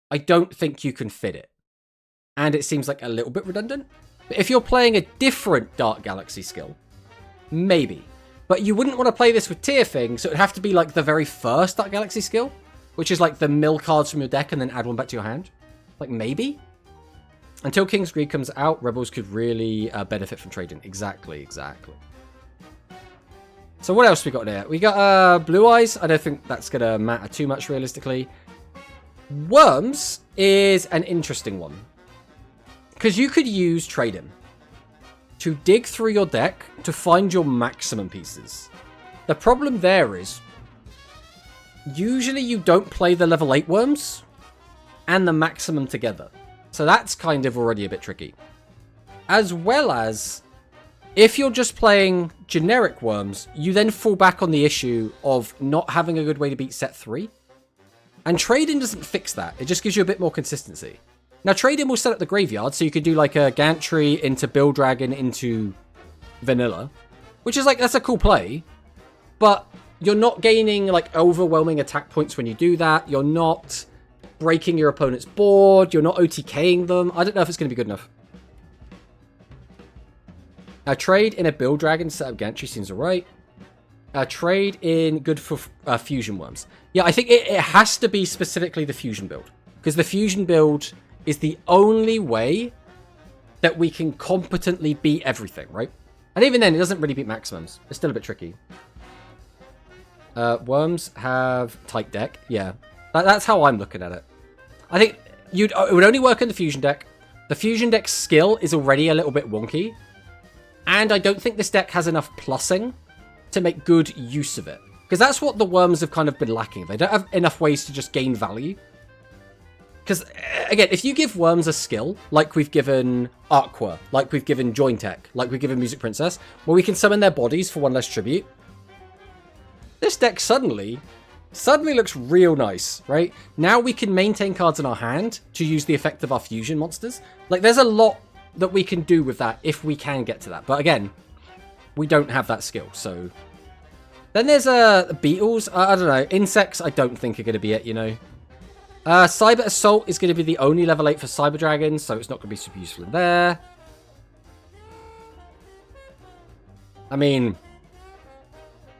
[SPEAKER 2] I don't think you can fit it. And it seems like a little bit redundant. But if you're playing a different Dark Galaxy skill, maybe. But you wouldn't want to play this with Tier Thing, so it'd have to be like the very first Dark Galaxy skill, which is like the mill cards from your deck and then add 1 back to your hand. Like, maybe? Until King's Greed comes out, Rebels could really benefit from trading. Exactly, exactly. So what else we got there? We got Blue Eyes. I don't think that's going to matter too much realistically. Worms is an interesting one, because you could use Trade-In to dig through your deck to find your maximum pieces. The problem there is, usually you don't play the level 8 worms and the maximum together. So that's kind of already a bit tricky. As well as, if you're just playing generic worms, you then fall back on the issue of not having a good way to beat set 3. And trade-in doesn't fix that. It just gives you a bit more consistency. Now, trade-in will set up the graveyard, so you could do like a gantry into Bill Dragon into vanilla, which is like, that's a cool play, but you're not gaining like overwhelming attack points when you do that. You're not breaking your opponent's board. You're not OTKing them. I don't know if it's going to be good enough. Trade in a Bill Dragon set up gantry seems alright. Trade in good for fusion worms. Yeah, I think it has to be specifically the fusion build, because the fusion build is the only way that we can competently beat everything, right? And even then, it doesn't really beat maximums. It's still a bit tricky. Worms have tight deck. Yeah, that's how I'm looking at it. I think it would only work in the fusion deck. The fusion deck skill is already a little bit wonky. And I don't think this deck has enough plussing to make good use of it. Because that's what the worms have kind of been lacking. They don't have enough ways to just gain value. Because, again, if you give worms a skill, like we've given Aqua, like we've given Jointech, like we've given Music Princess, where we can summon their bodies for one less tribute, this deck suddenly looks real nice, right? Now we can maintain cards in our hand to use the effect of our fusion monsters. Like, there's a lot that we can do with that if we can get to that. But again, we don't have that skill, so... Then there's beetles. I don't know. Insects, I don't think are going to be it, you know. Cyber Assault is going to be the only level 8 for Cyber Dragons, so it's not going to be super useful in there. I mean...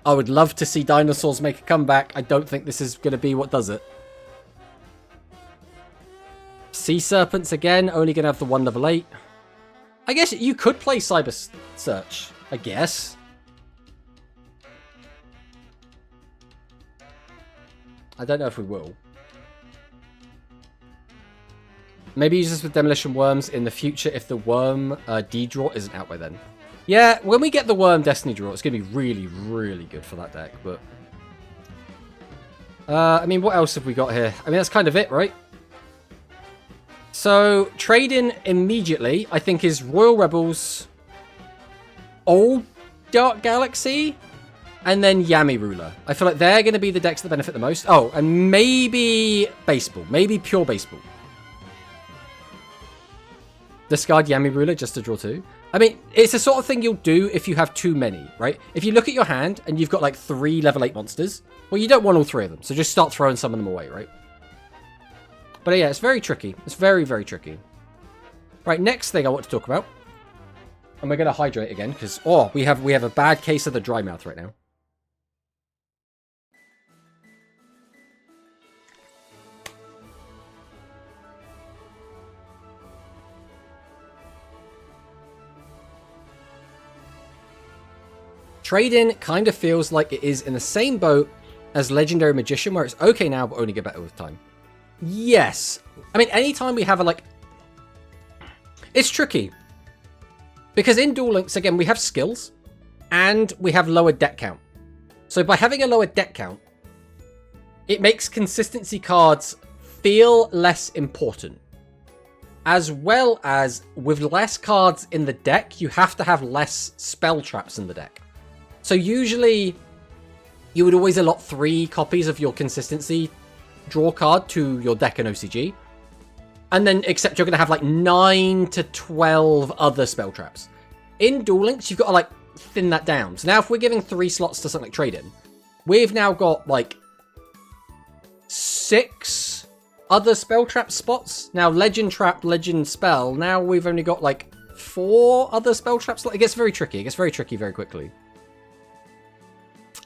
[SPEAKER 2] I would love to see dinosaurs make a comeback. I don't think this is going to be what does it. Sea Serpents, again, only going to have the one level 8. I guess you could play Cyber Search, I guess. I don't know if we will. Maybe use this with Demolition Worms in the future if the Worm D-Draw isn't out by then. Yeah, when we get the Worm Destiny Draw, it's going to be really, really good for that deck, but... I mean, what else have we got here? I mean, that's kind of it, right? So, trade-in immediately, I think, is Royal Rebels, Old Dark Galaxy, and then Yami Ruler. I feel like they're going to be the decks that benefit the most. Oh, and maybe Baseball. Maybe Pure Baseball. Discard Yami Ruler just to draw 2. I mean, it's the sort of thing you'll do if you have too many, right? If you look at your hand and you've got like 3 level 8 monsters, well, you don't want all 3 of them. So just start throwing some of them away, right? But yeah, it's very tricky. It's very, very tricky. Right, next thing I want to talk about. And we're going to hydrate again because, oh, we have a bad case of the dry mouth right now. Trade-in kind of feels like it is in the same boat as Legendary Magician, where it's okay now, but only get better with time. Yes. I mean, anytime we have a, like... It's tricky. Because in Duel Links, again, we have skills, and we have lower deck count. So by having a lower deck count, it makes consistency cards feel less important. As well as, with less cards in the deck, you have to have less spell traps in the deck. So usually, you would always allot 3 copies of your consistency draw card to your deck in OCG. And then, except you're going to have like 9 to 12 other spell traps. In Duel Links, you've got to like thin that down. So now if we're giving 3 slots to something like Trade-In, we've now got like 6 other spell trap spots. Now Legend Trap, Legend Spell, now we've only got like 4 other spell traps. It gets very tricky. It gets very tricky very quickly.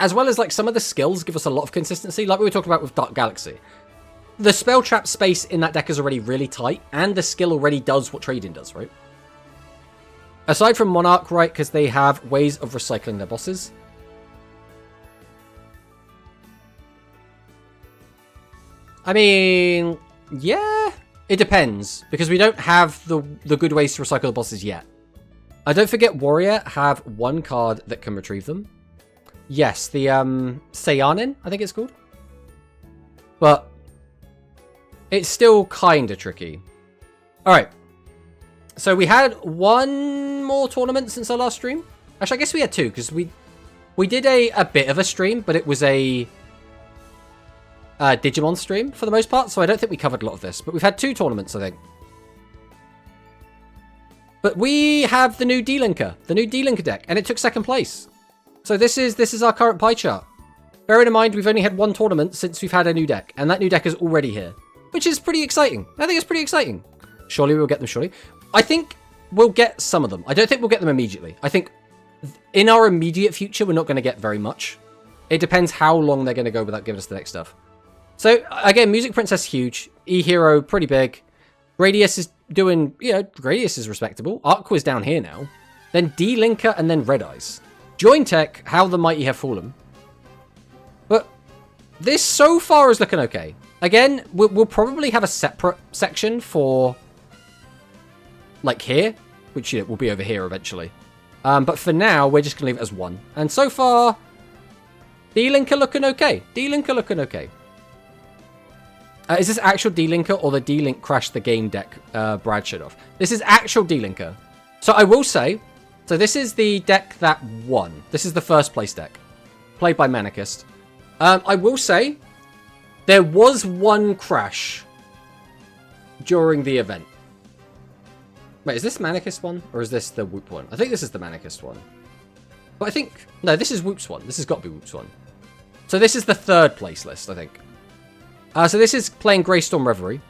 [SPEAKER 2] As well as, like, some of the skills give us a lot of consistency, like we were talking about with Dark Galaxy. The spell trap space in that deck is already really tight, and the skill already does what Trade-In does, right? Aside from Monarch, right, because they have ways of recycling their bosses. I mean, yeah, it depends, because we don't have the good ways to recycle the bosses yet. Don't forget, Warrior have 1 card that can retrieve them. Yes, the Sayanin, I think it's called. But it's still kind of tricky. Alright. So we had 1 more tournament since our last stream. Actually, I guess we had 2, because we did a bit of a stream, but it was a Digimon stream for the most part, so I don't think we covered a lot of this. But we've had 2 tournaments, I think. But we have the new D-Linker deck, and it took 2nd place. So this is our current pie chart. Bearing in mind, we've only had 1 tournament since we've had a new deck, and that new deck is already here, which is pretty exciting. I think it's pretty exciting. Surely we'll get them, surely. I think we'll get some of them. I don't think we'll get them immediately. I think in our immediate future, we're not going to get very much. It depends how long they're going to go without giving us the next stuff. So, again, Music Princess, huge. E-Hero, pretty big. Gradius is doing, Gradius is respectable. Aqua's down here now. Then D-Linker and then Red Eyes. Join Tech, How the Mighty Have Fallen. But this so far is looking okay. Again, we'll probably have a separate section for, like, here. Which, will be over here eventually. But for now, we're just going to leave it as 1. And so far, D-Linker looking okay. D-Linker looking okay. Is this actual D-Linker or the D-Link Crash the Game deck Brad showed off? This is actual D-Linker. So I will say, so this is the deck that won. This is the 1st place deck. Played by Manicist. I will say, there was 1 crash during the event. Wait, is this Manicist one? Or is this the Whoop one? I think this is the Manicist one. But I think... No, this is Whoop's one. This has got to be Whoop's one. So this is the 3rd place list, I think. So this is playing Greystorm Reverie.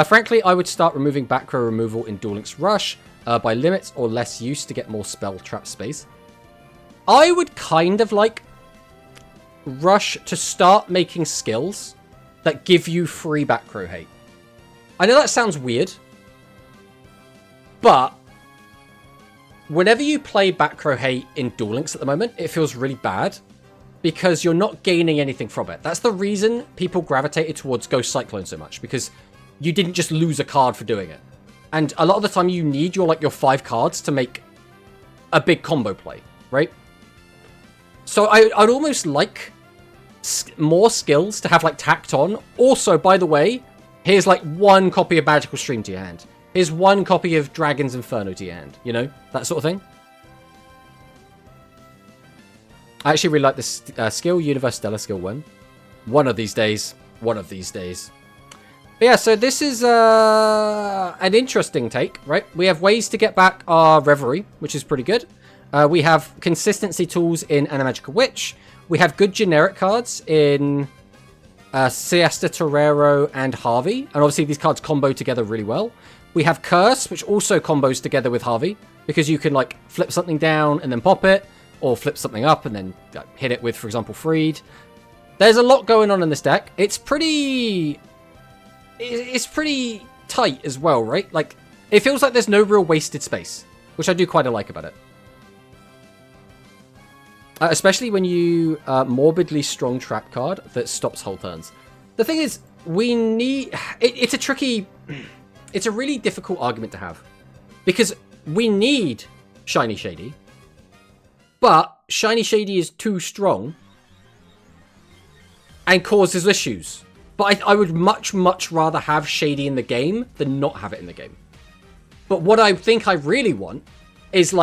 [SPEAKER 2] Frankly, I would start removing back row removal in Duel Links Rush by limits or less use to get more spell trap space. I would kind of like Rush to start making skills that give you free back row hate. I know that sounds weird, but whenever you play back row hate in Duel Links at the moment, it feels really bad because you're not gaining anything from it. That's the reason people gravitated towards Ghost Cyclone so much, because you didn't just lose a card for doing it. And a lot of the time you need your 5 cards to make a big combo play, right? So I'd almost like more skills to have tacked on. Also, by the way, here's 1 copy of Magical Stream to your hand. Here's 1 copy of Dragon's Inferno to your hand. That sort of thing. I actually really like this skill, Universe Stellar skill 1. One of these days. One of these days. But yeah, so this is an interesting take, right? We have ways to get back our Reverie, which is pretty good. We have consistency tools in Animagical Witch. We have good generic cards in Siesta Torero and Harvey. And obviously these cards combo together really well. We have Curse, which also combos together with Harvey, because you can flip something down and then pop it, or flip something up and then hit it with, for example, Freed. There's a lot going on in this deck. It's pretty tight as well, right? It feels like there's no real wasted space, which I do quite like about it. Especially when you morbidly strong trap card that stops whole turns. The thing is, we need... It's a tricky... It's a really difficult argument to have. Because we need Shiny Shady. But Shiny Shady is too strong. And causes issues. But I would much, much rather have Shady in the game than not have it in the game. But what I think I really want is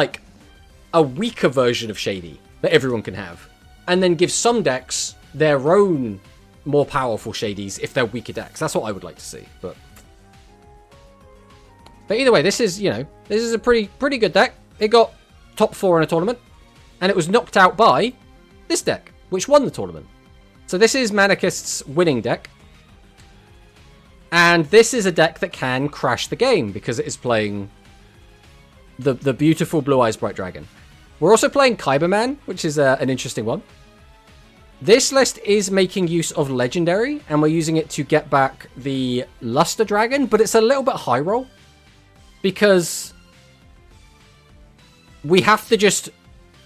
[SPEAKER 2] a weaker version of Shady that everyone can have. And then give some decks their own more powerful Shadies if they're weaker decks. That's what I would like to see. But either way, this is, this is a pretty good deck. It got top 4 in a tournament. And it was knocked out by this deck, which won the tournament. So this is Manicist's winning deck. And this is a deck that can crash the game because it is playing the beautiful Blue Eyes Bright Dragon. We're also playing Kyberman, which is an interesting one. This list is making use of Legendary, and we're using it to get back the Luster Dragon, but it's a little bit high roll. Because we have to just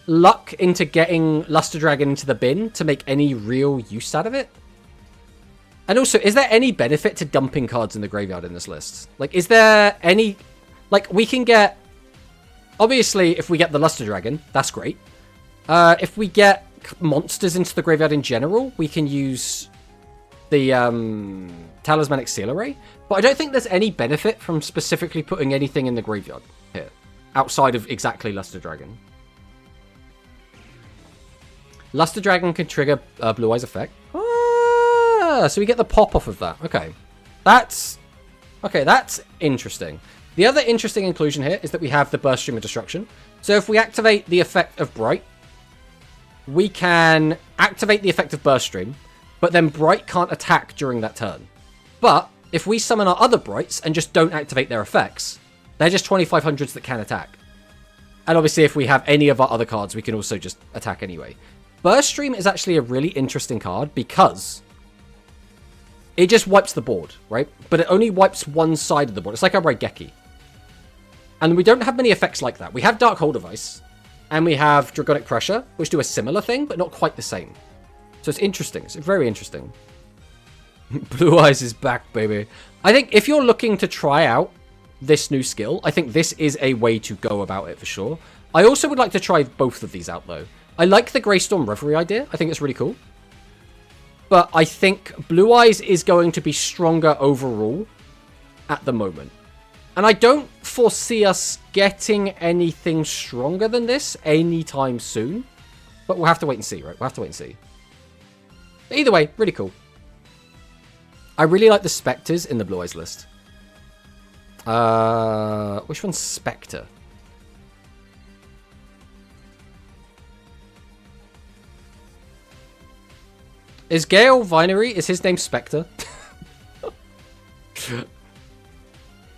[SPEAKER 2] luck into getting Luster Dragon into the bin to make any real use out of it. And also, is there any benefit to dumping cards in the graveyard in this list? Is there any... we can get... Obviously, if we get the Luster Dragon, that's great. If we get monsters into the graveyard in general, we can use the Talismanic Seal Array. But I don't think there's any benefit from specifically putting anything in the graveyard here, outside of exactly Luster Dragon. Luster Dragon can trigger Blue Eyes effect. Ah, so we get the pop off of that. Okay. That's interesting. The other interesting inclusion here is that we have the Burst Stream of Destruction. So if we activate the effect of Bright, we can activate the effect of Burst Stream, but then Bright can't attack during that turn. But if we summon our other Brights and just don't activate their effects, they're just 2500s that can attack. And obviously if we have any of our other cards, we can also just attack anyway. Burst Stream is actually a really interesting card because it just wipes the board, right? But it only wipes one side of the board. It's like a Raigeki. And we don't have many effects like that. We have Dark Hold Device, and we have Dragonic Pressure, which do a similar thing, but not quite the same. So it's interesting. It's very interesting. Blue Eyes is back, baby. I think if you're looking to try out this new skill, I think this is a way to go about it for sure. I also would like to try both of these out, though. I like the Greystorm Reverie idea. I think it's really cool. But I think Blue Eyes is going to be stronger overall at the moment. And I don't foresee us getting anything stronger than this anytime soon. But we'll have to wait and see, right? We'll have to wait and see. But either way, really cool. I really like the Spectres in the Blue Eyes list. Which one's Spectre? Is Gale Vinery? Is his name Spectre?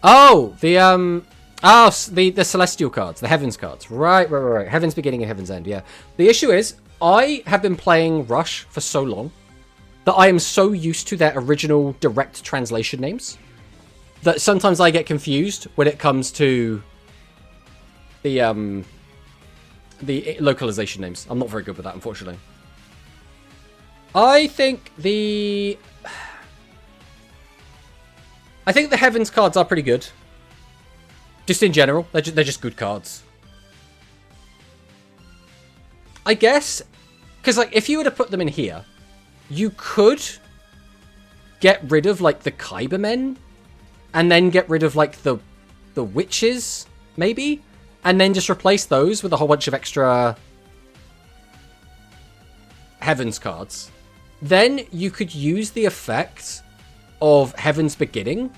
[SPEAKER 2] Oh, the Celestial cards, the Heavens cards. Right. Heaven's Beginning and Heaven's End, yeah. The issue is, I have been playing Rush for so long that I am so used to their original direct translation names that sometimes I get confused when it comes to the localization names. I'm not very good with that, unfortunately. I think the Heavens cards are pretty good. Just in general, they're just good cards. I guess, because like if you were to put them in here, you could get rid of like the Kybermen, and then get rid of like the witches, maybe, and then just replace those with a whole bunch of extra Heavens cards. Then you could use the effect of Heaven's Beginning.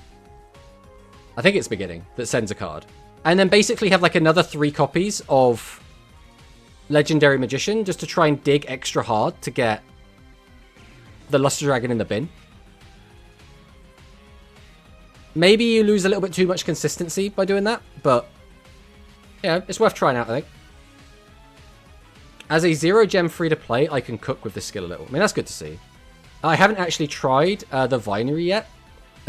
[SPEAKER 2] I think it's Beginning that sends a card. And then basically have like another 3 copies of Legendary Magician just to try and dig extra hard to get the Luster Dragon in the bin. Maybe you lose a little bit too much consistency by doing that, but yeah, it's worth trying out, I think. As a 0-gem free-to-play, I can cook with this skill a little. I mean, that's good to see. I haven't actually tried the Vinery yet.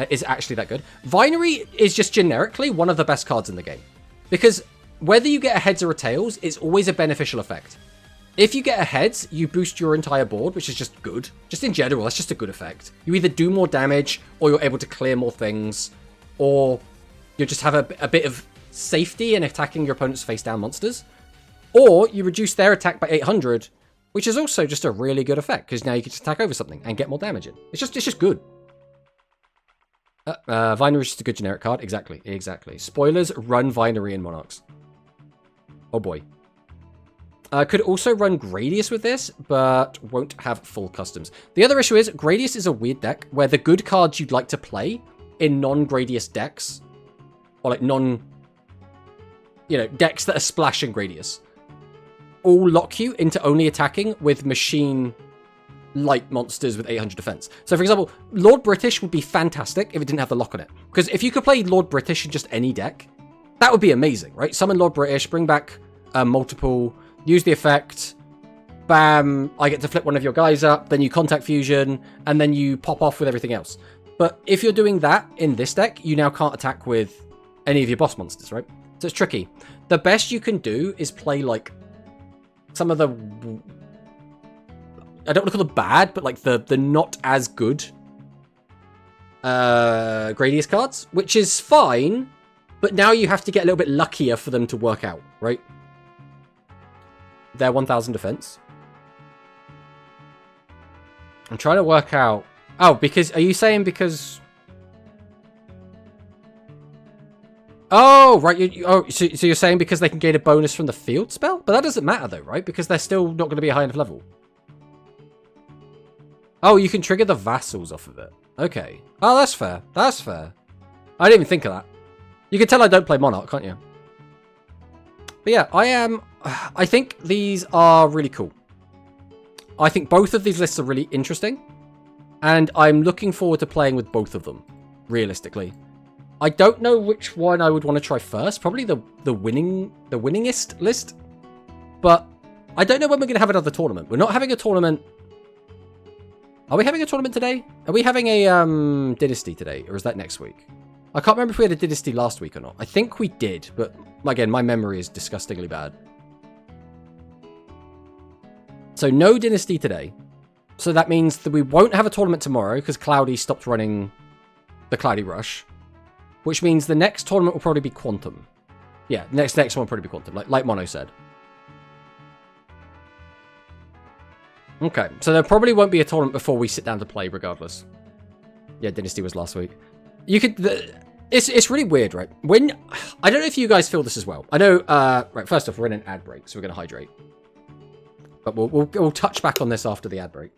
[SPEAKER 2] Is it actually that good? Vinery is just generically one of the best cards in the game. Because whether you get a heads or a tails, it's always a beneficial effect. If you get a heads, you boost your entire board, which is just good. Just in general, that's just a good effect. You either do more damage, or you're able to clear more things, or you just have a bit of safety in attacking your opponent's face-down monsters. Or you reduce their attack by 800, which is also just a really good effect, because now you can just attack over something and get more damage in. It's just good. Vinery is just a good generic card. Exactly. Spoilers, run Vinery in Monarchs. Oh boy. Could also run Gradius with this, but won't have full customs. The other issue is, Gradius is a weird deck, where the good cards you'd like to play in non-Gradius decks, or like decks that are splashing Gradius, all lock you into only attacking with machine light monsters with 800 defense. So for example, Lord British would be fantastic if it didn't have the lock on it. Because if you could play Lord British in just any deck, that would be amazing, right? Summon Lord British, bring back multiple, use the effect, bam, I get to flip one of your guys up, then you contact fusion, and then you pop off with everything else. But if you're doing that in this deck, you now can't attack with any of your boss monsters, right? So it's tricky. The best you can do is play like some of the, I don't want to call them bad, but like the not as good Gradius cards, which is fine, but now you have to get a little bit luckier for them to work out, right? They're 1000 defense. I'm trying to work out. Oh, because, are you saying because... Oh, right. So you're saying because they can gain a bonus from the field spell? But that doesn't matter though, right? Because they're still not going to be a high enough level. Oh, you can trigger the vassals off of it. Okay. Oh, that's fair. That's fair. I didn't even think of that. You can tell I don't play Monarch, can't you? But yeah, I think these are really cool. I think both of these lists are really interesting. And I'm looking forward to playing with both of them, realistically. I don't know which one I would want to try first. Probably the winningest list. But I don't know when we're going to have another tournament. We're not having a tournament. Are we having a tournament today? Are we having a Dynasty today? Or is that next week? I can't remember if we had a Dynasty last week or not. I think we did. But again, my memory is disgustingly bad. So no Dynasty today. So that means that we won't have a tournament tomorrow because Cloudy stopped running the Cloudy Rush. Which means the next tournament will probably be Quantum. Yeah, next one will probably be Quantum, like Mono said. Okay, so there probably won't be a tournament before we sit down to play regardless. Yeah, Dynasty was last week. You could... It's really weird, right? I don't know if you guys feel this as well. I know... right, first off, we're in an ad break, so we're going to hydrate. But we'll touch back on this after the ad break.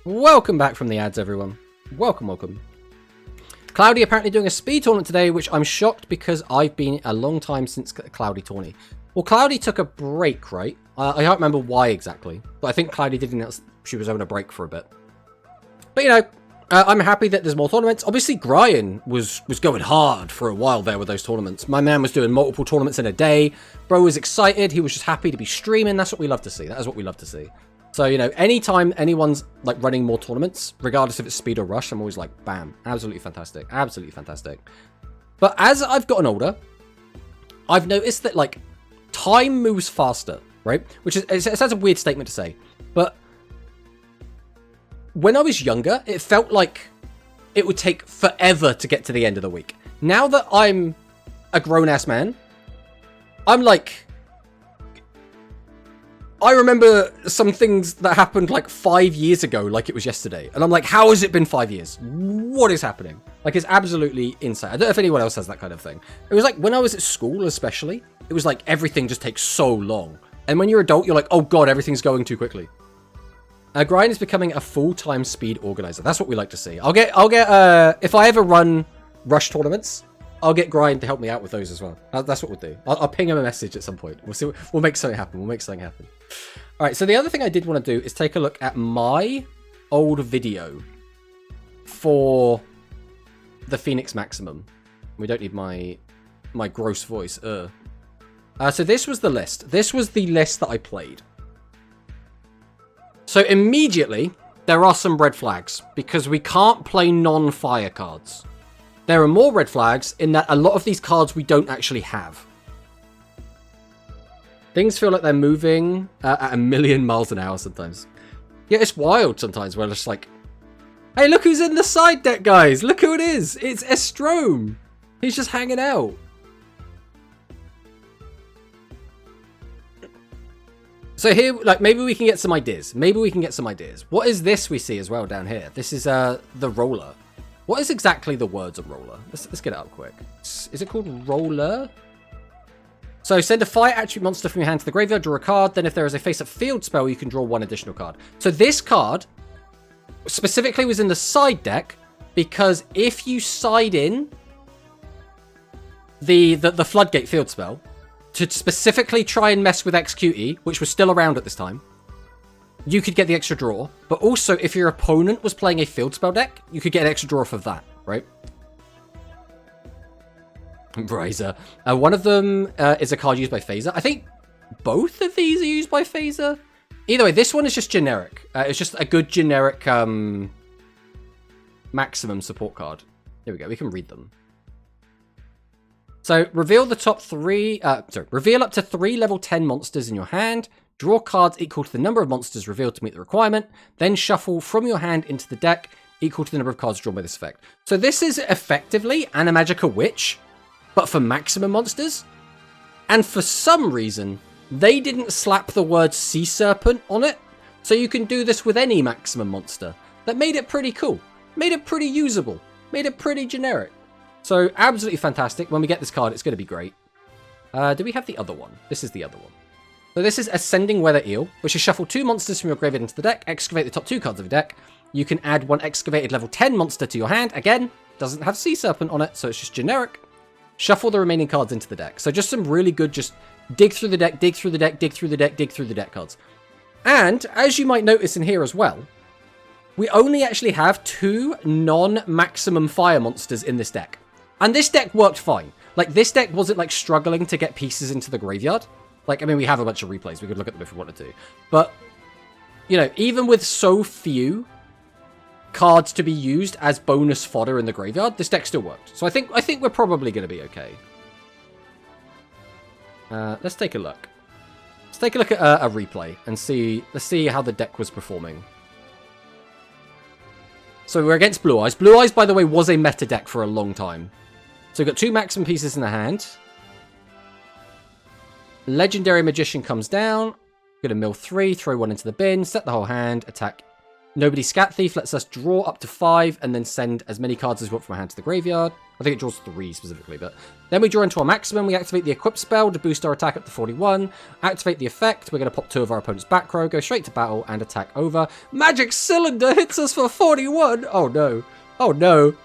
[SPEAKER 2] Welcome back from the ads, everyone. Welcome. Cloudy apparently doing a speed tournament today, which I'm shocked because I've been a long time since Cloudy tourney. Well, Cloudy took a break, right? I can't remember why exactly, but I think Cloudy did announce she was having a break for a bit. But, you know, I'm happy that there's more tournaments. Obviously, Brian was going hard for a while there with those tournaments. My man was doing multiple tournaments in a day. Bro was excited. He was just happy to be streaming. That's what we love to see. That is what we love to see. So, you know, anytime anyone's, like, running more tournaments, regardless if it's speed or rush, I'm always like, bam, absolutely fantastic. Absolutely fantastic. But as I've gotten older, I've noticed that, like, time moves faster, right? Which is, it sounds a weird statement to say, but when I was younger, it felt like it would take forever to get to the end of the week. Now that I'm a grown-ass man, I'm like... I remember some things that happened like 5 years ago, like it was yesterday. And I'm like, how has it been 5 years? What is happening? Like, it's absolutely insane. I don't know if anyone else has that kind of thing. It was like when I was at school, especially, it was like everything just takes so long. And when you're adult, you're like, oh God, everything's going too quickly. Grind is becoming a full-time speed organizer. That's what we like to see. I'll get, if I ever run rush tournaments, I'll get Grind to help me out with those as well. That's what we'll do. I'll ping him a message at some point. We'll see. We'll make something happen. All right. So the other thing I did want to do is take a look at my old video for the Phoenix Maximum. We don't need my gross voice. So this was the list. This was the list that I played. So immediately there are some red flags because we can't play non-fire cards. There are more red flags in that a lot of these cards we don't actually have. Things feel like they're moving at 1,000,000 miles an hour sometimes. Yeah, it's wild sometimes where it's just like, hey, look who's in the side deck, guys. Look who it is. It's Estrom. He's just hanging out. So here, like, maybe we can get some ideas. What is this we see as well down here? This is the roller. What is exactly the words of roller? Let's get it up quick. Is it called roller? So send a fire attribute monster from your hand to the graveyard, draw a card. Then if there is a face-up field spell, you can draw one additional card. So this card specifically was in the side deck because if you side in the floodgate field spell to specifically try and mess with XQE, which was still around at this time, you could get the extra draw. But also, if your opponent was playing a field spell deck, you could get an extra draw off of that, right? Razor. One of them is a card used by Phaser. I think both of these are used by Phaser. Either way, this one is just generic. It's just a good generic maximum support card. Here we go. We can read them. So, reveal the top three... reveal up to 3 level 10 monsters in your hand. Draw cards equal to the number of monsters revealed to meet the requirement. Then shuffle from your hand into the deck equal to the number of cards drawn by this effect. So this is effectively Animagica Witch, but for maximum monsters. And for some reason, they didn't slap the word Sea Serpent on it. So you can do this with any maximum monster. That made it pretty cool. Made it pretty usable. Made it pretty generic. So absolutely fantastic. When we get this card, it's going to be great. Do we have the other one? This is the other one. So this is Ascending Weather Eel, which is shuffle 2 monsters from your graveyard into the deck, excavate the top 2 cards of your deck. You can add 1 excavated level 10 monster to your hand. Again, doesn't have Sea Serpent on it, so it's just generic. Shuffle the remaining cards into the deck. So just some really good, just dig through the deck, dig through the deck, dig through the deck, dig through the deck cards. And, as you might notice in here as well, we only actually have 2 non-maximum fire monsters in this deck. And this deck worked fine. Like, this deck wasn't, like, struggling to get pieces into the graveyard. Like, I mean, we have a bunch of replays. We could look at them if we wanted to. But, you know, even with so few cards to be used as bonus fodder in the graveyard, this deck still worked. So I think we're probably going to be okay. Let's take a look. Let's take a look at a replay and see. Let's see how the deck was performing. So we're against Blue Eyes. Blue Eyes, by the way, was a meta deck for a long time. So we've got 2 maximum pieces in the hand. Legendary Magician comes down. Gonna mill 3, throw 1 into the bin, set the whole hand, attack. Nobody Scat Thief lets us draw up to 5 and then send as many cards as we want from our hand to the graveyard. I think it draws 3 specifically, but then we draw into our maximum. We activate the Equip spell to boost our attack up to 41. Activate the effect. We're going to pop 2 of our opponent's back row, go straight to battle and attack over. Magic Cylinder hits us for 41. Oh no. Oh no.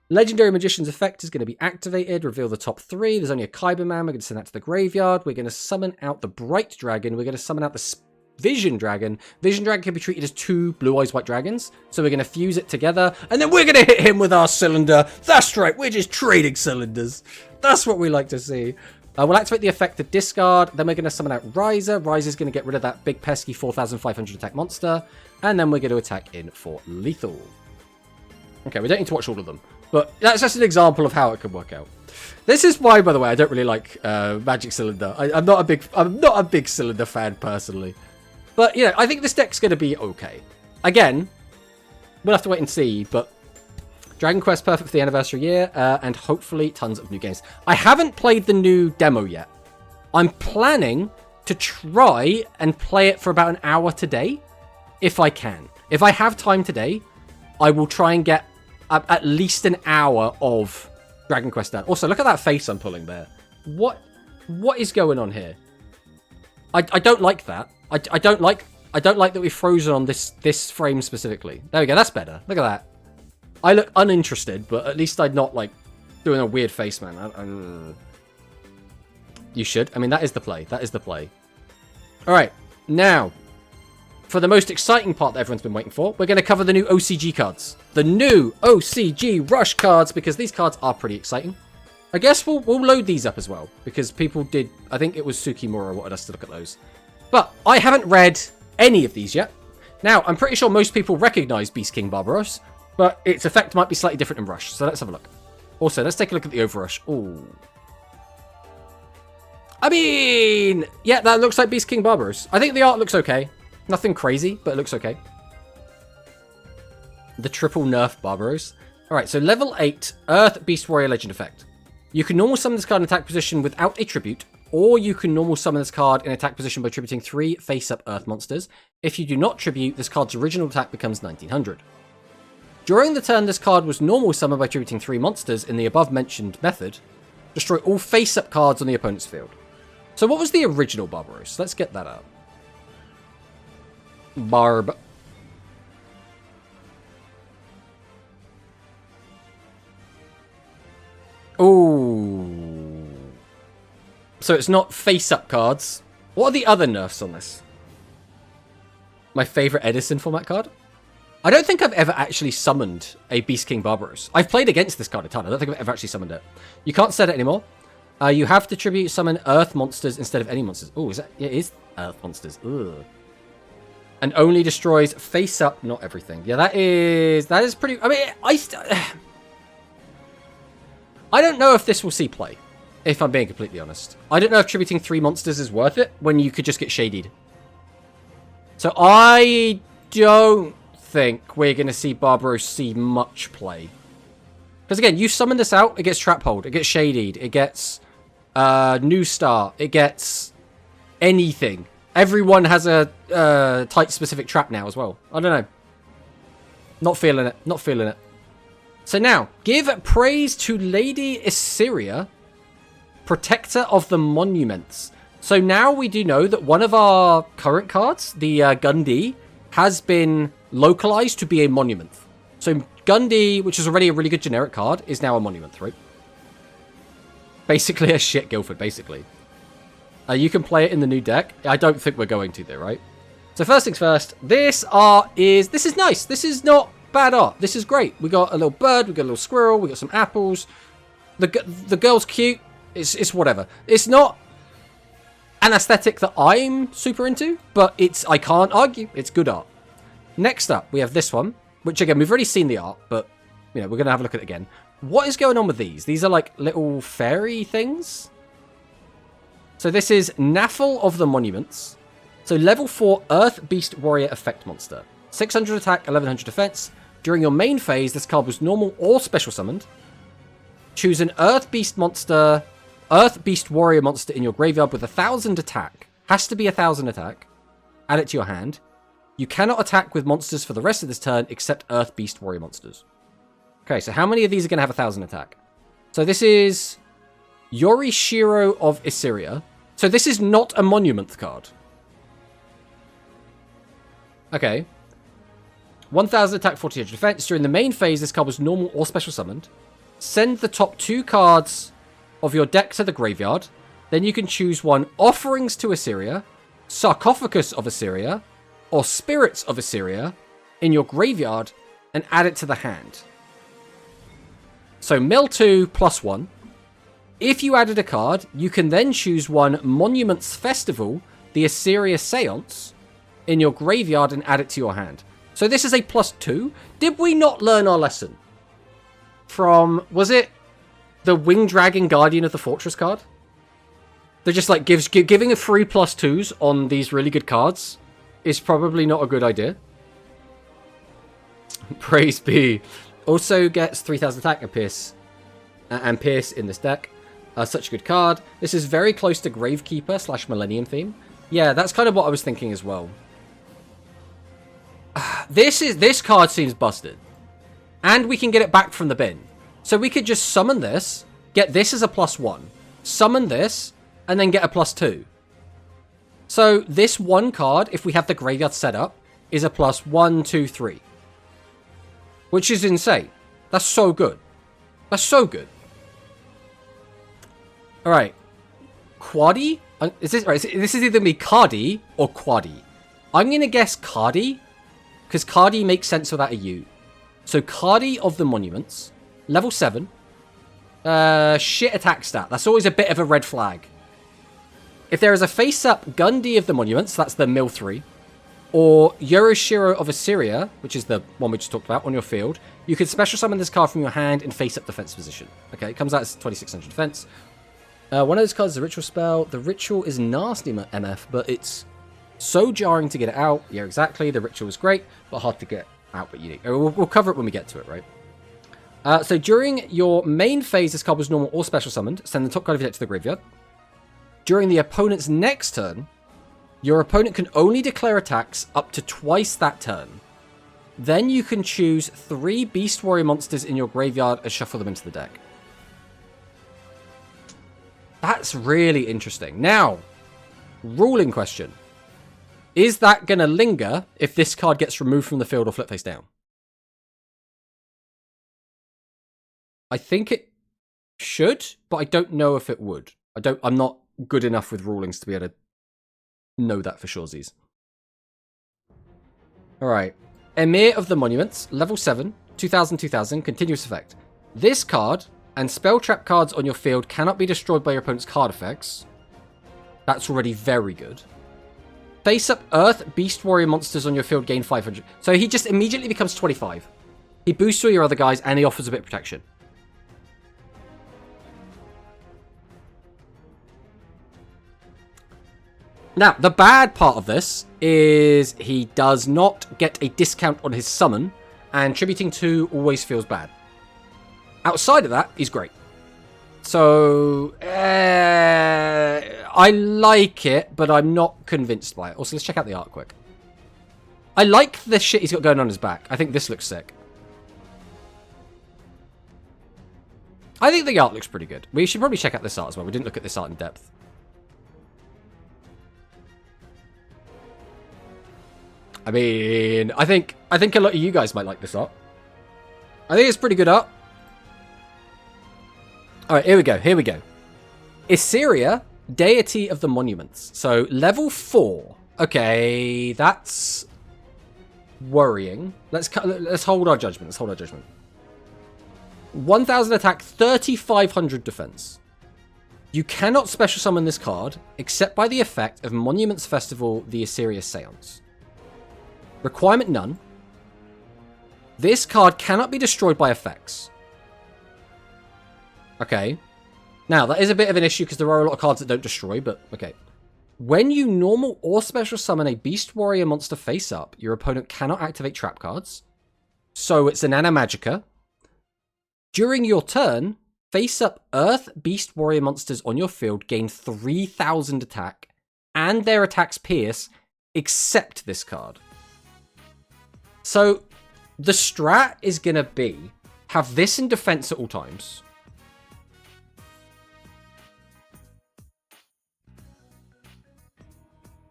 [SPEAKER 2] Legendary Magician's effect is going to be activated. Reveal the top 3. There's only a Kyberman. We're going to send that to the graveyard. We're going to summon out the Bright Dragon. We're going to summon out the Vision Dragon. Vision Dragon can be treated as 2 Blue Eyes White Dragons. So we're going to fuse it together. And then we're going to hit him with our cylinder. That's right. We're just trading cylinders. That's what we like to see. We'll activate the effect to discard. Then we're going to summon out Riser. Riser's going to get rid of that big pesky 4,500 attack monster. And then we're going to attack in for lethal. Okay, we don't need to watch all of them. But that's just an example of how it could work out. This is why, by the way, I don't really like Magic Cylinder. I'm not a big Cylinder fan personally. But yeah, I think this deck's going to be okay. Again, we'll have to wait and see. But Dragon Quest perfect for the anniversary year, and hopefully tons of new games. I haven't played the new demo yet. I'm planning to try and play it for about an hour today, if I can. If I have time today, I will try and get at least an hour of Dragon Quest done. Also, look at that face I'm pulling there. What is going on here? I don't like that. I don't like that we've frozen on this frame specifically. There we go. That's better. Look at that. I look uninterested, but at least I'm not like doing a weird face, man. You should. I mean, that is the play. That is the play. All right, now for the most exciting part that everyone's been waiting for, we're going to cover the new OCG cards. The new OCG Rush cards, because these cards are pretty exciting. I guess we'll load these up as well, because people did... I think it was Tsukimura wanted us to look at those. But I haven't read any of these yet. Now, I'm pretty sure most people recognize Beast King Barbaros, but its effect might be slightly different in Rush, so let's have a look. Also, let's take a look at the Overrush. Ooh. I mean... yeah, that looks like Beast King Barbaros. I think the art looks okay. Nothing crazy, but it looks okay. The triple nerf Barbaros. Alright, so level 8, Earth Beast Warrior Legend effect. You can normal summon this card in attack position without a tribute, or you can normal summon this card in attack position by tributing 3 face-up Earth monsters. If you do not tribute, this card's original attack becomes 1900. During the turn this card was normal summoned by tributing 3 monsters in the above-mentioned method, destroy all face-up cards on the opponent's field. So what was the original Barbaros? Let's get that out. Barb. Ooh. So it's not face-up cards. What are the other nerfs on this? My favorite Edison format card? I don't think I've ever actually summoned a Beast King Barbaros. I've played against this card a ton. I don't think I've ever actually summoned it. You can't set it anymore. You have to tribute summon Earth monsters instead of any monsters. Oh, is that... yeah, it is Earth monsters. Ugh. And only destroys face-up, not everything. Yeah, that is pretty... I mean, I don't know if this will see play, if I'm being completely honest. I don't know if tributing 3 monsters is worth it when you could just get shadied. So I don't think we're going to see Barbaros see much play. Because again, you summon this out, it gets trap hold, it gets shadied, it gets New Star. It gets anything. Everyone has a type specific trap now as well. I don't know. Not feeling it. Not feeling it. So now, give praise to Lady Assyria, Protector of the Monuments. So now we do know that one of our current cards, the Gundy, has been localized to be a monument. So Gundy, which is already a really good generic card, is now a monument, right? Basically a shit Guildford, basically. You can play it in the new deck. I don't think we're going to, though, right? So first things first, this art is... This is nice. This is not bad art. This is great. We got a little bird. We got a little squirrel. We got some apples. The girl's cute. It's whatever. It's not an aesthetic that I'm super into, but I can't argue. It's good art. Next up, we have this one, which again, we've already seen the art, but you know, we're going to have a look at it again. What is going on with these? These are like little fairy things. So this is Naffle of the Monuments. So level 4 Earth Beast Warrior effect monster. 600 attack, 1100 defense. During your main phase, this card was normal or special summoned. Choose an Earth Beast monster, Earth Beast Warrior monster in your graveyard with 1000 attack. Has to be 1000 attack. Add it to your hand. You cannot attack with monsters for the rest of this turn except Earth Beast Warrior monsters. Okay, so how many of these are going to have 1000 attack? So this is Yorishiro of Assyria. So this is not a monument card. Okay. 1000 attack, 1400 defense. During the main phase, this card was normal or special summoned. Send the top 2 cards of your deck to the graveyard. Then you can choose one Offerings to Assyria, Sarcophagus of Assyria, or Spirits of Assyria in your graveyard and add it to the hand. So mill 2 plus 1. If you added a card, you can then choose one Monuments Festival, the Assyria Seance, in your graveyard and add it to your hand. So this is a plus 2. Did we not learn our lesson from, was it the Winged Dragon Guardian of the Fortress card? They're just like giving a free plus 2s on these really good cards is probably not a good idea. Praise be. Also gets 3000 attack and pierce in this deck. Such a good card. This is very close to Gravekeeper / Millennium theme. Yeah, that's kind of what I was thinking as well. This card seems busted. And we can get it back from the bin. So we could just summon this, get this as a plus 1, summon this, and then get a plus 2. So this one card, if we have the graveyard set up, is a plus 1, 2, 3. Which is insane. That's so good. That's so good. Alright. Quadi? Is this right? This is either going to be Cardi or Quadi. I'm going to guess Cardi, because Cardi makes sense without a U. So Cardi of the Monuments, level 7. Shit attack stat. That's always a bit of a red flag. If there is a face-up Gundy of the Monuments, that's the mill 3, or Yorishiro of Assyria, which is the one we just talked about, on your field, you can special summon this card from your hand in face-up defense position. Okay, it comes out as 2600 defense. One of those cards is a ritual spell. The ritual is nasty, MF, but it's so jarring to get it out. Yeah, exactly. The ritual is great, but hard to get out, but unique. We'll cover it when we get to it, right? So during your main phase, this card was normal or special summoned. Send the top card of your deck to the graveyard. During the opponent's next turn, your opponent can only declare attacks up to twice that turn. Then you can choose 3 Beast Warrior monsters in your graveyard and shuffle them into the deck. That's really interesting. Now, ruling question. Is that going to linger if this card gets removed from the field or flip face down? I think it should, but I don't know if it would. I'm not good enough with rulings to be able to know that for surezies. Alright. Emir of the Monuments, level 7, 2000, continuous effect. This card and spell trap cards on your field cannot be destroyed by your opponent's card effects. That's already very good. Face up Earth Beast Warrior monsters on your field gain 500. So he just immediately becomes 25. He boosts all your other guys and he offers a bit of protection. Now, the bad part of this is he does not get a discount on his summon, and tributing 2 always feels bad. Outside of that, he's great. So, I like it, but I'm not convinced by it. Also, let's check out the art quick. I like the shit he's got going on his back. I think this looks sick. I think the art looks pretty good. We should probably check out this art as well. We didn't look at this art in depth. I mean, I think a lot of you guys might like this art. I think it's pretty good art. Alright, here we go. Here we go. Assyria, deity of the monuments. So, level 4. Okay, that's worrying. Let's hold our judgment. Let's hold our judgment. 1,000 attack, 3,500 defense. You cannot special summon this card except by the effect of Monuments Festival, the Assyria Seance. Requirement none. This card cannot be destroyed by effects. Okay. Now, that is a bit of an issue because there are a lot of cards that don't destroy, but okay. When you normal or special summon a Beast Warrior monster face up, your opponent cannot activate trap cards. So it's an Animagica. During your turn, face up Earth Beast Warrior monsters on your field gain 3,000 attack, and their attacks pierce, except this card. So, the strat is going to be, have this in defense at all times.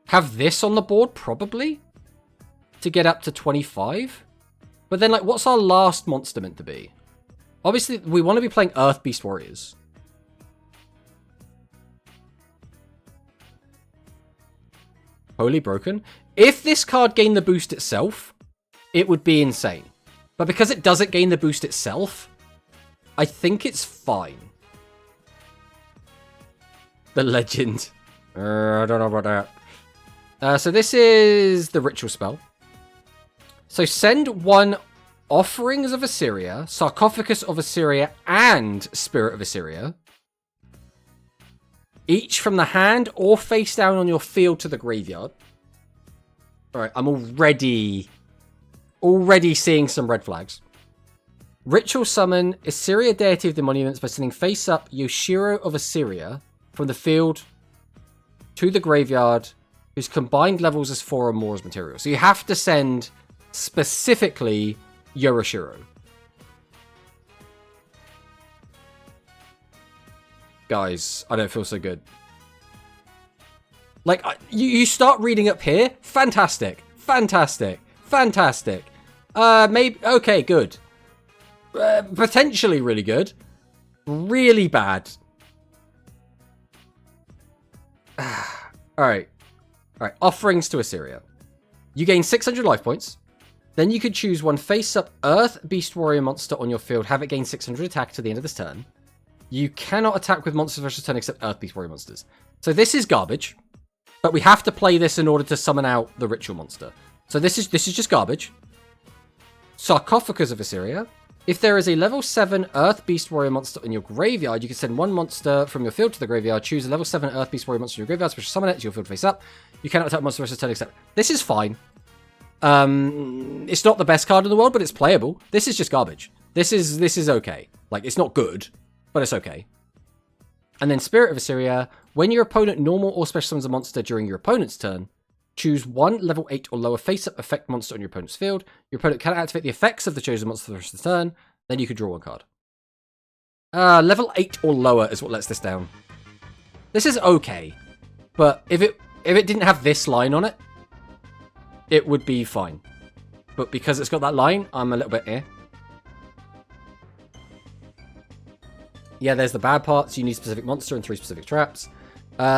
[SPEAKER 2] Have this on the board, probably, to get up to 25. But then, like, what's our last monster meant to be? Obviously, we want to be playing Earth Beast Warriors. Holy Broken. If this card gained the boost itself, it would be insane. But because it doesn't gain the boost itself, I think it's fine. The Legend. I don't know about that. So this is the ritual spell. So send 1 Offerings of Assyria, Sarcophagus of Assyria, and Spirit of Assyria. Each from the hand or face down on your field to the graveyard. Alright, I'm already seeing some red flags. Ritual summon Assyria, deity of the monuments, by sending face up Yoshiro of Assyria from the field to the graveyard, whose combined levels is 4 or more as material. So you have to send specifically Yoshiro. Guys, I don't feel so good. Like, you start reading up here. Fantastic. Fantastic. Fantastic. Maybe, okay, good. Potentially really good. Really bad. Alright. Alright, Offerings to Assyria. You gain 600 life points. Then you could choose 1 face-up Earth Beast Warrior monster on your field. Have it gain 600 attack to the end of this turn. You cannot attack with monsters versus turn except Earth Beast Warrior monsters. So this is garbage. But we have to play this in order to summon out the ritual monster. So this is just garbage. Sarcophagus of Assyria. If there is a level 7 Earth Beast Warrior monster in your graveyard, you can send 1 monster from your field to the graveyard. Choose a level 7 Earth Beast Warrior monster in your graveyard, special summon it to your field face up. You cannot attack monster versus turn except... This is fine. It's not the best card in the world, but it's playable. This is just garbage. This is okay. Like, it's not good, but it's okay. And then Spirit of Assyria. When your opponent normal or special summons a monster during your opponent's turn, choose 1 level 8 or lower face-up effect monster on your opponent's field. Your opponent cannot activate the effects of the chosen monster for the rest of the turn. Then you can draw 1 card. Level 8 or lower is what lets this down. This is okay. But if it didn't have this line on it, it would be fine. But because it's got that line, I'm a little bit eh. Yeah, there's the bad parts. You need specific monster and 3 specific traps.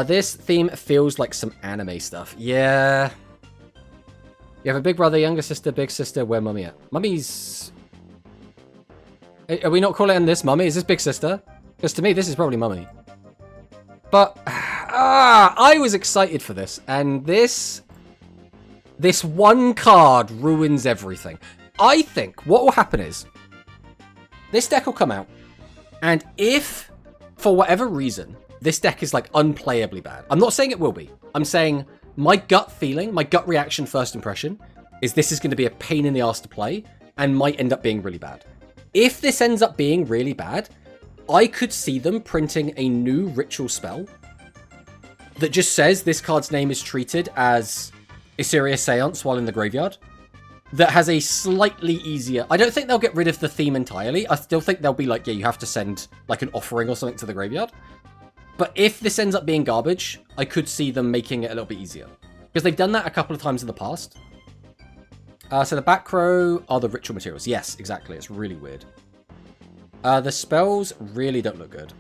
[SPEAKER 2] This theme feels like some anime stuff. Yeah. You have a big brother, younger sister, big sister. Where mummy at? Mummy's... Are we not calling this mummy? Is this big sister? Because to me, this is probably mummy. But... I was excited for this. And this 1 card ruins everything. I think what will happen is... This deck will come out. And if, for whatever reason... This deck is, like, unplayably bad. I'm not saying it will be. I'm saying my gut feeling, my gut reaction, first impression, is this is going to be a pain in the ass to play and might end up being really bad. If this ends up being really bad, I could see them printing a new ritual spell that just says this card's name is treated as a serious seance while in the graveyard. That has a slightly easier... I don't think they'll get rid of the theme entirely. I still think they'll be like, yeah, you have to send like an offering or something to the graveyard. But if this ends up being garbage, I could see them making it a little bit easier. Because they've done that a couple of times in the past. So the back row are the ritual materials. Yes, exactly. It's really weird. The spells really don't look good.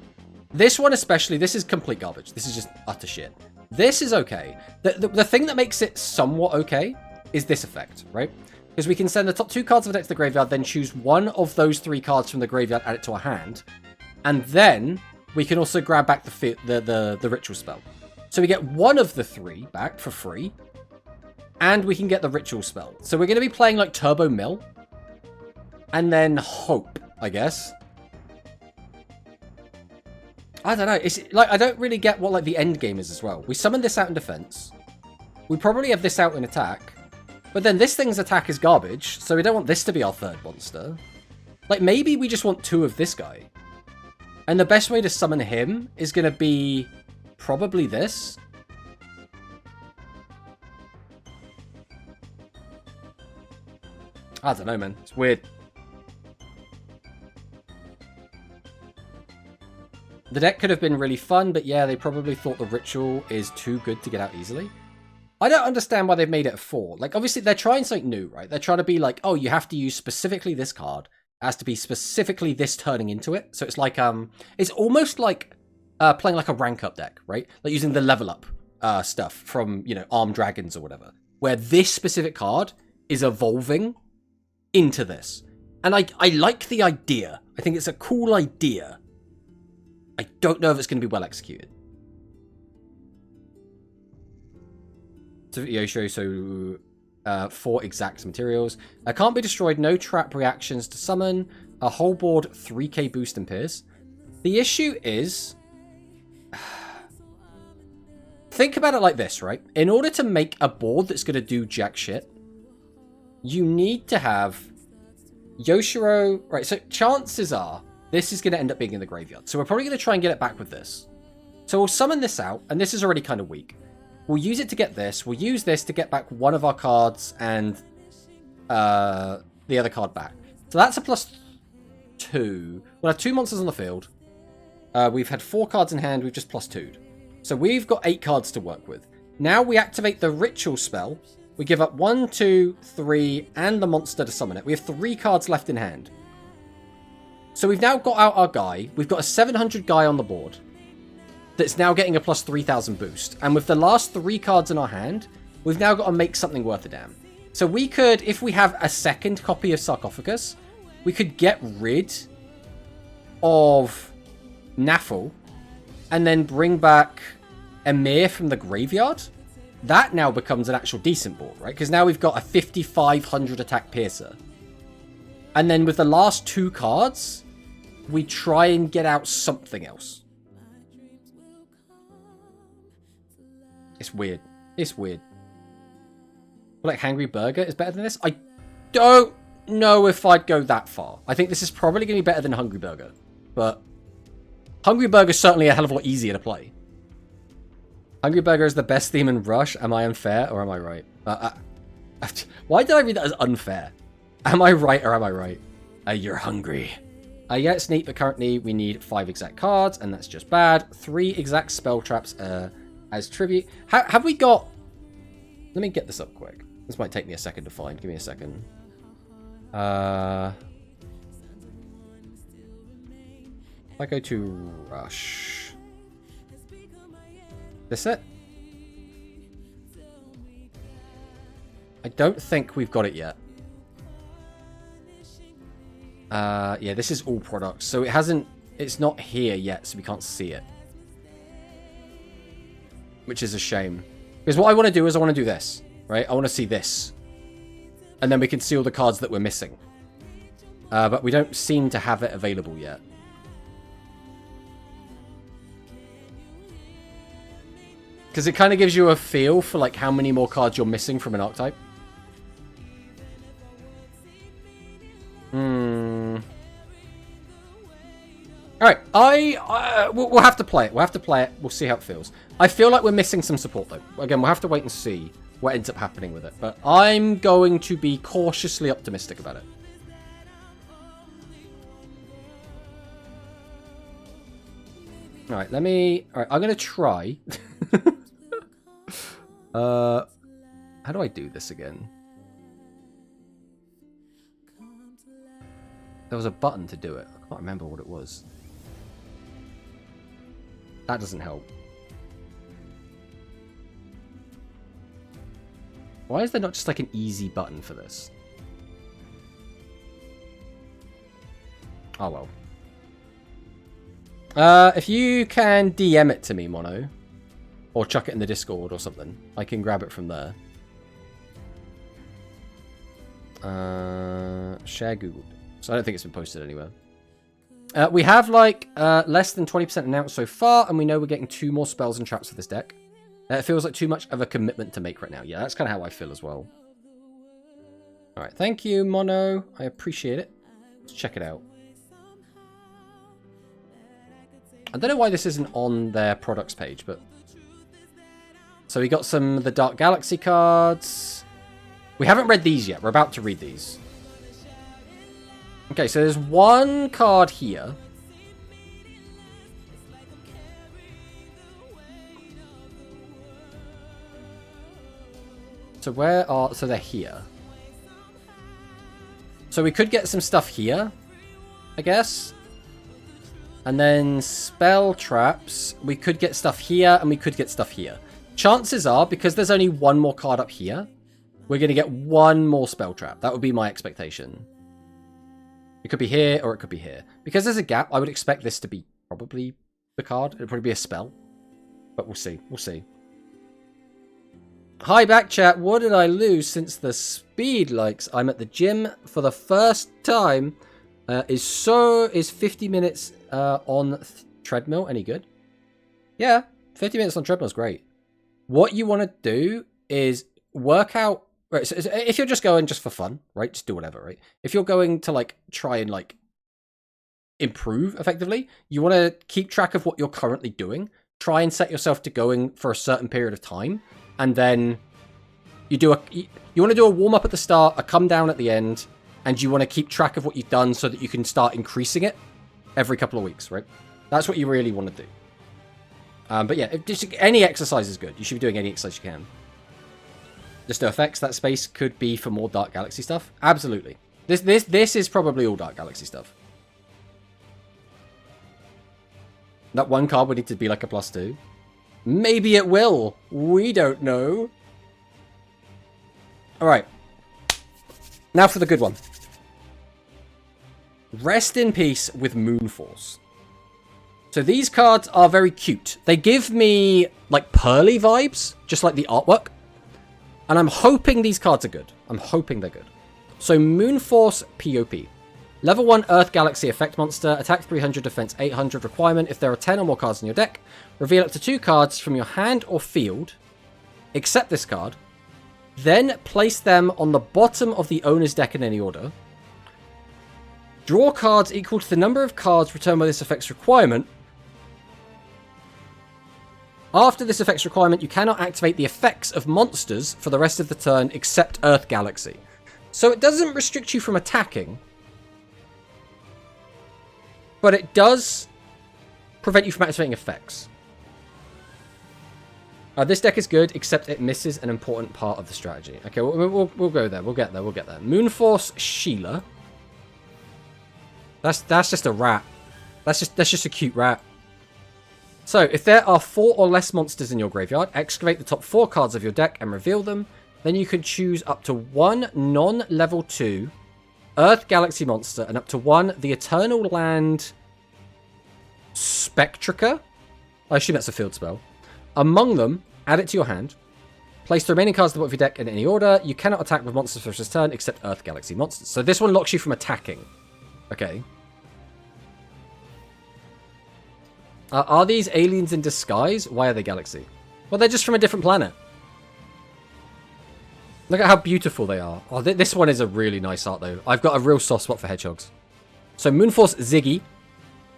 [SPEAKER 2] This one especially, this is complete garbage. This is just utter shit. This is okay. The thing that makes it somewhat okay is this effect, right? Because we can send the top 2 cards of the deck to the graveyard, then choose one of those 3 cards from the graveyard, add it to our hand, and then we can also grab back the ritual spell. So we get one of the 3 back for free, and we can get the ritual spell. So we're going to be playing like Turbo Mill, and then hope, I guess. I don't know. It's like I don't really get what like the end game is as well. We summon this out in defense. We probably have this out in attack. But then this thing's attack is garbage, so we don't want this to be our 3rd monster. Like, maybe we just want 2 of this guy. And the best way to summon him is going to be probably this. I don't know, man. It's weird. The deck could have been really fun, but yeah, they probably thought the ritual is too good to get out easily. I don't understand why they've made it 4. Like, obviously, they're trying something new, right? They're trying to be like, oh, you have to use specifically this card. It has to be specifically this turning into it. So it's like, it's almost like playing like a rank up deck, right? Like using the level up stuff from, you know, Armed Dragons or whatever. Where this specific card is evolving into this. And I like the idea. I think it's a cool idea. I don't know if it's going to be well executed. So Yoshio, so 4 exact materials. Can't be destroyed, no trap reactions to summon. A whole board 3k boost and pierce. The issue is... think about it like this, right? In order to make a board that's going to do jack shit, you need to have Yoshiro... Right, so chances are this is going to end up being in the graveyard. So we're probably going to try and get it back with this. So we'll summon this out, and this is already kind of weak. We'll use it to get this. We'll use this to get back one of our cards and the other card back. So that's a +2. We'll have 2 monsters on the field. We've had 4 cards in hand. We've just +2'd. So we've got 8 cards to work with. Now we activate the ritual spell. We give up 1, 2, 3, and the monster to summon it. We have 3 cards left in hand. So we've now got out our guy. We've got a 700 guy on the board that's now getting a +3000 boost. And with the last 3 cards in our hand, we've now got to make something worth a damn. So we could, if we have a second copy of Sarcophagus, we could get rid of Naffle and then bring back Emir from the graveyard. That now becomes an actual decent board, right? Because now we've got a 5500 attack piercer. And then with the last 2 cards, we try and get out something else. It's weird. It's weird. Like Hangry Burger is better than this? I don't know if I'd go that far. I think this is probably going to be better than Hungry Burger. But Hungry Burger is certainly a hell of a lot easier to play. Hungry Burger is the best theme in Rush. Am I unfair or am I right? Why did I read that as unfair? Am I right or am I right? You're hungry. Yeah, it's neat, but currently we need 5 exact cards, and that's just bad. 3 exact spell traps as tribute. Have we got... Let me get this up quick. This might take me a second to find. Give me a second. If I go to Rush... This it? I don't think we've got it yet. Yeah, this is all products. So it hasn't... It's not here yet, so we can't see it. Which is a shame. Because what I want to do is I want to do this. Right? I want to see this. And then we can see all the cards that we're missing. But we don't seem to have it available yet. Because it kind of gives you a feel for like how many more cards you're missing from an archetype. Alright, we'll have to play it. We'll have to play it. We'll see how it feels. I feel like we're missing some support, though. Again, we'll have to wait and see what ends up happening with it. But I'm going to be cautiously optimistic about it. Alright, Alright, I'm going to try. How do I do this again? There was a button to do it. I can't remember what it was. That doesn't help. Why is there not just like an easy button for this? Oh well. If you can DM it to me, Mono, or chuck it in the Discord or something, I can grab it from there. Share Google. So I don't think it's been posted anywhere. We have like less than 20% announced so far, and we know we're getting 2 more spells and traps for this deck. It feels like too much of a commitment to make right now. Yeah, that's kind of how I feel as well. Alright, thank you, Mono. I appreciate it. Let's check it out. I don't know why this isn't on their products page, but... So we got some of the Dark Galaxy cards. We haven't read these yet. We're about to read these. Okay, so there's one card here. So where are... So they're here. So we could get some stuff here, I guess. And then spell traps. We could get stuff here, and we could get stuff here. Chances are, because there's only one more card up here, we're going to get one more spell trap. That would be my expectation. It could be here, or it could be here. Because there's a gap, I would expect this to be probably the card. It'd probably be a spell. But we'll see. We'll see. Hi, back chat. What did I lose since the speed likes? I'm at the gym for the first time. Is 50 minutes on treadmill any good? Yeah, 50 minutes on treadmill is great. What you want to do is work out. Right, so if you're just going just for fun, right? Just do whatever, right? If you're going to like try and like improve effectively, you want to keep track of what you're currently doing. Try and set yourself to going for a certain period of time, and then you want to do a warm up at the start, a come down at the end, and you want to keep track of what you've done so that you can start increasing it every couple of weeks, right? That's what you really want to do. But yeah, any exercise is good. You should be doing any exercise you can. Just no effects. That space could be for more Dark Galaxy stuff. Absolutely. This is probably all Dark Galaxy stuff. That one card would need to be like a +2. Maybe it will. We don't know. Alright. Now for the good one. Rest in peace with Moonforce. So these cards are very cute. They give me like Pearly vibes, just like the artwork. And I'm hoping these cards are good. I'm hoping they're good. So Moonforce POP. Level 1 Earth Galaxy effect monster. Attack 300, defense 800 requirement. If there are 10 or more cards in your deck, reveal up to 2 cards from your hand or field, except this card. Then place them on the bottom of the owner's deck in any order. Draw cards equal to the number of cards returned by this effect's requirement. After this effect's requirement, you cannot activate the effects of monsters for the rest of the turn except Earth Galaxy. So it doesn't restrict you from attacking, but it does prevent you from activating effects. This deck is good, except it misses an important part of the strategy. Okay, we'll go there. We'll get there. We'll get there. Moonforce Sheila. That's just a rat. That's just a cute rat. So, if there are 4 or less monsters in your graveyard, excavate the top 4 cards of your deck and reveal them. Then you can choose up to 1 non-level 2 Earth Galaxy monster and up to 1 the Eternal Land Spectrica. I assume that's a field spell. Among them, add it to your hand. Place the remaining cards at the bottom of your deck in any order. You cannot attack with monsters for this turn except Earth Galaxy monsters. So this one locks you from attacking. Okay. Are these aliens in disguise? Why are they Galaxy? Well, they're just from a different planet. Look at how beautiful they are. Oh, this one is a really nice art, though. I've got a real soft spot for hedgehogs. So, Moonforce Ziggy.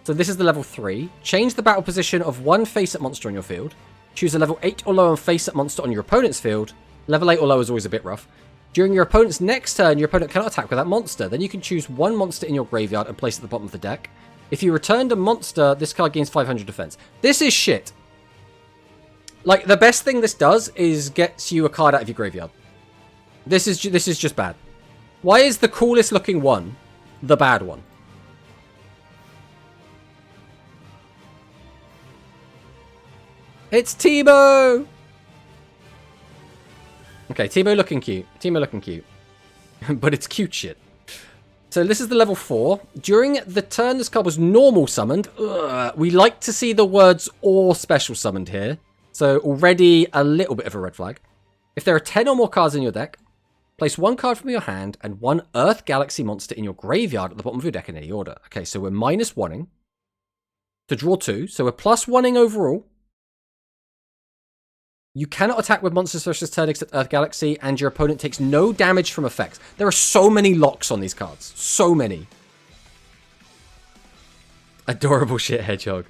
[SPEAKER 2] So this is the level 3. Change the battle position of one face-up monster on your field. Choose a level 8 or lower face-up monster on your opponent's field. Level 8 or lower is always a bit rough. During your opponent's next turn, your opponent cannot attack with that monster. Then you can choose one monster in your graveyard and place it at the bottom of the deck. If you returned a monster, this card gains 500 defense. This is shit. Like, the best thing this does is gets you a card out of your graveyard. This is just bad. Why is the coolest looking one the bad one? It's Teemo! Okay, Teemo looking cute. Teemo looking cute. But it's cute shit. So this is the level 4. During the turn this card was normal summoned. We like to see the words or special summoned here. So already a little bit of a red flag. If there are 10 or more cards in your deck, place one card from your hand and one Earth Galaxy monster in your graveyard at the bottom of your deck in any order. Okay, so we're -1ing to draw 2. So we're +1ing overall. You cannot attack with monsters versus turn except Earth Galaxy, and your opponent takes no damage from effects. There are so many locks on these cards. So many. Adorable shit hedgehog.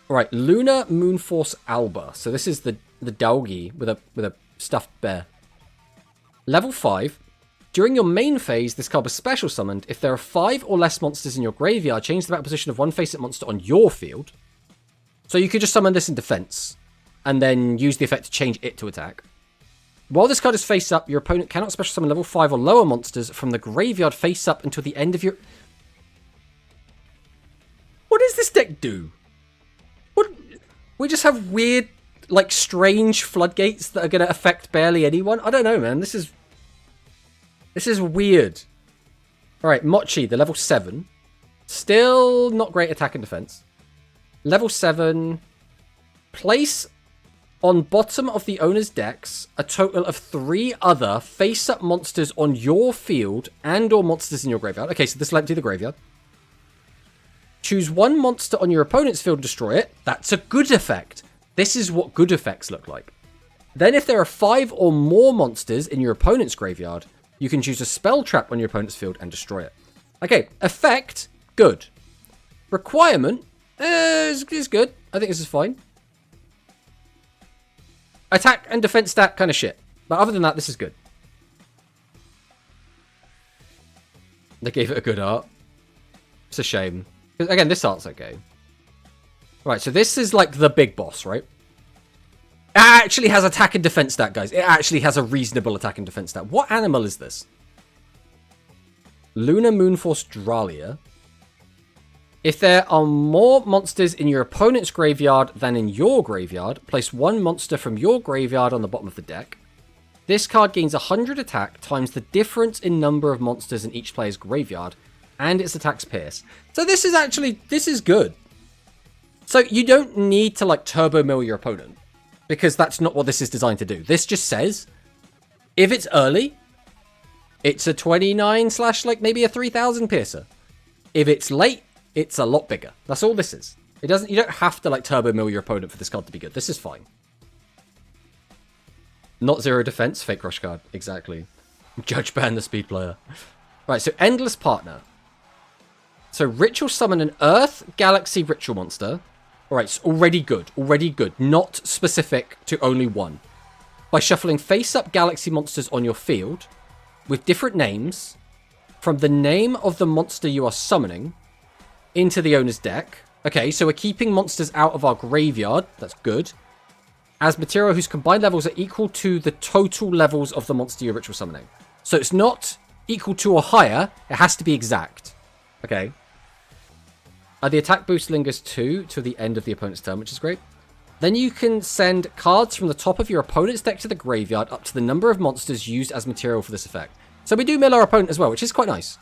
[SPEAKER 2] Alright, Lunar Moonforce Alba. So this is the doggy with a stuffed bear. Level 5. During your main phase, this card was special summoned. If there are 5 or less monsters in your graveyard, change the battle position of one face-up monster on your field. So you could just summon this in defense, and then use the effect to change it to attack. While this card is face up, your opponent cannot special summon level 5 or lower monsters from the graveyard face up until the end of your... What does this deck do? What? We just have weird, like, strange floodgates that are going to affect barely anyone? I don't know, man. This is weird. Alright, Mochi, the level 7. Still not great attack and defense. Level 7. Place on bottom of the owner's decks a total of 3 other face-up monsters on your field and or monsters in your graveyard. Okay, so this will empty the graveyard. Choose one monster on your opponent's field and destroy it. That's a good effect. This is what good effects look like. Then if there are 5 or more monsters in your opponent's graveyard, you can choose a spell trap on your opponent's field and destroy it. Okay, effect, good. Requirement is good. I think this is fine. Attack and defense stat, kind of shit. But other than that, this is good. They gave it a good art. It's a shame. Because, again, this art's okay. Right, so this is like the big boss, right? It actually has attack and defense stat, guys. It actually has a reasonable attack and defense stat. What animal is this? Lunar Moonforce Dralia. If there are more monsters in your opponent's graveyard than in your graveyard, place one monster from your graveyard on the bottom of the deck. This card gains 100 attack times the difference in number of monsters in each player's graveyard, and its attacks pierce. So this is good. So you don't need to, like, turbo mill your opponent, because that's not what this is designed to do. This just says, if it's early, it's a 29 / like maybe a 3000 piercer. If it's late, it's a lot bigger. That's all this is. You don't have to, like, turbo mill your opponent for this card to be good. This is fine. Not 0 defense, fake rush card. Exactly. Judge ban the speed player. Right, so Endless Partner. So ritual summon an Earth Galaxy ritual monster. Alright, so already good. Already good. Not specific to only one. By shuffling face-up Galaxy monsters on your field with different names from the name of the monster you are summoning into the owner's deck. Okay, so we're keeping monsters out of our graveyard. That's good. As material whose combined levels are equal to the total levels of the monster you're ritual summoning. So it's not equal to or higher. It has to be exact. Okay. The attack boost lingers 2 to the end of the opponent's turn, which is great. Then you can send cards from the top of your opponent's deck to the graveyard up to the number of monsters used as material for this effect. So we do mill our opponent as well, which is quite nice.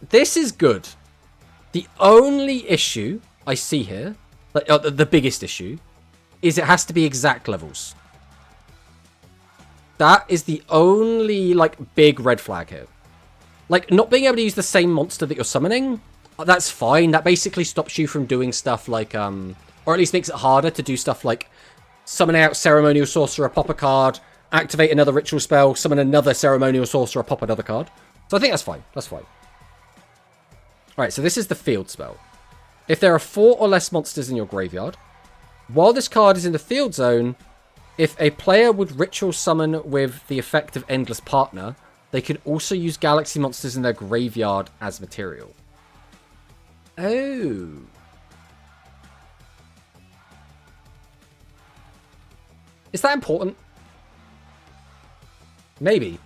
[SPEAKER 2] This is good. The only issue I see here, like, the biggest issue, is it has to be exact levels. That is the only, like, big red flag here. Like, not being able to use the same monster that you're summoning, that's fine. That basically stops you from doing stuff like, or at least makes it harder to do stuff like summon out Ceremonial Sorcerer, pop a card, activate another ritual spell, summon another Ceremonial Sorcerer, pop another card. So I think that's fine. That's fine. Alright, so this is the field spell. If there are 4 or less monsters in your graveyard, while this card is in the field zone, if a player would ritual summon with the effect of Endless Partner, they can also use galaxy monsters in their graveyard as material. Oh. Is that important? Maybe.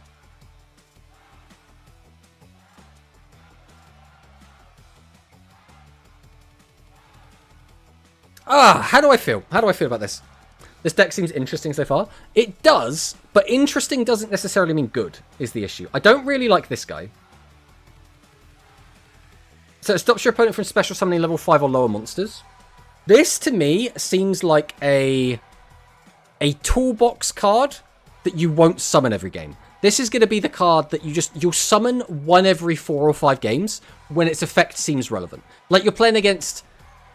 [SPEAKER 2] How do I feel? How do I feel about this? This deck seems interesting so far. It does, but interesting doesn't necessarily mean good, is the issue. I don't really like this guy. So it stops your opponent from special summoning level 5 or lower monsters. This, to me, seems like a toolbox card that you won't summon every game. This is going to be the card that you'll summon one every 4 or 5 games when its effect seems relevant. Like you're playing against,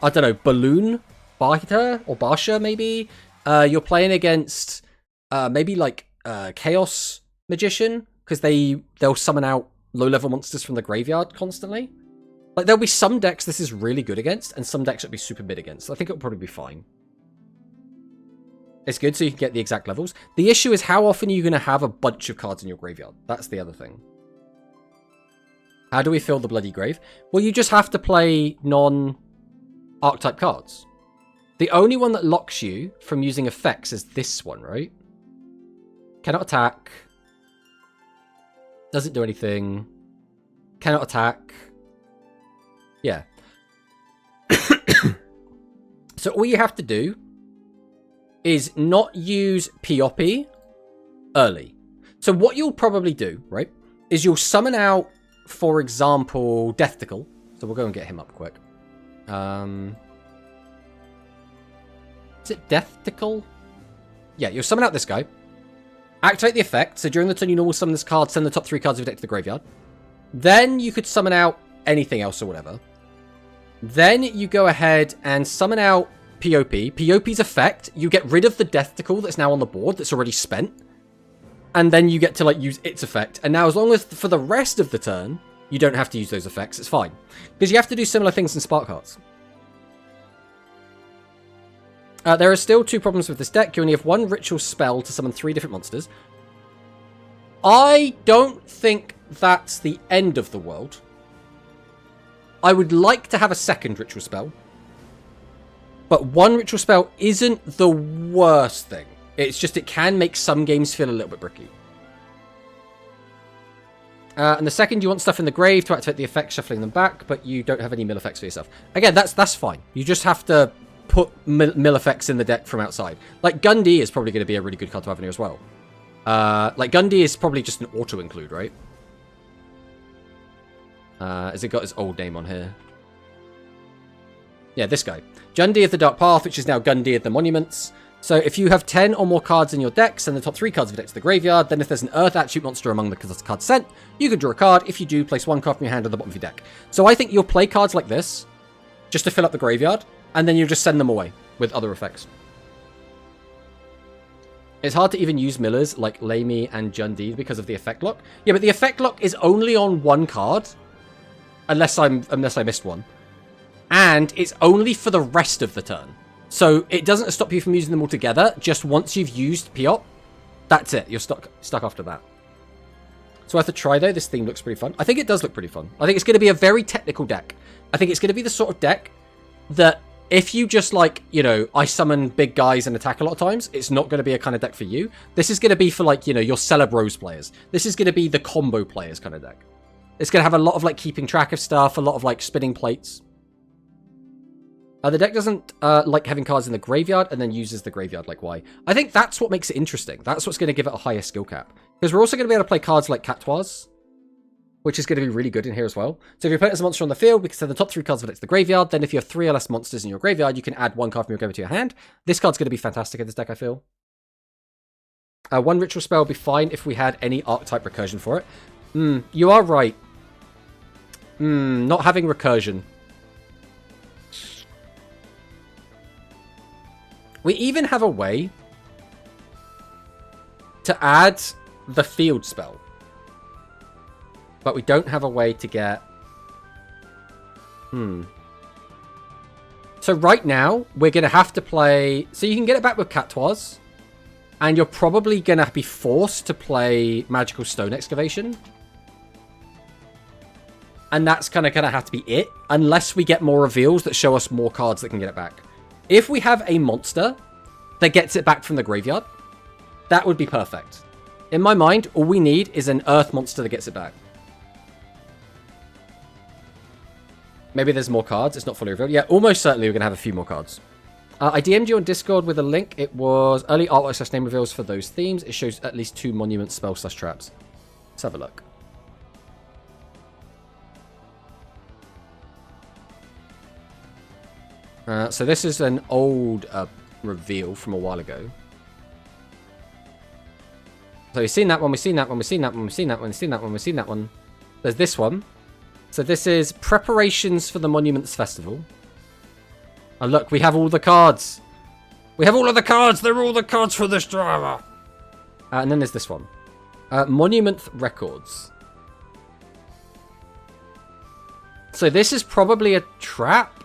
[SPEAKER 2] I don't know, Balloon Biter or Barsha, maybe. You're playing against maybe like Chaos Magician, because they'll summon out low-level monsters from the graveyard constantly. Like there'll be some decks this is really good against, and some decks it'll be super mid against. So I think it'll probably be fine. It's good so you can get the exact levels. The issue is how often are you going to have a bunch of cards in your graveyard? That's the other thing. How do we fill the bloody grave? Well, you just have to play non-archetype cards. The only one that locks you from using effects is this one, right? Cannot attack. Doesn't do anything. Cannot attack. Yeah. So all you have to do is not use POP early. So what you'll probably do, right, is you'll summon out, for example, Deathtickle. So we'll go and get him up quick. Is it Deathtickle? Yeah, you'll summon out this guy. Activate the effect. So during the turn you normal summon this card, send the top 3 cards of your deck to the graveyard. Then you could summon out anything else or whatever. Then you go ahead and summon out POP. POP's effect, you get rid of the Deathtickle that's now on the board that's already spent. And then you get to like use its effect. And now as long as for the rest of the turn, you don't have to use those effects, it's fine. Because you have to do similar things in Spark Hearts. There are still 2 problems with this deck. You only have 1 ritual spell to summon 3 different monsters. I don't think that's the end of the world. I would like to have a second ritual spell. But 1 ritual spell isn't the worst thing. It's just it can make some games feel a little bit bricky. And the second, you want stuff in the grave to activate the effect, shuffling them back, but you don't have any mill effects for yourself. Again, that's fine. You just have to put mill effects in the deck from outside. Like Gundy is probably going to be a really good card to have in here as well. Like Gundy is probably just an auto-include, right? Has it got his old name on here? Yeah, this guy. Gundy of the Dark Path, which is now Gundy of the Monuments. So if you have 10 or more cards in your deck, send the top 3 cards of your deck to the graveyard. Then if there's an Earth attribute monster among the cards sent, you can draw a card. If you do, place 1 card from your hand on the bottom of your deck. So I think you'll play cards like this, just to fill up the graveyard, and then you'll just send them away with other effects. It's hard to even use millers like Lamey and Jundee because of the effect lock. Yeah, but the effect lock is only on 1 card, unless I missed one. And it's only for the rest of the turn. So it doesn't stop you from using them all together. Just once you've used POP, that's it. You're stuck after that. So I have to try, though. This theme looks pretty fun. I think it does look pretty fun. I think it's going to be a very technical deck. I think it's going to be the sort of deck that if you just like, you know, I summon big guys and attack a lot of times, it's not going to be a kind of deck for you. This is going to be for like, you know, your Celebros players. This is going to be the combo players kind of deck. It's going to have a lot of like keeping track of stuff, a lot of like spinning plates. The deck doesn't like having cards in the graveyard and then uses the graveyard like why. I think that's what makes it interesting. That's what's going to give it a higher skill cap. Because we're also going to be able to play cards like Catoise, which is going to be really good in here as well. So if your opponent has a monster on the field, we can send the top 3 cards of it to the graveyard. Then if you have 3 or less monsters in your graveyard, you can add 1 card from your graveyard to your hand. This card's going to be fantastic in this deck, I feel. 1 ritual spell would be fine if we had any archetype recursion for it. You are right. Not having recursion. We even have a way to add the field spell. But we don't have a way to get So right now, we're going to have to play... So you can get it back with Catois. And you're probably going to be forced to play Magical Stone Excavation. And that's kind of going to have to be it. Unless we get more reveals that show us more cards that can get it back. If we have a monster that gets it back from the graveyard, that would be perfect. In my mind, all we need is an Earth monster that gets it back. Maybe there's more cards. It's not fully revealed. Yeah, almost certainly we're going to have a few more cards. I DM'd you on Discord with a link. It was early artwork / name reveals for those themes. It shows at least 2 monument spell / traps. Let's have a look. So this is an old reveal from a while ago. So we've seen that one, we've seen that one, we've seen that one, we've seen that one, we've seen that one, we've seen that one. There's this one. So this is preparations for the Monuments Festival. Oh look, we have all the cards. We have all of the cards. They're all the cards for this drama. And then there's this one. Monument Records. So this is probably a trap.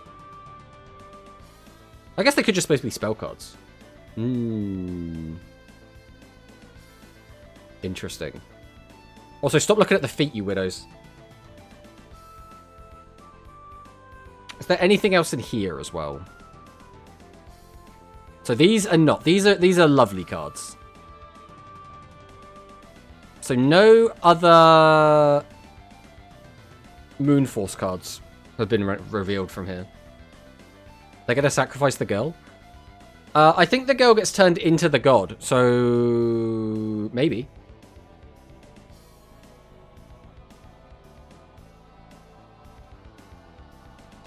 [SPEAKER 2] I guess they could just supposed to be spell cards. Interesting. Also, stop looking at the feet, you widows. Is there anything else in here as well? So these are not. These are lovely cards. So no other Moonforce cards have been revealed from here. They're going to sacrifice the girl. I think the girl gets turned into the god. So maybe.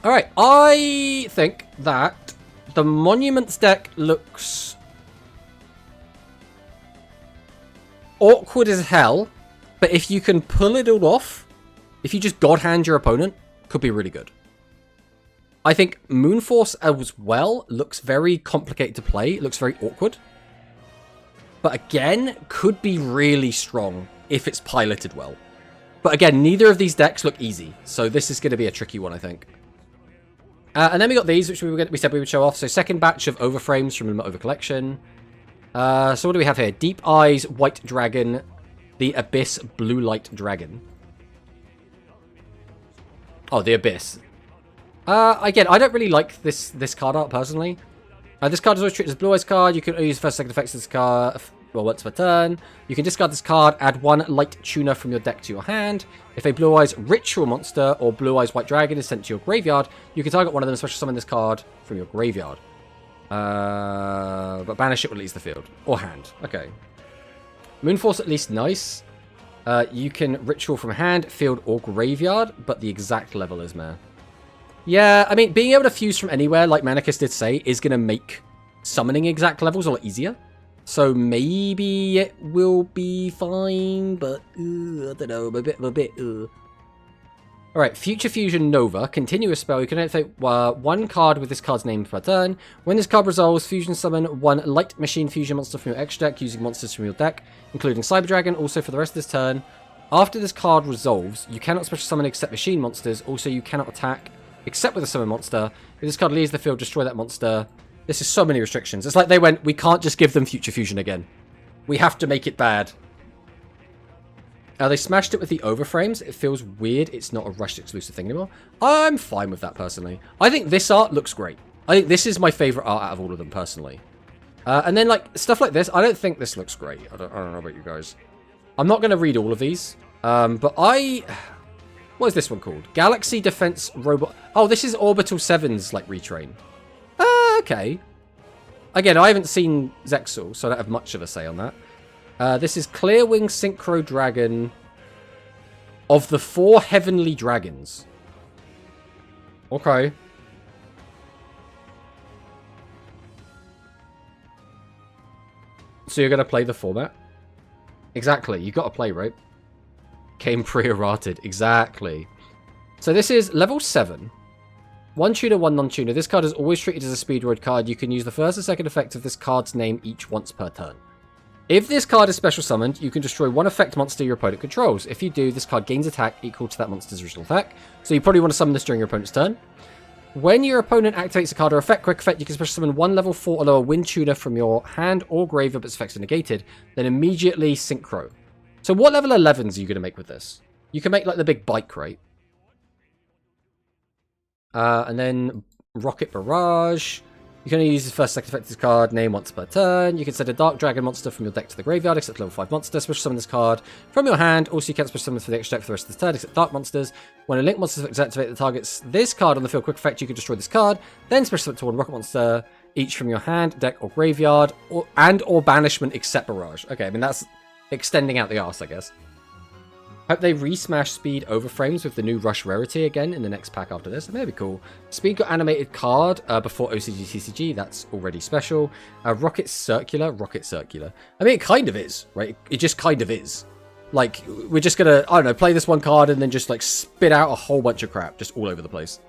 [SPEAKER 2] Alright, I think that the Monuments deck looks awkward as hell, but if you can pull it all off, if you just God Hand your opponent, could be really good. I think Moonforce as well looks very complicated to play, it looks very awkward. But again, could be really strong if it's piloted well. But again, neither of these decks look easy, so this is going to be a tricky one, I think. And then we got these, which we said we would show off. So second batch of overframes from the Over Collection. So what do we have here? Deep Eyes, White Dragon, the Abyss, Blue Light Dragon. Oh, the Abyss. Again, I don't really like this card art, personally. This card is always treated as Blue Eyes card. You can use first, second effects of this card, well, once per turn. You can discard this card, add 1 Light Tuner from your deck to your hand. If a Blue Eyes Ritual Monster or Blue Eyes White Dragon is sent to your graveyard, you can target one of them and special summon this card from your graveyard. But banish it when it leaves the field. Or hand. Okay. Moonforce at least nice. You can Ritual from hand, field, or graveyard, but the exact level is meh. Yeah, I mean, being able to fuse from anywhere, like Manicus did say, is going to make summoning exact levels a lot easier. So maybe it will be fine, but I don't know, a bit. Alright, Future Fusion Nova, continuous spell. You can activate 1 card with this card's name per turn. When this card resolves, fusion summon 1 Light Machine Fusion monster from your extra deck using monsters from your deck, including Cyber Dragon. Also, for the rest of this turn, after this card resolves, you cannot special summon except machine monsters. Also, you cannot attack except with a summon monster. If this card leaves the field, destroy that monster. This is so many restrictions. It's like they went, we can't just give them Future Fusion again. We have to make it bad. They smashed it with the overframes. It feels weird. It's not a Rush exclusive thing anymore. I'm fine with that, personally. I think this art looks great. I think this is my favorite art out of all of them, personally. And then, like, stuff like this, I don't think this looks great. I don't know about you guys. I'm not going to read all of these. But what is this one called? Galaxy Defense Robot. Oh, this is Orbital 7's, like, retrain. Okay. Again, I haven't seen Zexal, so I don't have much of a say on that. This is Clearwing Synchro Dragon of the 4 Heavenly Dragons. Okay. So you're going to play the format? Exactly. You got to play, right? Came pre-errated. Exactly. So this is level 7. 1 tuner, 1 non-tuner. This card is always treated as a speed road card. You can use the first and second effect of this card's name each once per turn. If this card is special summoned, you can destroy one effect monster your opponent controls. If you do, this card gains attack equal to that monster's original attack. So you probably want to summon this during your opponent's turn. When your opponent activates a card or effect, quick effect, you can special summon one level 4 or lower Wind Tuner from your hand or graveyard, but its effects are negated. Then immediately synchro. So what level 11s are you going to make with this? You can make like the big bike, right? And then Rocket Barrage. You can only use the first second effect of this card, name once per turn. You can send a Dark Dragon monster from your deck to the graveyard, except level 5 monster. Special summon this card from your hand. Also, you can't special summon for the extra deck for the rest of the turn, except Dark monsters. When a Link monster is activated that targets this card on the field quick effect, you can destroy this card. Then special summon to one Rocket monster, each from your hand, deck, or graveyard, or banishment except Barrage. Okay, I mean, that's extending out the arse, I guess. Hope they re-smash Speed Overframes with the new Rush Rarity again in the next pack after this. That may be cool. Speed got animated card before OCG TCG. That's already special. Rocket Circular. I mean, it kind of is, right? It just kind of is. Like, we're just gonna, I don't know, play this one card and then just, like, spit out a whole bunch of crap just all over the place.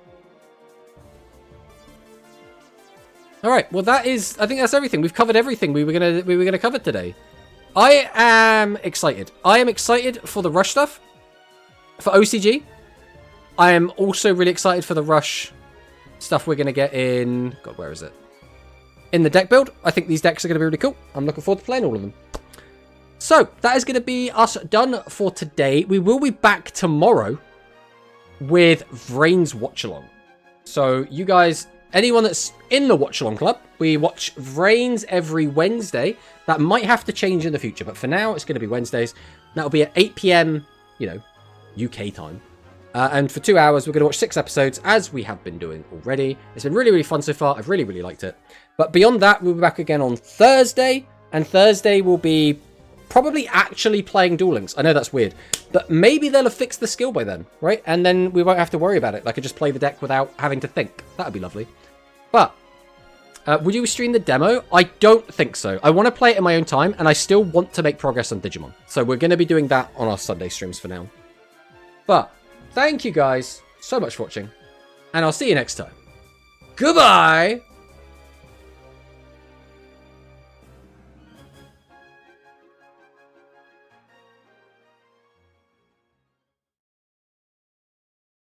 [SPEAKER 2] Alright, well that is, I think that's everything. We've covered everything we were gonna cover today. I am excited. I am excited for the Rush stuff. For OCG. I am also really excited for the Rush stuff we're going to get in... God, where is it? In the deck build. I think these decks are going to be really cool. I'm looking forward to playing all of them. So, that is going to be us done for today. We will be back tomorrow with Vrain's Watch Along. So, you guys... Anyone that's in the Watch Along Club, we watch Vrain's every Wednesday. That might have to change in the future, but for now, it's going to be Wednesdays. That'll be at 8 PM, you know, UK time. And for 2 hours, we're going to watch 6 episodes, as we have been doing already. It's been really, really fun so far. I've really, really liked it. But beyond that, we'll be back again on Thursday. And Thursday will be probably actually playing Duel Links. I know that's weird. But maybe they'll have fixed the skill by then, right? And then we won't have to worry about it. I could just play the deck without having to think. That would be lovely. But, would you stream the demo? I don't think so. I want to play it in my own time, and I still want to make progress on Digimon. So we're going to be doing that on our Sunday streams for now. But, thank you guys so much for watching, and I'll see you next time. Goodbye!